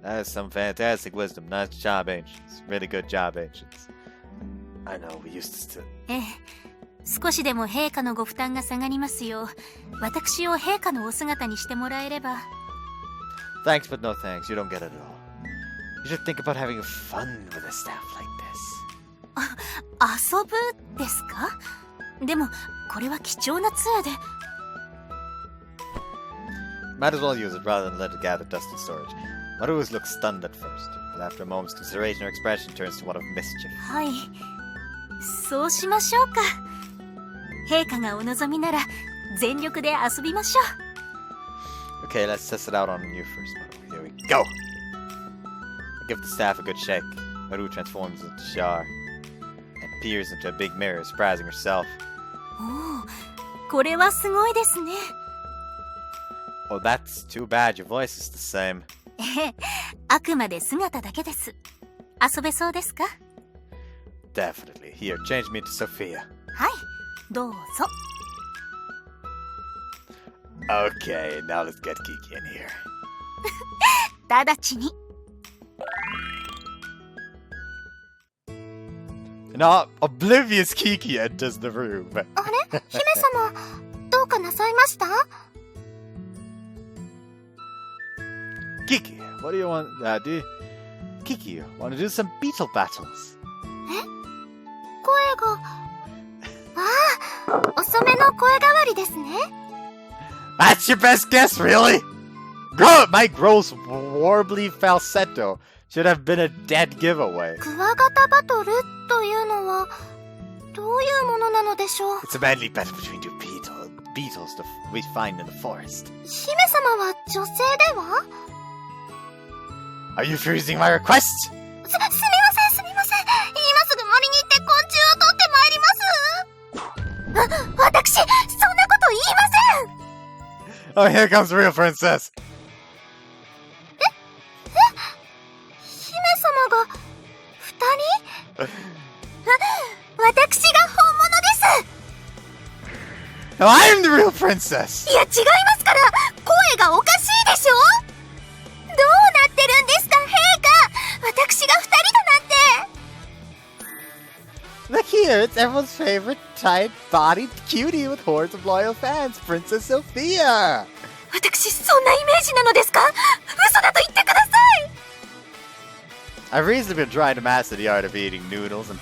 That is some fantastic wisdom. Nice job, ancients. Really good job, ancients. I know, we used to... ええ、少しでも陛下のご負担が下がりますよう、私を陛下のお姿にしてもらえれば。 Thanks, but no thanks. You don't get it at all. You should think about having fun with a staff like this. 遊ぶですか？でもこれは貴重な杖で。 Might as well use it rather than let it gather dust in storage. Marrou looks stunned at first, but after a moment's consideration, her expression turns to one of mischief. はい、そうしましょうか。陛下がお望みなら全力で遊びましょう。 Okay, let's test it out on you first, Marrou. Here we go! Give the staff a good shake. Marrou transforms into Shar and peers into a big mirror, surprising herself. おお、これはすごいですね。 Oh, that's too bad. Your voice is the same. ええ、あくまで姿だけです。遊べそうですか？ Definitely. Here, change me to Sophia. はい、どうぞ。 Okay, now let's get Kiki in here. 直ちに。 Now, oblivious Kiki enters the room. あれ姫様、どうかなさいました？ Kiki, what do you want? Kiki, want to do some beetle battles? 声が。ああ、遅めの声変わりですね。 That's your best guess, really? My gross, warbly falsetto should have been a dead giveaway. クワガタバトルというのはどういうものなのでしょう？ It's a manly battle between two beetles we find in the forest. 姫様は女性では？ Are you refusing my request? すみません。今すぐ森に行って昆虫を取ってまいります。私、そんなこと言いません。 Oh, here comes the real princess. 姫様が二人？私が本物です。 No, I'm the real princess. いや、違いますから。声がおかしいでしょ。どうなってるんですか、陛下。私が二人だなんて。 Look here, it's everyone's favorite tight-bodied cutie with hordes of loyal fans, Princess Sophia. 私、そんなイメージなのですか？嘘だと言ってください。 I've recently been trying to master the art of eating noodles and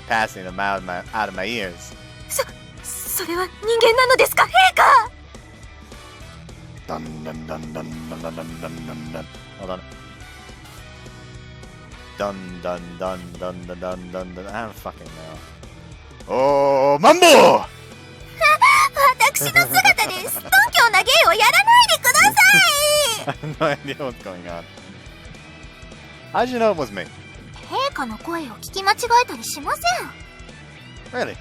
passing them out of my ears. それは人間なのですか、陛下。 Dun dun dun dun dun dun dun dun dun. Hold on. Dun dun dun dun dun dun dun dun. I don't fucking know. Oh, Mambo! 私の姿で不東京な芸をやらないでくださ I have no idea what's going on. How'd you know it was me? い。陛下の声を聞き間違えたりしません。 Really?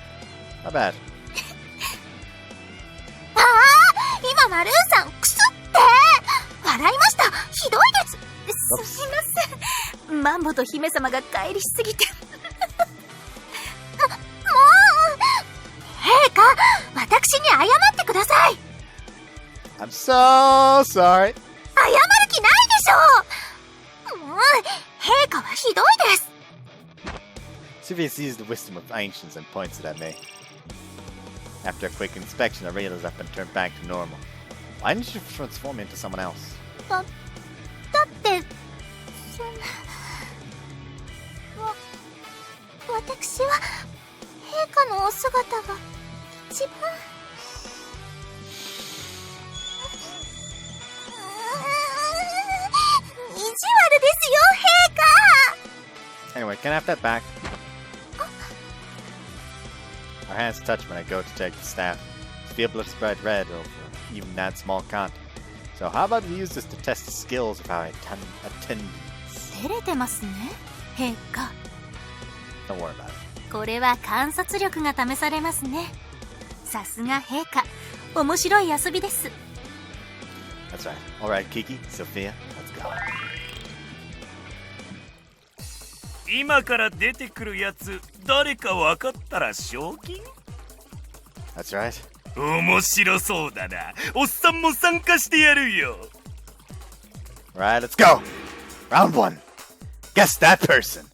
How bad? ああ、今マルーさんクスって笑いました。ひどいです。すみません。マンボと姫様が帰りしすぎて。もう陛下、私に謝ってください。 I'm so sorry. 謝る気ないでしょう。陛下はひどいです。 Sophia sees the wisdom of ancients and points it at me. After a quick inspection, I realize I've been turned back to normal. Why didn't you transform me into someone else? だってそんな私は陛下のお姿が一番意地悪ですよ、陛下。 Anyway, can I have that back? Our hands touch when I go to take the staff. Feel blood spread red over even that small contact. So how about we use this to test the skills of our attendees? 照れてますね、陛下。 Don't worry about it. これは観察力が試されますね。さすが陛下、面白い遊びです。 That's right. Alright, Kiki, Sophia, let's go. 今から出てくるやつ誰か分かったら賞金？ That's right. 面白そうだな。おっさんも参加してやるよ。 Alright, let's go. Round 1. Guess that person.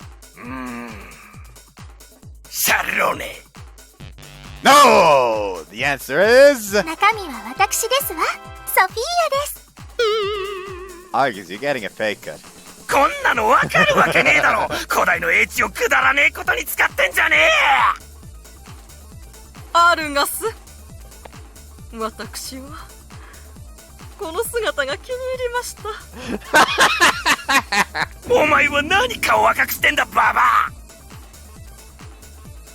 シャロネ。 No! The answer is... 中身は私ですわ。ソフィーアです。Argues you're getting a fake cut. こんなの分かるわけねえだろ。古代の英知をくだらねえことに使ってんじゃねアルガス、私はこの姿が気に入りました。お前は何かを若くしてんだババア。っ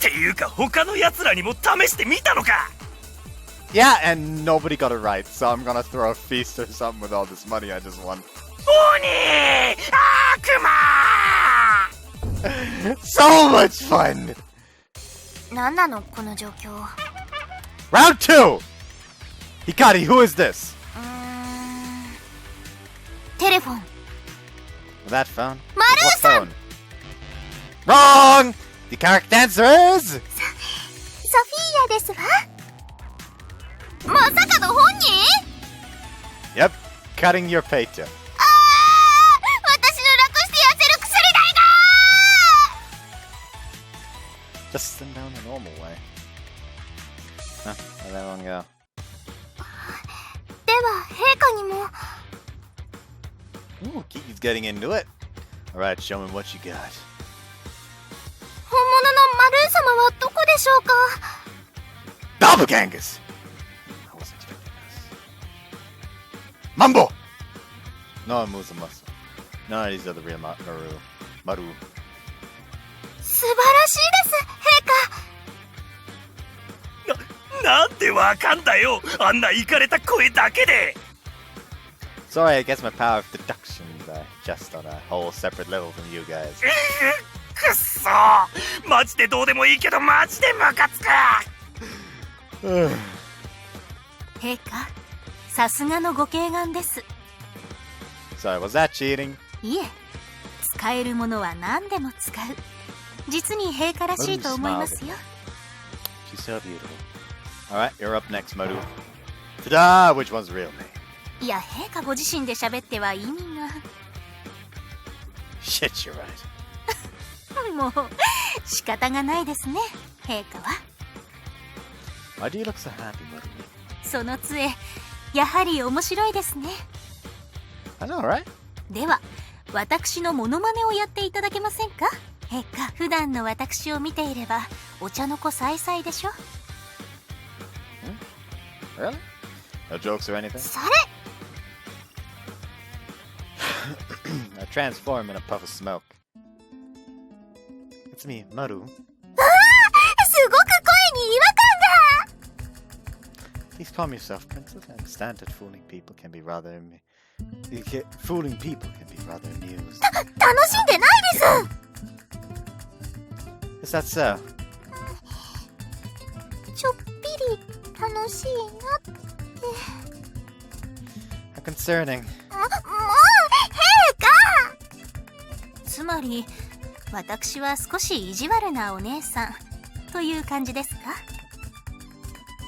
ていうか他の奴らにも試してみたのか。 Yeah, and nobody got it right, so I'm gonna throw a feast or something with all this money I just won. 鬼悪魔 So much fun! なんなのこの状況。Round 2! Hikari, who is this? テレフォン。 That phone? Marrou-Route! What phone? Wrong! The correct answer is... ソフィーアですわ。まさかの本人？ Yep, cutting your paycheck. 私の楽して痩せる薬代が Just send down the normal way. Huh, where'd that one go? では陛下にも。 Ooh, Kiki's getting into it. Alright, show me what you got. 本物のマルー様はどこでしょうか。 Doppelgangers! I wasn't expecting this. Mambo! No, it moves a muscle. None of these are the real Marrou. 素晴らしいです、陛下。なんでわかんだよ。あんなイカれた声だけで。 Sorry, I guess my power of deduction just on a whole separate level from you guys. くっそマジでどうでもいいけどマジでムカつく。陛下、さすがのご敬願です。 Sorry, was that cheating? いえ、使えるものは何でも使う。実に陛下らしいと思いますよ。 She's so beautiful. Alright, you're up next, Marrou. Ta-da! Which one's real me? いや、陛下ご自身で喋っては意味が。 Shit, you're right. もう仕方がないですね、陛下は。 Why do you look so happy, Marrou? その杖、やはり面白いですね。 I know, right? では、私のモノマネをやっていただけませんか、陛下。普段の私を見ていればお茶の子さいさいでしょ。 Really? No jokes or anything? それ I transform in a puff of smoke. It's me, Marrou. すごく声に違和感が。 Please calm yourself, princess. I understand that fooling people can be rather amused. 楽しんでないです。 Is that so? ちょっぴり楽しいなって。 How concerning. もう陛下。つまり私は少し意地悪なお姉さんという感じですか。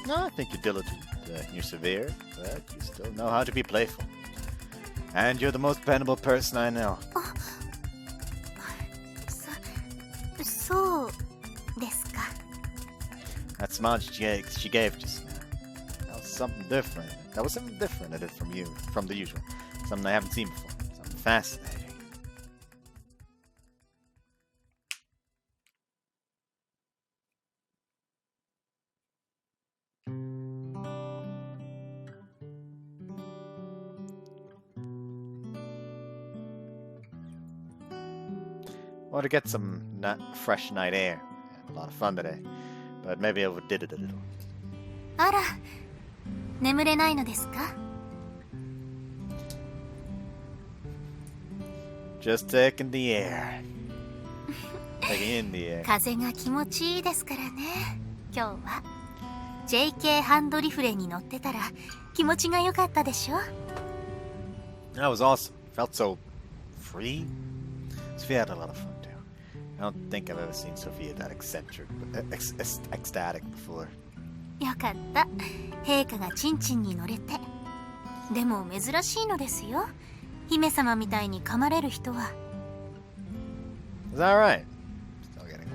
No, I think you're diligent. You're severe, but you still know how to be playful. And you're the most dependable person I know. そうですか。 That smile she gave just now. That was something different. That was something different I did from the usual. Something I haven't seen before. Something fascinating. Want to get some fresh night air. Had a lot of fun today, but maybe I overdid it a little. あら、眠れないのですか。 Just taking the air. taking in the air. 風が気持ちいいですからね。今日は JK ハンドリフレに乗ってたら気持ちが良かったでしょ。 That was awesome. Felt so free. Sophia had a lot of fun too. I don't think I've ever seen Sophia that eccentric, ecstatic before. よかった。陛下がチンチンに乗れて。でも珍しいのですよ。姫様みたいに噛まれる人は。 Is that right? Still getting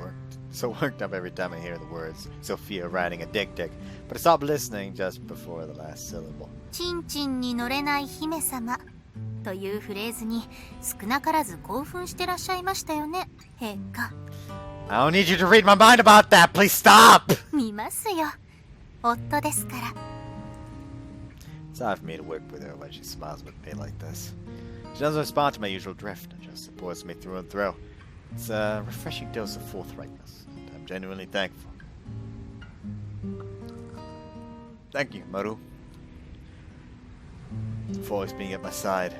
so worked up every time I hear the words Sophia riding a dick, but I stopped listening just before the last syllable. チンチンに乗れない姫様というフレーズに少なからず興奮してらっしゃいましたよね、陛下。 I don't need you to read my mind about that. Please stop. 見ますよ。夫ですから。 It's hard for me to work with her when she smiles with me like this. She doesn't respond to my usual drift and just supports me through and through. It's a refreshing dose of forthrightness, and I'm genuinely thankful. Thank you, Marrou, for always being at my side.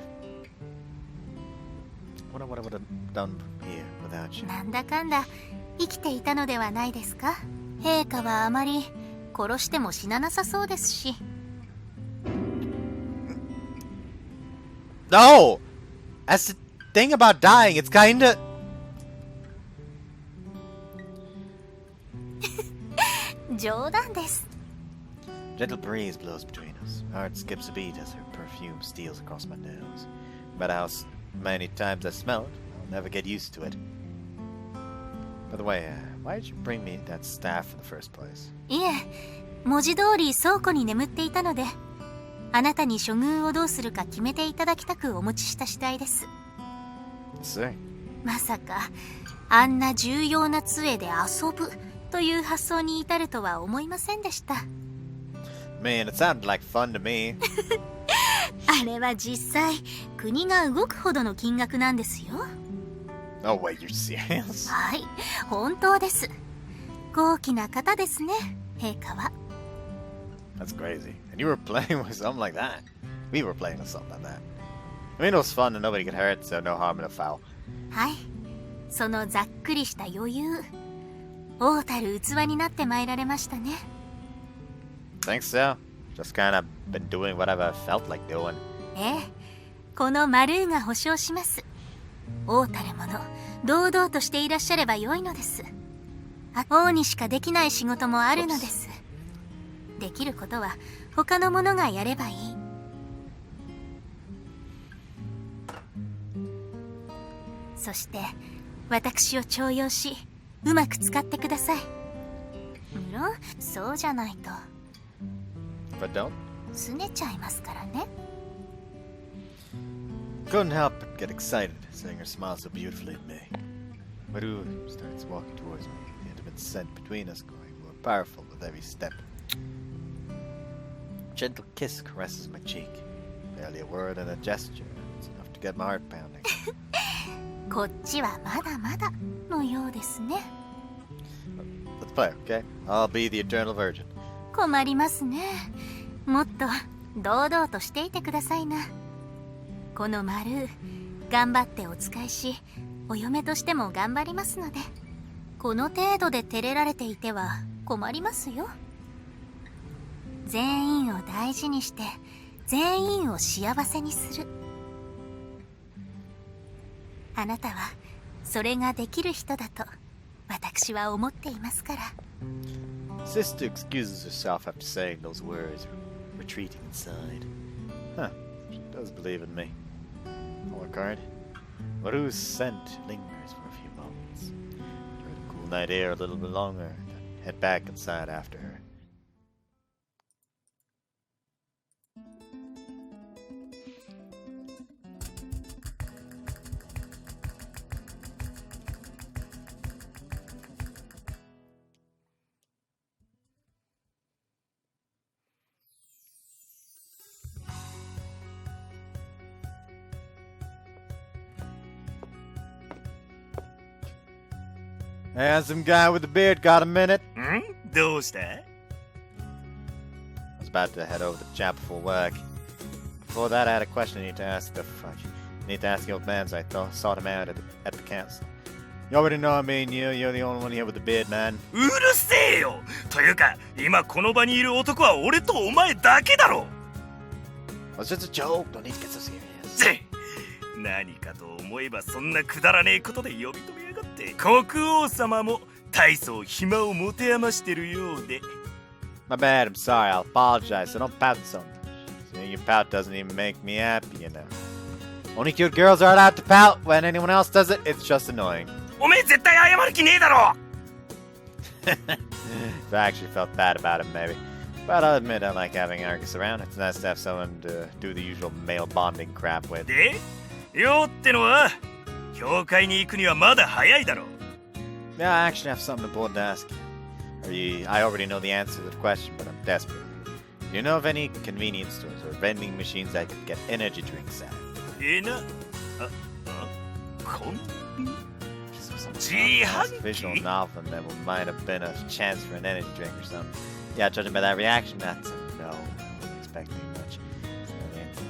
What I would have done here without you. なんだかんだ生きていたのではないですか。陛下はあまり殺しても死ななさそうですし。 No! That's the thing about dying, it's kinda...冗談です。 Gentle breeze blows between us. Heart skips a beat as her perfume steals across my nose. No matter how many times I smell it, I'll never get used to it. By the way, why did you bring me that staff in the first place? いえ、文字通り倉庫に眠っていたので、あなたに処遇をどうするか決めていただきたくお持ちした次第です。 See? まさかあんな重要な杖で遊ぶという発想に至るとは思いませんでした。 Man, it sounded like fun to me. あれは実際国が動くほどの金額なんですよ。 Oh wait, you're serious? はい、本当です。高貴な方ですね、陛下は。 That's crazy. And you were playing with something like that? We were playing with something like that. I mean, it was fun and nobody get hurt, so no harm, no foul. はい、そのざっくりした余裕、王たる器になって参られましたね。 Think so? Just kinda been doing whatever I felt like doing. ええ、このマルーが保証します。王たるもの、堂々としていらっしゃればよいのです。王にしかできない仕事もあるのです。できることは他の者がやればいい。そして私を重用し、うまく使ってください。無論そうじゃないと If I don't? 拗ねちゃいますからね。 Couldn't help but get excited, seeing her smile so beautifully at me. Marrou starts walking towards me, the intimate scent between us growing more powerful with every step. A gentle kiss caresses my cheek. Barely a word and a gesture, it's enough to get my heart pounding. こっちはまだまだのようですね。 Let's play, okay? I'll be the eternal virgin. 困りますね。もっと堂々としていてくださいな。このマルー、頑張ってお仕えし、お嫁としても頑張りますので、この程度で照れられていては困りますよ。全員を大事にして全員を幸せにする。あなたはそれができる人だと私は思っていますから。 Sister excuses herself after saying those words, retreating inside. Huh, she does believe in me. I'll work hard. Marrou's scent lingers for a few moments. Enjoy the cool night air a little bit longer, then head back inside after her. Handsome guy with the beard, got a minute? どうした I was about to head over to the chat before work. Before that, I had a question I need to ask the old man as I sought him out at the council. You already know I mean you. You're the only one here with the beard, man. うるせえよ。というか今この場にいる男は俺とお前だけだろ。 Well, it's just a joke. Don't need to get so serious. ぜ何かと思えばそんなくだらねえことで呼び止めやがって。国王様も大層暇を持て余してるようで。 My bad. I'm sorry. I'll apologize. So don't pout so much. Seeing you pout doesn't even make me happy, you know. Only cute girls are allowed to pout. When anyone else does it, it's just annoying. おめえ絶対謝る気ねえだろ。 If I actually felt bad about him, maybe. But I'll admit I like having Argus around. It's nice to have someone to do the usual male bonding crap with. で、よってのは教会に行くにはまだ早いだろ。 Yeah, I actually have something important to ask you. I already know the answer to the question, but I'm desperate. Do you know of any convenience stores or vending machines I could get energy drinks at? コンビニ Just some Gee, visual novel that might have been a chance for an energy drink or something. Yeah, judging by that reaction, that's a no. Wasn't expecting much. So,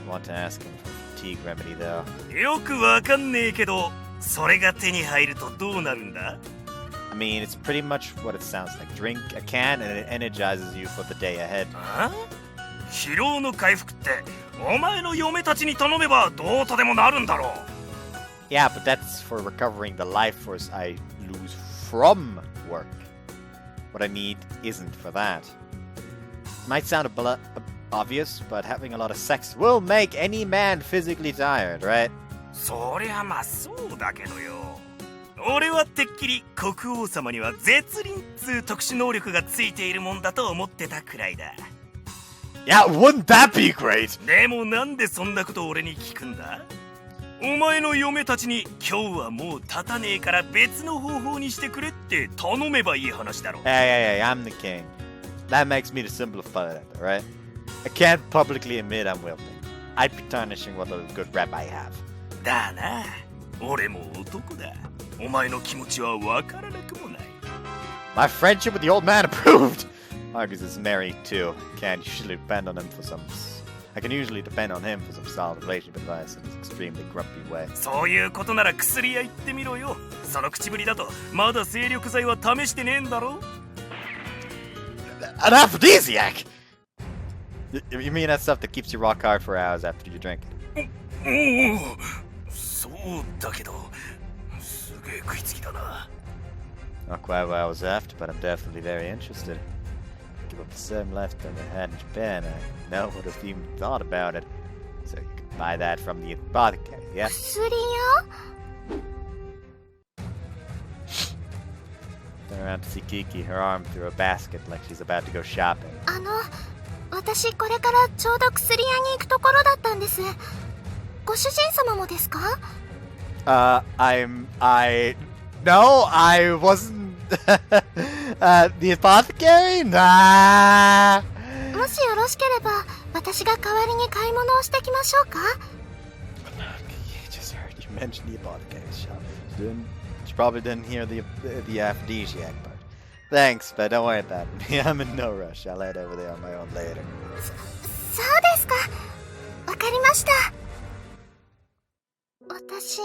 I want to ask him for a fatigue remedy, though. よくわかんねえけど、それが手に入るとどうなるんだ？ I mean, it's pretty much what it sounds like. Drink a can and it energizes you for the day ahead. あ？疲労の回復ってお前の嫁たちに頼めばどうとでもなるんだろう。 Yeah, but that's for recovering the life force I lose from work. What I need isn't for that. Might sound obvious, but having a lot of sex will make any man physically tired, right? そりゃまあそうだけどよ。俺はてっきり国王様には絶倫っつう特殊能力がついているもんだと思ってたくらいだ。 Yeah, wouldn't that be great? でもなんでそんなことを俺に聞くんだ？お前の嫁たちに今日はもう立たねえから別の方法にしてくれって頼めばいい話だろ。Hey, I'm the king. That makes me the symbol of that, right? I can't publicly admit I'm wielding. I'd be tarnishing what little good rep I have. だな、俺も男だ。お前の気持ちはわからなくもない。 My friendship with the old man approved. Argus is married too. Can't usually depend on him for some. I can usually depend on him for some solid relationship advice in his extremely grumpy way. そういうことなら薬屋行ってみろよ。その口ぶりだとまだ精力剤は試してねえんだろ。 An aphrodisiac? You mean that stuff that keeps you rock hard for hours after you drink? おお、そうだけど、すげえ食いつきだな。 Not quite what I was after, but I'm definitely very interested. Give up the same lifetime I had in Japan. I never would have even thought about it. So you could buy that from the apothecary, yeah? 薬屋 Turn around to see Kiki, her arm through a basket like she's about to go shopping. 私これからちょうど薬屋に行くところだったんです。ご主人様もですか？ No, I wasn't. The apothecary? Nah. もしよろしければ私が代わりに買い物をしてきましょうか？ You just heard you mention the apothecary shop. She probably didn't hear the aphrodisiac part. Thanks, but don't worry about me. I'm in no rush. I'll head over there on my own later. そうですか。わかりました。私、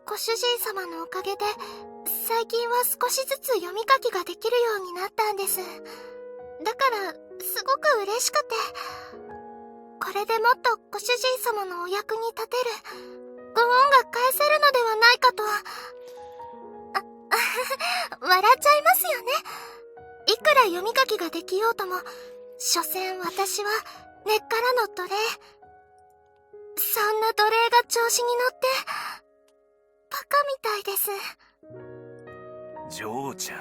ご主人様のおかげで最近は少しずつ読み書きができるようになったんです。だからすごく嬉しくて、これでもっとご主人様のお役に立てるご恩が返せるのではないかと。笑っちゃいますよね。いくら読み書きができようとも、所詮私は根っからの奴隷。そんな奴隷が調子に乗ってバカみたいです。ジョーちゃん。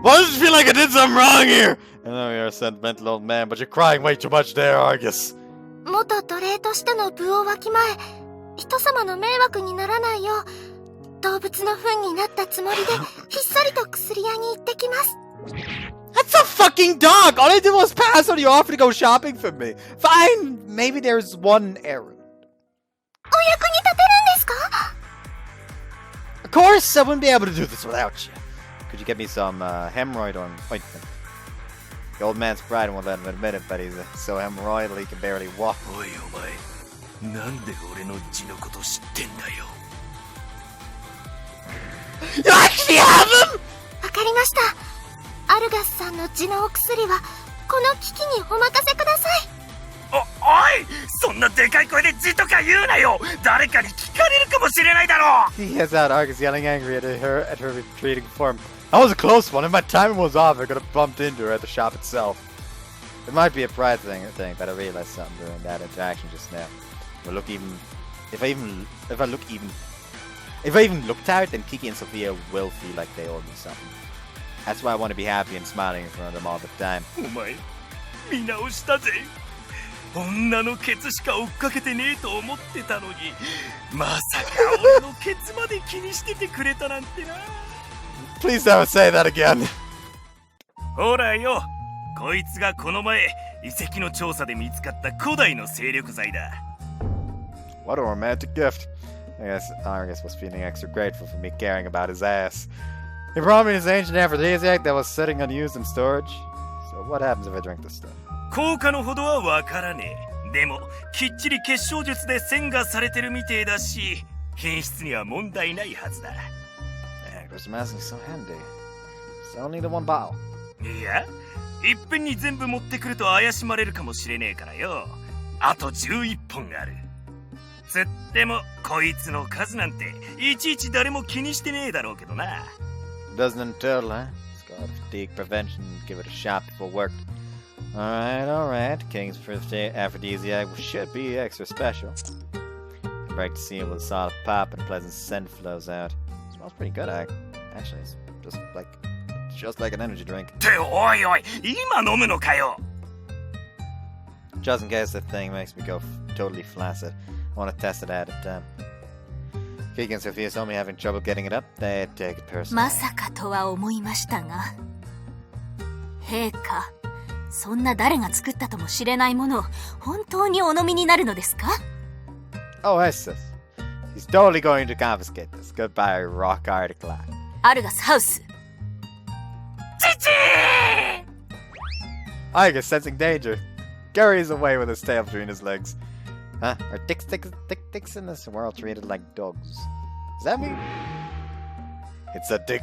Why does it feel like I did something wrong here? I know you're a sentimental old man, but you're crying way too much there, Argus. 元奴隷としての分をわきまえ、人様の迷惑にならないよう、動物の糞になったつもりでひっそりと薬屋に行ってきます。 That's a fucking dog! All I did was pass on your offer to go shopping for me. Fine, maybe there's one errand. お役に立てるんですか？ Of course, I wouldn't be able to do this without you. Could you get me some hemorrhoid ointment? The old man's pride won't let him admit it, but he's so hemorrhoidal he can barely walk. おいお前、なんで俺の字のこと知ってんだよ。You actually have him? わかりました。アルガスさんの血のお薬はこの機器にお任せください。おい、そんなでかい声で字とか言うなよ。誰かに聞かれるかもしれないだろ。 He heads out, Argus yelling angry at her retreating form. That was a close one. If my timing was off, I could have bumped into her at the shop itself. It might be a pride thing, but I realized something during that interaction just now. If I even looked at it, then Kiki and Sophia will feel like they owe me something. That's why I want to be happy and smiling in front of them all the time. お前、見直したぜ。女のケツしか追っかけてねえと思ってたのに、まさか俺のケツまで気にしててくれたなんてな。Please don't say that again. ほらよ、こいつがこの前遺跡の調査で見つかった古代の精力剤だ。What a romantic gift. I guess Argus was feeling extra grateful for me caring about his ass. He brought me this ancient aphrodisiac that was sitting unused in storage. So what happens if I drink this stuff? 効果のほどはわからねえ。でもきっちり結晶術で栓がされてるみてえだし、品質には問題ないはずだ。This mask is so handy. It's only the one bottle. いや、いっぺんに全部持ってくると怪しまれるかもしれねえからよ。あと11本ある。つってもこいつの数なんていちいち誰も気にしてねえだろうけどな。Doesn't in total, huh? It's called fatigue prevention. Give it a shot before work. Alright. King's first aphrodisiac should be extra special. Break the seal with a solid pop and a pleasant scent flows out. Smells pretty good, actually. It's just like an energy drink. っておいおい、今飲むのかよ。Just in case that thing makes me go totally flaccid. I want to test it out at Kiki and Sophia saw me having trouble getting it up. They take it personally. まさかとは思いましたが、陛下、そんな誰が作ったとも知れないものを本当にお飲みになるのですか？ Oh, yes, sis. He's totally going to confiscate this. Goodbye, rock article. アルガスハウス。Argus, sensing danger, scurries away with his tail between his legs. Huh? Are dicks in this world treated like dogs? Does that mean it's a dick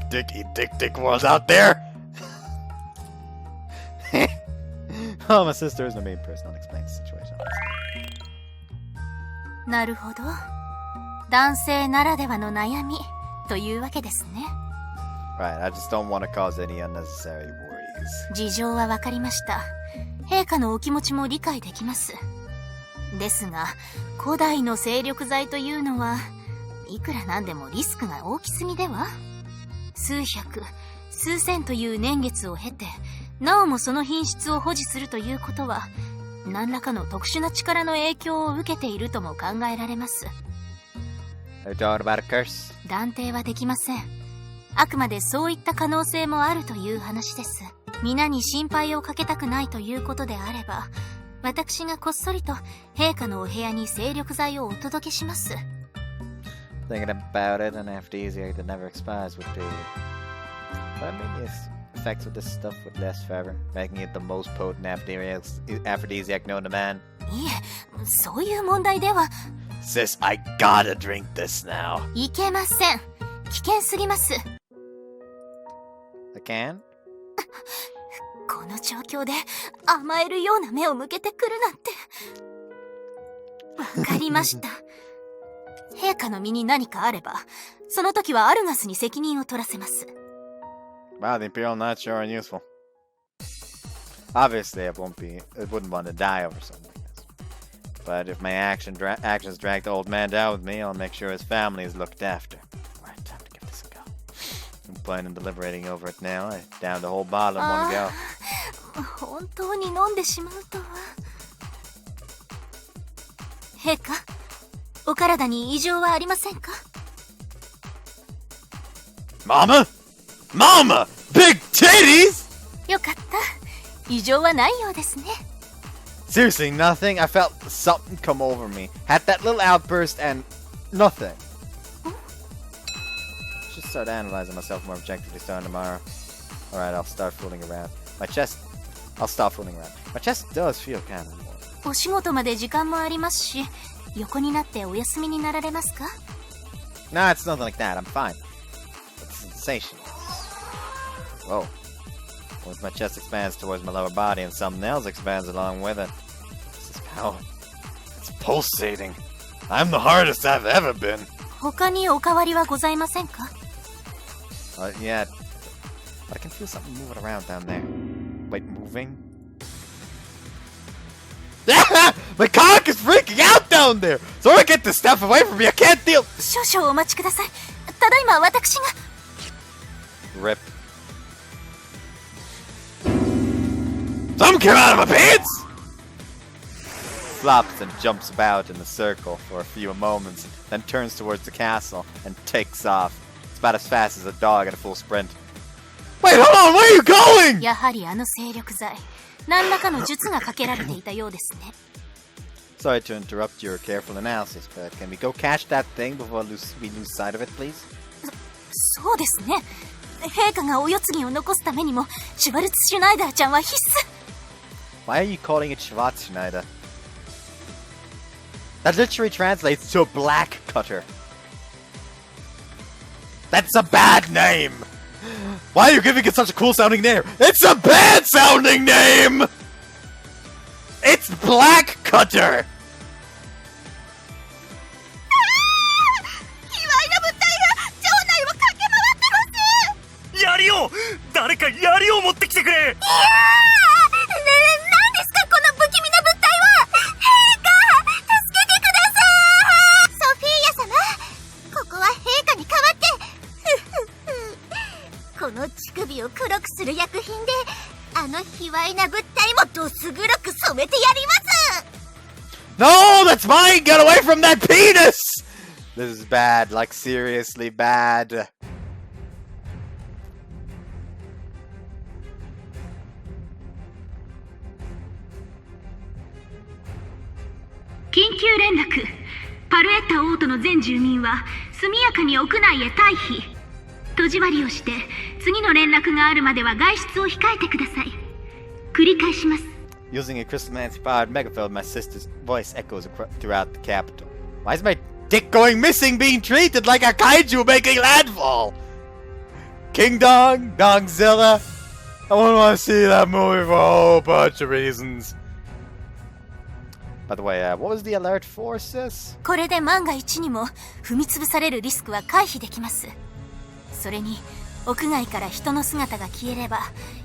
world out there? Oh, my sister is the main person. I'll explain the situation. なるほど。男性ならではの悩みというわけですね。Right, I just don't want to cause any unnecessary worries. 事情はわかりました。陛下のお気持ちも理解できます。ですが、古代の精力剤というのはいくらなんでもリスクが大きすぎでは？数百、数千という年月を経て、なおもその品質を保持するということは、何らかの特殊な力の影響を受けているとも考えられます。Are you talking about a curse? 断定はできません。あくまでそういった可能性もあるという話です。皆に心配をかけたくないということであれば、私がこっそりと陛下のお部屋に精力剤をお届けします。Thinking about it, an aphrodisiac that never expires would be. But maybe its effects with this stuff would last forever, making it the most potent aphrodisiac known to man. いえ、そういう問題では。Sis, I gotta drink this now. いけません。危険すぎます。I can? この状況で甘えるような目を向けてくるなんて。わかりました。陛下の身に何かあれば、その時はアルガスに責任を取らせます。Wow, the Imperial Knights sure are useful. Obviously, I wouldn't want to die over something like this. But if my actions drag the old man down with me, I'll make sure his family is looked after. Alright, time to give this a go. I'm planning on deliberating over it now. I downed the whole bottle in one go. 本当に飲んでしまうとは。陛下、お体に異常はありませんか？ Mama? Mama! Big titties! よかった。異常はないようですね。Seriously, nothing? I felt something come over me. Had that little outburst and nothing. Should start analyzing myself more objectively starting tomorrow. Alright, I'll stop fooling around. My chest does feel kind of warm. お仕事まで時間もありますし、横になってお休みになられますか？ Nah, it's nothing like that. I'm fine. sensations. Whoa. Once my chest expands towards my lower body and something else expands along with it. This is power. It's pulsating. I'm the hardest I've ever been. 他にお変わりはございませんか？ Yeah. But I can feel something moving around down there. Wait, moving? My cock is freaking out down there! So I get this stuff away from me, I can't deal! 少々お待ちください。ただいま私が。 Rip. Something came out of my pants! Flops and jumps about in a circle for a few moments, then turns towards the castle and takes off. It's about as fast as a dog at a full sprint. Wait, hold on, where are you going? やはりあの精力剤、何らかの術がかけられていたようですね。 Sorry to interrupt your careful analysis, but can we go catch that thing before we lose sight of it, please? そうですね。陛下がお世継ぎを残すためにも、シュバルツ・シュナイダーちゃんは必須。 Why are you calling it Schwarzschneider? That literally translates to black cutter. That's a bad name! Why are you giving it such a cool sounding name? It's a bad sounding name! It's black cutter! 卑猥な物体が城内を駆け回ってます。槍を誰か槍を持ってきてくれ。何ですかこの不気味な物体は。陛下、助けてください。ソフィーヤ様、ここは陛下に代わってこの乳首を黒くする薬品であの卑猥な物体もどす黒く染めてやります。 No, that's mine! Get away from that penis! This is bad, like seriously bad. 緊急連絡。パルエッタ王都の全住民は速やかに屋内へ退避。戸締まりをして次の連絡があるまでは外出を控えてください。繰り返します。 Using a crystalmancy-powered megaphone, my sister's voice echoes throughout the capital. Why is my dick going missing being treated like a kaiju making landfall? King Dong? Dongzilla? I wouldn't want to see that movie for a whole bunch of reasons. By the way, what was the alert for, sis? これで万が一にも踏み潰されるリスクは回避できます。それに屋外から人の姿が消えれば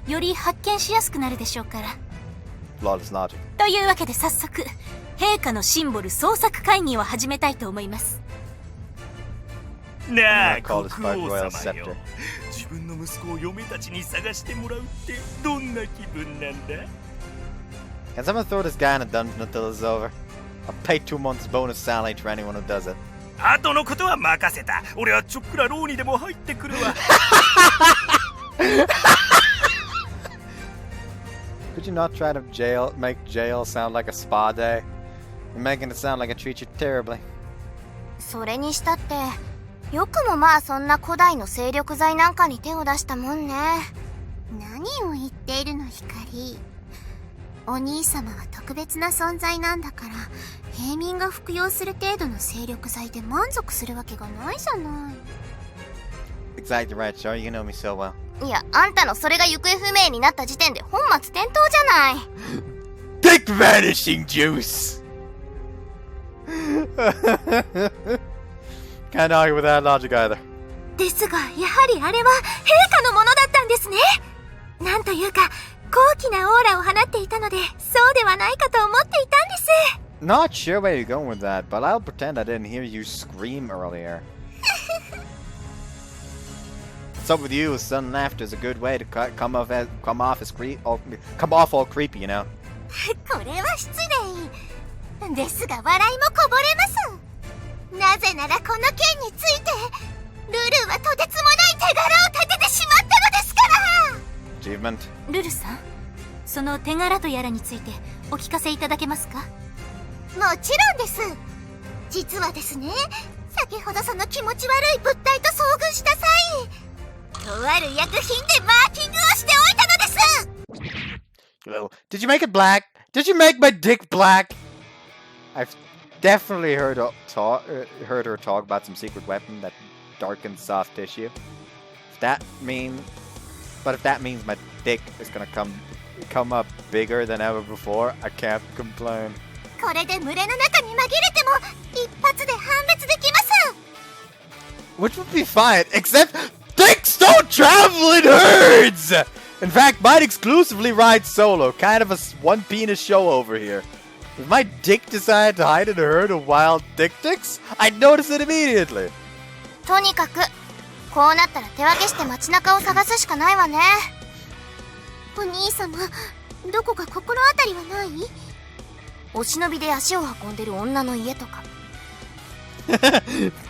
より発見しやすくなるでしょうから。 Flawless logic. というわけで早速陛下のシンボル捜索会議を始めたいと思います。なあ call 国 this by 王 royal 様よ。 scepter. 自分の息子を嫁たちに探してもらうってどんな気分なんだ。 Can someone throw this guy in a dungeon until it's over? I'll pay 2 months bonus salary to anyone who does it. 後のことは任せた。俺はちょっくら牢にでも入ってくるわ。Could you not try to make jail sound like a spa day? You're making it sound like I treat you terribly. それにしたってよくもまあそんな古代の精力剤なんかに手を出したもんね。何を言っているの光。お兄様は特別な存在なんだから平民が服用する程度の精力剤で満足するわけがないじゃない。 Exactly right, Char. You know me so well. いや、あんたのそれが行方不明になった時点で本末転倒じゃない。Dick vanishing juice! Can't argue with that logic either. ですが、やはりあれは陛下のものだったんですね。なんというか、高貴なオーラを放っていたので、そうではないかと思っていたんです。Not sure where you're going with that, but I'll pretend I didn't hear you scream earlier. What's up with you? Sudden laughter is a good way to come off all creepy, you know. これは失礼。ですが笑いもこぼれます。なぜならこの件について、ルルはとてつもない手柄を立ててしまったのですから。Achievement. ルルさん、その手柄とやらについてお聞かせいただけますか？もちろんです。実はですね、先ほどその気持ち悪い物体と遭遇した際、とある薬品でマーキングをしておいたのです。Did you make it black? Did you make my dick black? I've definitely heard her talk about some secret weapon that darkens soft tissue. if that means my dick is gonna come up bigger than ever before, I can't complain. これで群れの中に紛れても一発で判別できます。 Which would be fine, except dicks don't travel in herds! In fact, mine exclusively rides solo, kind of a one penis show over here. If my dick decided to hide in a herd of wild dicks, I'd notice it immediately. とにかくこうなったら手分けして街中を探すしかないわね。お兄様、どこか心当たりはない？お忍びで足を運んでる女の家とか。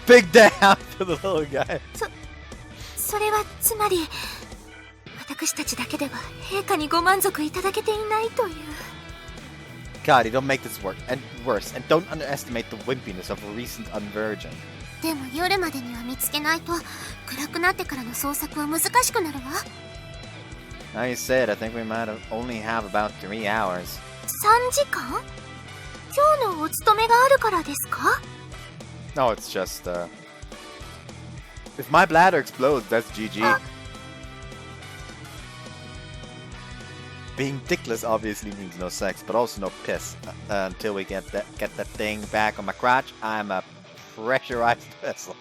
Big down for the little guy. それはつまり私たちだけでは陛下にご満足いただけていないという。God, you don't make this worse, and don't underestimate the wimpiness of a recent unvirgin. でも夜までには見つけないと暗くなってからの捜索は難しくなるわ。Now you say it, I think we might only have about 3 hours. 3時間？今日のお勤めがあるからですか？ No, it's just, if my bladder explodes, that's GG. Being dickless obviously means no sex, but also no piss. Until we get that thing back on my crotch, I'm a pressurized vessel.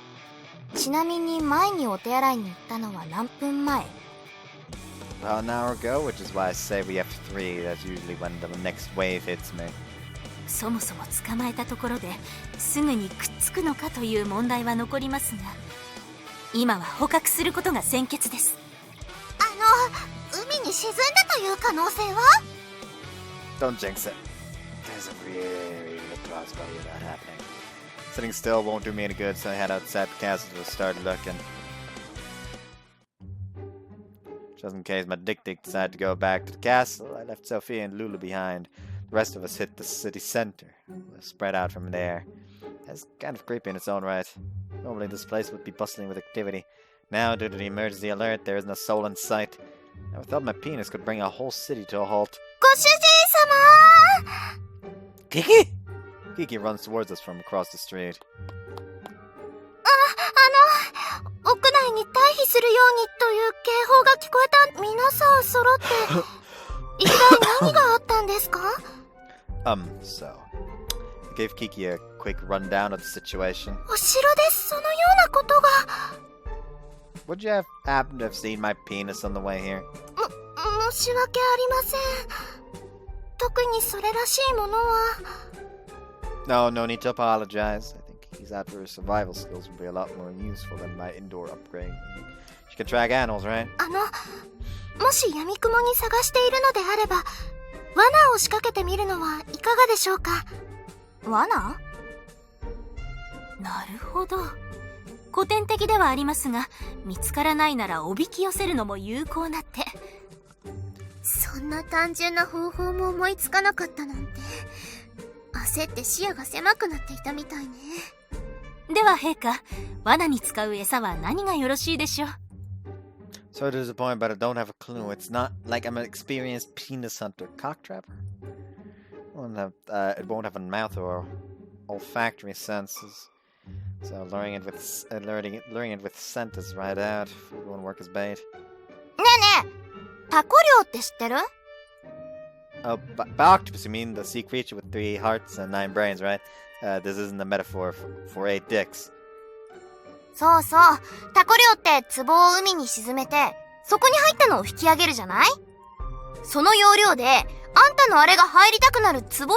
ちなみに前にお手洗いに行ったのは何分前？ About an hour ago, which is why I say we have 3. That's usually when the next wave hits me. そもそも捕まえたところですぐにくっつくのかという問題は残りますが、今は捕獲することが先決です。海に沈んだという可能性は？ Don't jinx it. There's a really good possibility of that happening. Sitting still won't do me any good, so I head outside the castle to start looking. Just in case my dick decide to go back to the castle, I left Sophia and Lulu behind. The rest of us hit the city center. We'll spread out from there. It's kind of creepy in its own right. Normally this place would be bustling with activity. Now, due to the emergency alert, there isn't a soul in sight. I thought my penis could bring a whole city to a halt. ご主人様！ Kiki? Kiki runs towards us from across the street. 屋内に退避するようにという警報が聞こえた。皆さん揃って一体何があったんですか？ So I gave Kiki a quick rundown of the situation. お城でそのようなことが。 Would you happen to have seen my penis on the way here? 申し訳ありません。特にそれらしいものは。 No need to apologize. I think Kiki's outdoor survival skills would be a lot more useful than my indoor upgrade. She can track animals, right? もし闇雲に探しているのであれば、罠を仕掛けてみるのはいかがでしょうか？罠？なるほど。古典的ではありますが、見つからないならおびき寄せるのも有効なって。そんな単純な方法も思いつかなかったなんて。焦って視野が狭くなっていたみたいね。では陛下、罠に使う餌は何がよろしいでしょう？ Sorry to disappoint, but I don't have a clue. It's not like I'm an experienced penis hunter. Cock trapper? It won't have a mouth or olfactory senses. So luring it with scent is right out. It won't work as bait. ねえねえ、タコ漁って知ってる？ Oh, by octopus you mean the sea creature with 3 hearts and 9 brains, right? This isn't a metaphor for 8 dicks. そうそう、タコ漁って壺を海に沈めて、そこに入ったのを引き上げるじゃない？その要領で、あんたのあれが入りたくなる壺的なもの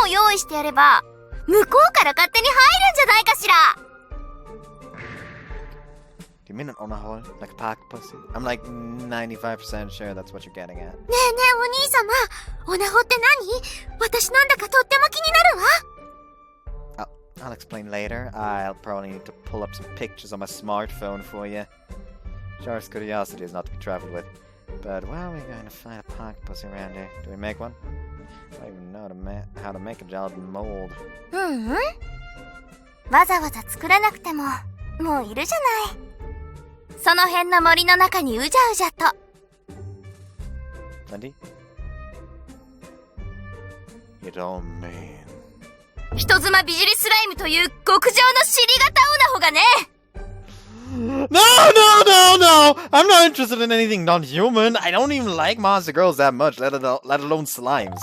を用意してやれば、向こうから勝手に入るんじゃないかしら。 Do you mean an onahol? Like a pocket pussy? I'm like 95% sure that's what you're getting at. ねえねえお兄様、オナホって何？私なんだかとっても気になるわ。I'll explain later. I'll probably need to pull up some pictures on my smartphone for you. Shark's curiosity is not to be traveled with. But where are we going to find a pocket pussy around here? Do we make one? I don't even know how to make a gelatin mold. わざわざ作らなくても、もういるじゃない。その辺の森の中にうじゃうじゃと。Lindy? You don't mean... 人妻美尻スライムという極上の尻型オナホがね。No, no, no, no! I'm not interested in anything non-human. I don't even like monster girls that much, let alone slimes.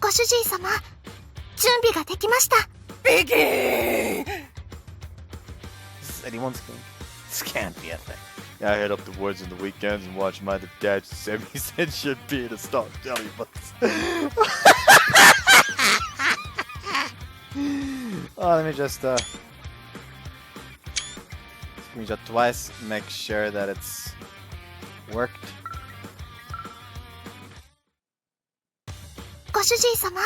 ご主人様、準備ができました。Is anyone's going? This can't be a thing. I head up the woods on the weekends and watch my detached semi-sentient being a stock jelly bus. Oh, let me just screenshot twice, make sure that it's worked. ご主人様、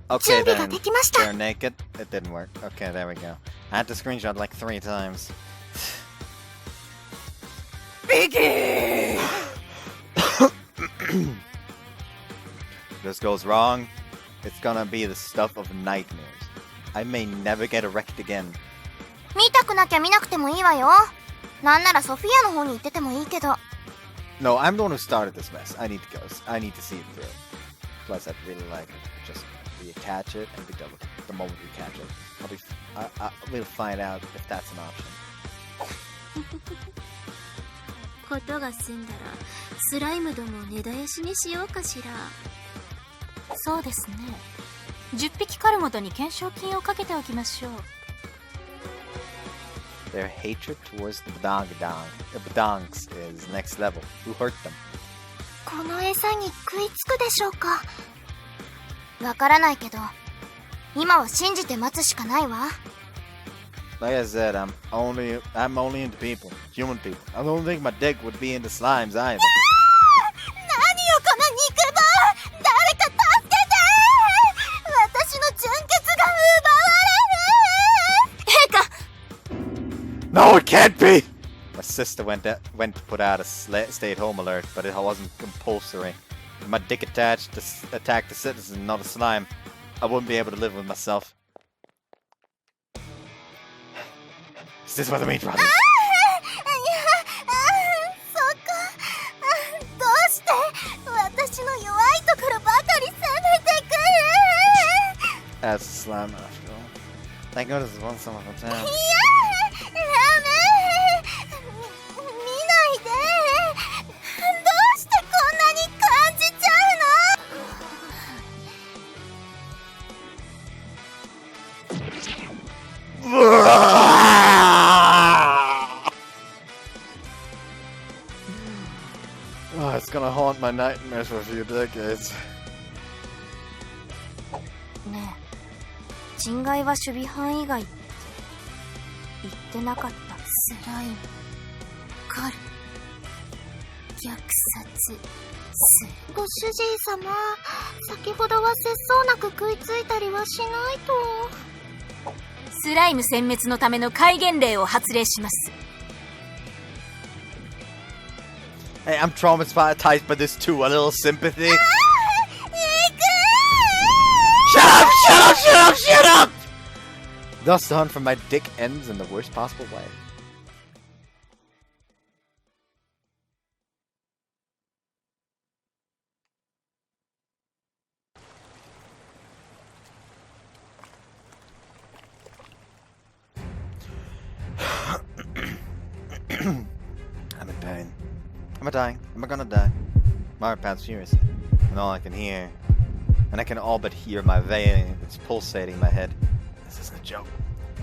Okay 準備が then, できました。 they're naked. It didn't work. Okay, there we go. I had to screenshot like 3 times. This goes wrong, it's gonna be the stuff of nightmares. I may never get erect again. 見たくなきゃ見なくてもいいわよ。なんならソフィアの方に行っててもいいけど。 No, I'm the one who started this mess. I need to go. I need to see it through. Plus, I'd really like to just reattach it and be done with it the moment we catch it. We'll find out if that's an option. ことが済んだらスライムどもを根絶やしにしようかしら。そうですね。10匹狩るごとに懸賞金をかけておきましょう。 Their hatred towards the badongs is next level. Who hurt them? この餌に食いつくでしょうか。わからないけど、今は信じて待つしかないわ。 Like I said, I'm only into people, human people. I don't think my dick would be into slimes either. 何よこの肉棒！誰か助けて！私の純血が奪われる！陛下！ No, it can't be! My sister went to put out a stay-at-home alert, but it wasn't compulsory. If my dick attacked the citizen, not a slime, I wouldn't be able to live with myself. Is this what the meat brothers? いや、そっか。どうして私の弱いところばかり攻めてくる？ As a slime after all. Thank goodness it's one son of a town. いや、ラメ見ないで。どうしてこんなに感じちゃうの？ Oh, it's gonna haunt my nightmares for a few decades. ねえ、人外は守備範囲外って言ってなかった。スライム、狩る、虐殺、ご主人様、先ほどは節操なく食いついたりはしないと。スライム殲滅のための戒厳令を発令します。 Hey, I'm traumatized by this too. A little sympathy. Shut up! Shut up! Shut up! Shut up! Thus the hunt for my dick ends in the worst possible way. I'm in pain. Am I dying? Am I gonna die? My heart pounds furiously, and all I can hear, and I can all but hear my vein. It's pulsating in my head. This isn't a joke.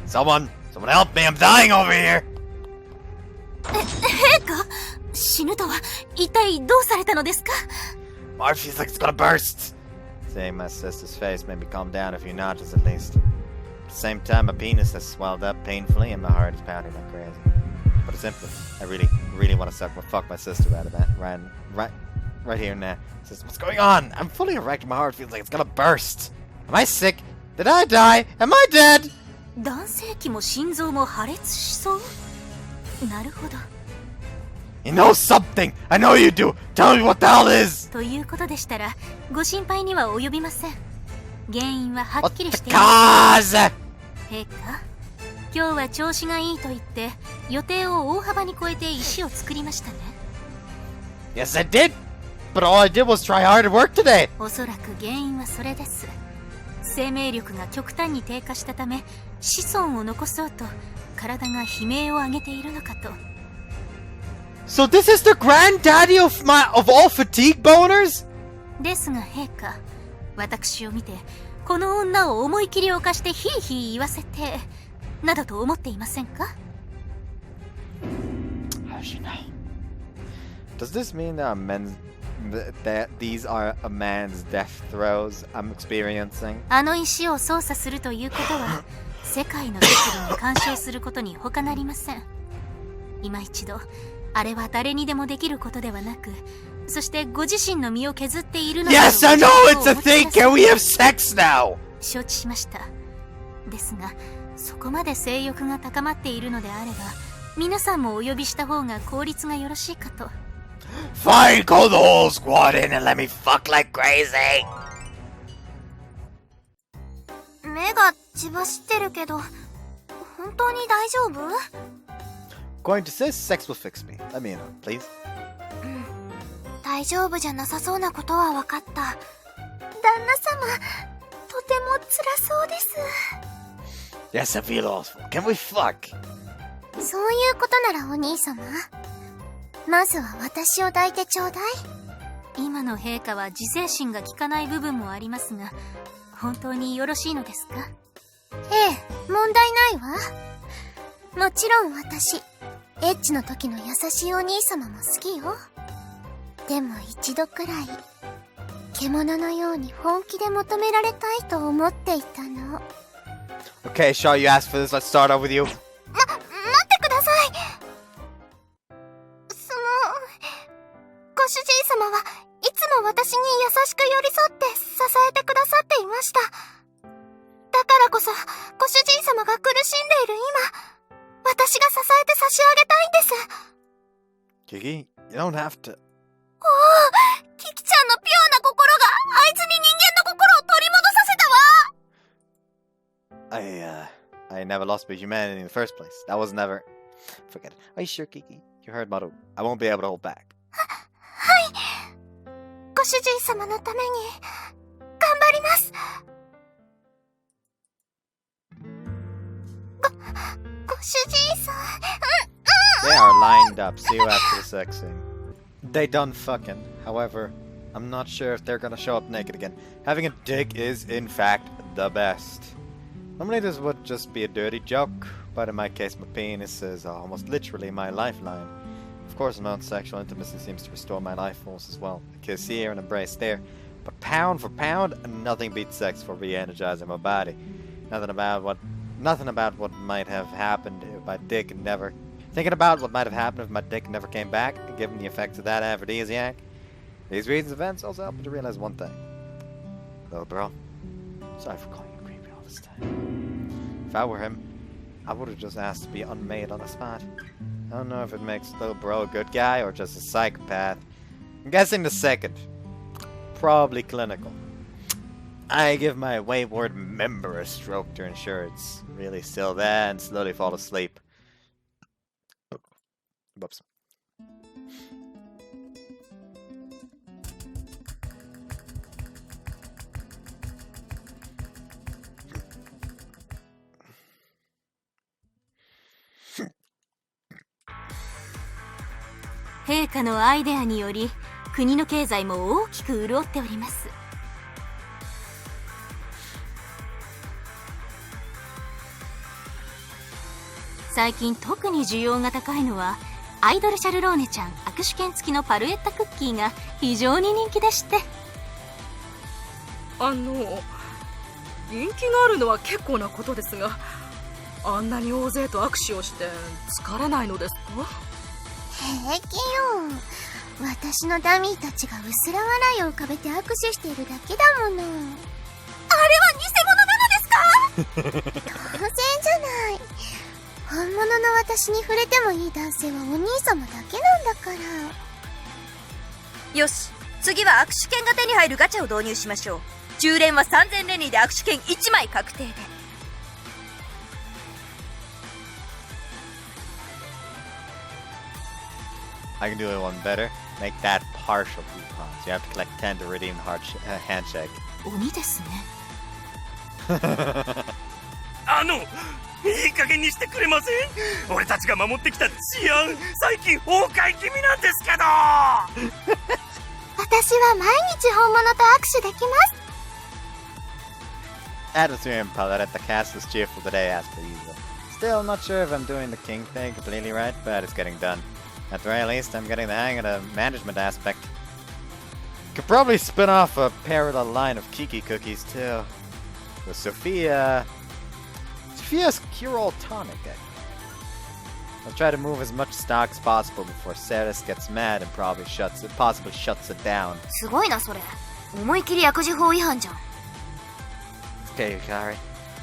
Someone help me! I'm dying over here! 陛下、死ぬとは一体どうされたのですか？ My heart feels like it's gonna burst. Seeing my sister's face made me calm down a few notches at least. At the same time, my penis has swelled up painfully, and my heart is pounding like crazy. But it's empty. I really want to fuck my sister out of that. Right here and now. Says, what's going on? I'm fully erect. My heart feels like it's gonna burst. Am I sick? Did I die? Am I dead? 男性器も心臓も破裂しそう？なるほど。You know something! I know you do! Tell me what the hell is! ということでしたら、ご心配には及びません。原因ははっきりしています。陛下、今日は調子がいいと言って予定を大幅に超えて石を作りましたね。 Yes, I did! But all I did was try hard at work today! おそらく原因はそれです。生命力が極端に低下したため子孫を残そうと体が悲鳴を上げているのかと。 So this is the granddaddy of all fatigue boners? ですが陛下、私を見てこの女を思い切り犯してヒーヒー言わせてなどと思っていませんか？ How does she know? Does this mean that these are a man's death throes I'm experiencing? あの石を操作するということは世界の秩序に干渉することに他なりません。今一度あれは誰にでもできることではなく、そしてご自身の身を削っているのだと。 Yes, I know it's a thing! Can we have sex now? 承知しました。ですがそこまで性欲が高まっているのであれば皆さんもお呼びした方が効率がよろしいかと。 Fine, call the whole squad in and let me fuck like crazy! 目が血走ってるけど、本当に大丈夫？ Going to say sex will fix me. Let me in on, please. 大丈夫じゃなさそうなことは分かった。旦那様、とても辛そうです。 Yes, I feel awful. Can we fuck? そういうことならお兄様、まずは私を抱いてちょうだい。今の陛下は自制心が効かない部分もありますが、本当によろしいのですか？ええ、問題ないわ。もちろん私、エッチの時の優しいお兄様も好きよ。でも一度くらい獣のように本気で求められたいと思っていたの。 Okay, Shaw, you asked for this. Let's start off with you. 待ってください。ご主人様はいつも私に優しく寄り添って支えてくださっていました。だからこそご主人様が苦しんでいる今、私が支えて差し上げたいんです。 Kiki, you don't have to. おお、キキちゃんのピュアな心があいつに人間の心を取り戻させたわ。I never lost my humanity in the first place. That was never. Forget it. Are you sure, Kiki? You heard Marrou. I won't be able to hold back. はい。ご主人様のために頑張ります。ご主人さん。They are lined up. See you after the sex scene. They done fucking. However, I'm not sure if they're gonna show up naked again. Having a dick is, in fact, the best. Normally this would just be a dirty joke, but in my case my penis is almost literally my lifeline. Of course, non-sexual intimacy seems to restore my life force as well. A kiss here, an embrace there. But pound for pound, nothing beats sex for re-energizing my body. Nothing about what might have happened if my dick never... Thinking about what might have happened if my dick never came back, given the effects of that aphrodisiac. These recent events also help me to realize one thing. Little bro, sorry for calling you creepy all this time. If I were him, I would have just asked to be unmade on the spot. I don't know if it makes little bro a good guy or just a psychopath. I'm guessing the second. Probably clinical. I give my wayward member a stroke to ensure it's really still there and slowly fall asleep. Whoops. .陛下のアイデアにより国の経済も大きく潤っております。最近特に需要が高いのはアイドルシャルローネちゃん握手券付きのパルエッタクッキーが非常に人気でして。人気があるのは結構なことですが、あんなに大勢と握手をして疲れないのですか？平気よ。私のダミーたちが薄ら笑いを浮かべて握手しているだけだもの。あれは偽物なのですか？当然じゃない。本物の私に触れてもいい男性はお兄様だけなんだから。よし、次は握手券が手に入るガチャを導入しましょう。10連は3000レニーで握手券1枚確定で。I can do it one better. Make that partial coupons. You have to collect 10 to redeem handshake. 鬼ですね。いい加減にしてくれません？俺たちが守ってきた治安、最近崩壊気味なんですけど。私は毎日本物と握手できます。 Atmosphere and Palette cast was cheerful today as per usual. Still not sure if I'm doing the king thing completely right, but it's getting done. At the very least, I'm getting the hang of the management aspect. Could probably spin off a parallel line of Kiki cookies too. With Sophia's cure-all tonic. I'll try to move as much stock as possible before Ceres gets mad and possibly shuts it down. すごいなそれ。思い切り薬事法違反じゃん。 Okay, Yukari.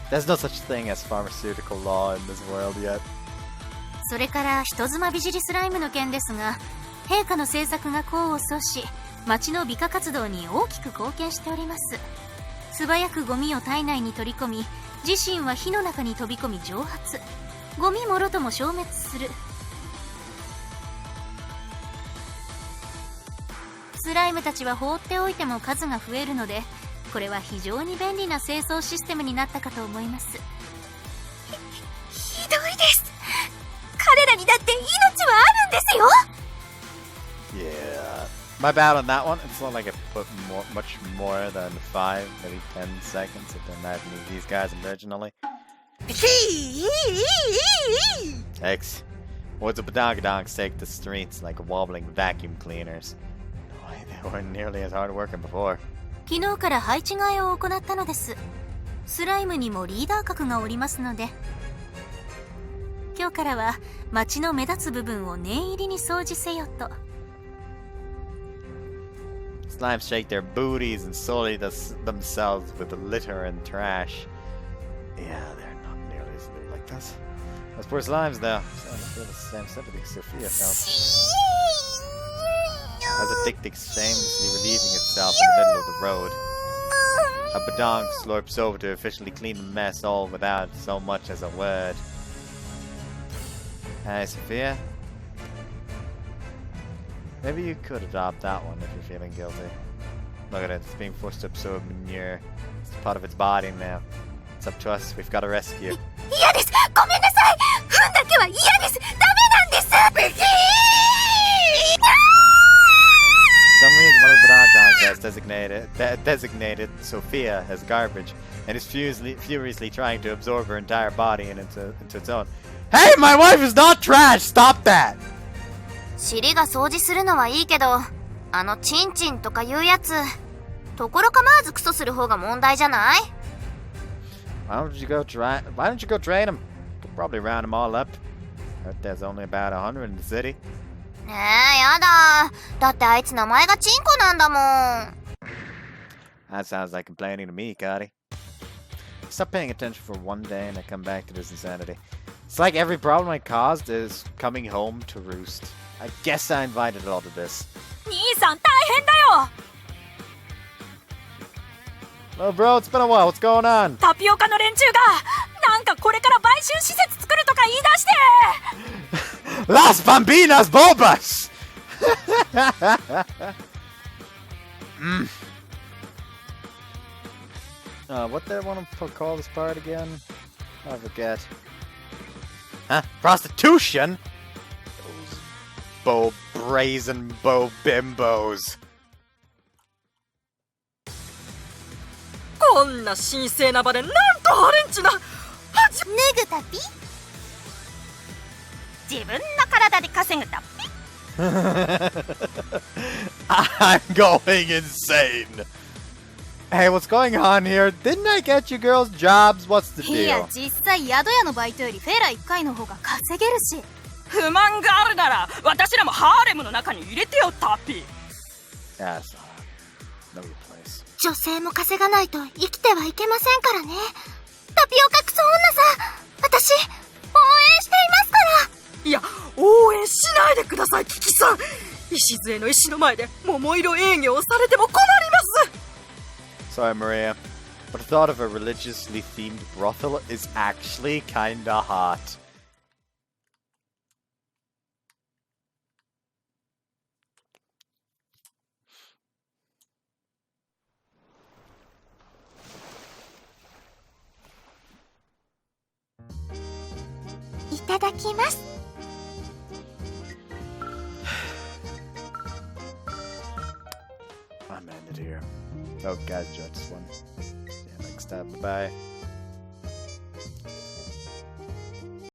There's no such thing as pharmaceutical law in this world yet. それから人妻美尻スライムの件ですが、陛下の政策が功を奏し、町の美化活動に大きく貢献しております。素早くゴミを体内に取り込み、自身は火の中に飛び込み蒸発、ゴミもろとも消滅する。スライムたちは放っておいても数が増えるので、これは非常に便利な清掃システムになったかと思います。ひどいです。彼らにだって命はあるんですよ。 Yeah. My bad on that one. It's not like I put much more than 5, maybe 10 seconds if I imagine these guys originally. X. What's a badongadongs take the streets like wobbling vacuum cleaners? Boy, they weren't nearly as hard working before. 昨日から配置換えを行ったのです。スライムにもリーダー格がおりますので、今日からは街の目立つ部分を念入りに掃除せよと。Slimes shake their booties and sully themselves with the litter and trash. Yeah, they're not nearly as little like this. Those poor slimes, though, starting to feel the same sympathy Sophia felt. As a dick shamelessly relieving itself in the middle of the road, a badong slurps over to officially clean the mess all without so much as a word. Hey, Sophia? Maybe you could adopt that one if you're feeling guilty. Look at it, it's being forced to absorb manure. It's part of its body now. It's up to us, we've got to rescue. 嫌です。ごめんなさい。糞だけは嫌です。ダメなんです。ビキー For some reason, one of the badong dogs has designated Sophia as garbage, and is furiously trying to absorb her entire body into its own. Hey, my wife is not trash! Stop that! 尻が掃除するのはいいけど、あのチンチンとかいうやつ、ところ構わずクソする方が問題じゃない？ Why don't you go train them? Could probably round them all up. Heard there's only about 100 in the city. ねえ、やだ。だってあいつ名前がチンコなんだもん。That sounds like complaining to me, Cuddy. Stop paying attention for one day and I come back to this insanity. It's like every problem I caused is coming home to roost. I guess I invited it all to this. 兄さん大変だよ。 Hello, bro. It's been a while. What's going on? タピオカの連中がなんかこれから買収施設作るとか言い出して。Las Bambinas Bulbas! What did I want to call this part again? I forget. Huh? Prostitution? Those brazen bimbos. こんな神聖な場でなんとハレンチな。脱ぐたぴ？自分の体で稼ぐたっぴ。 I'm going insane. Hey, what's going on here? Didn't I get you girls jobs? What's the いや deal? 実際宿屋のバイトよりフェラ1回の方が稼げるし。不満があるなら私らもハーレムの中に入れてよタッピー。 Yeah, it's not a place. 女性も稼がないと生きてはいけませんからね。タピオカクソ女さん、私応援していますから。いや、応援しないでください、キキさん。礎の石の前で桃色営業をされても困ります。 Sorry, Maria, but the thought of a religiously themed brothel is actually kinda hot. だきます。I'm ended here. Oh, guys, just one. See you next time. Bye bye.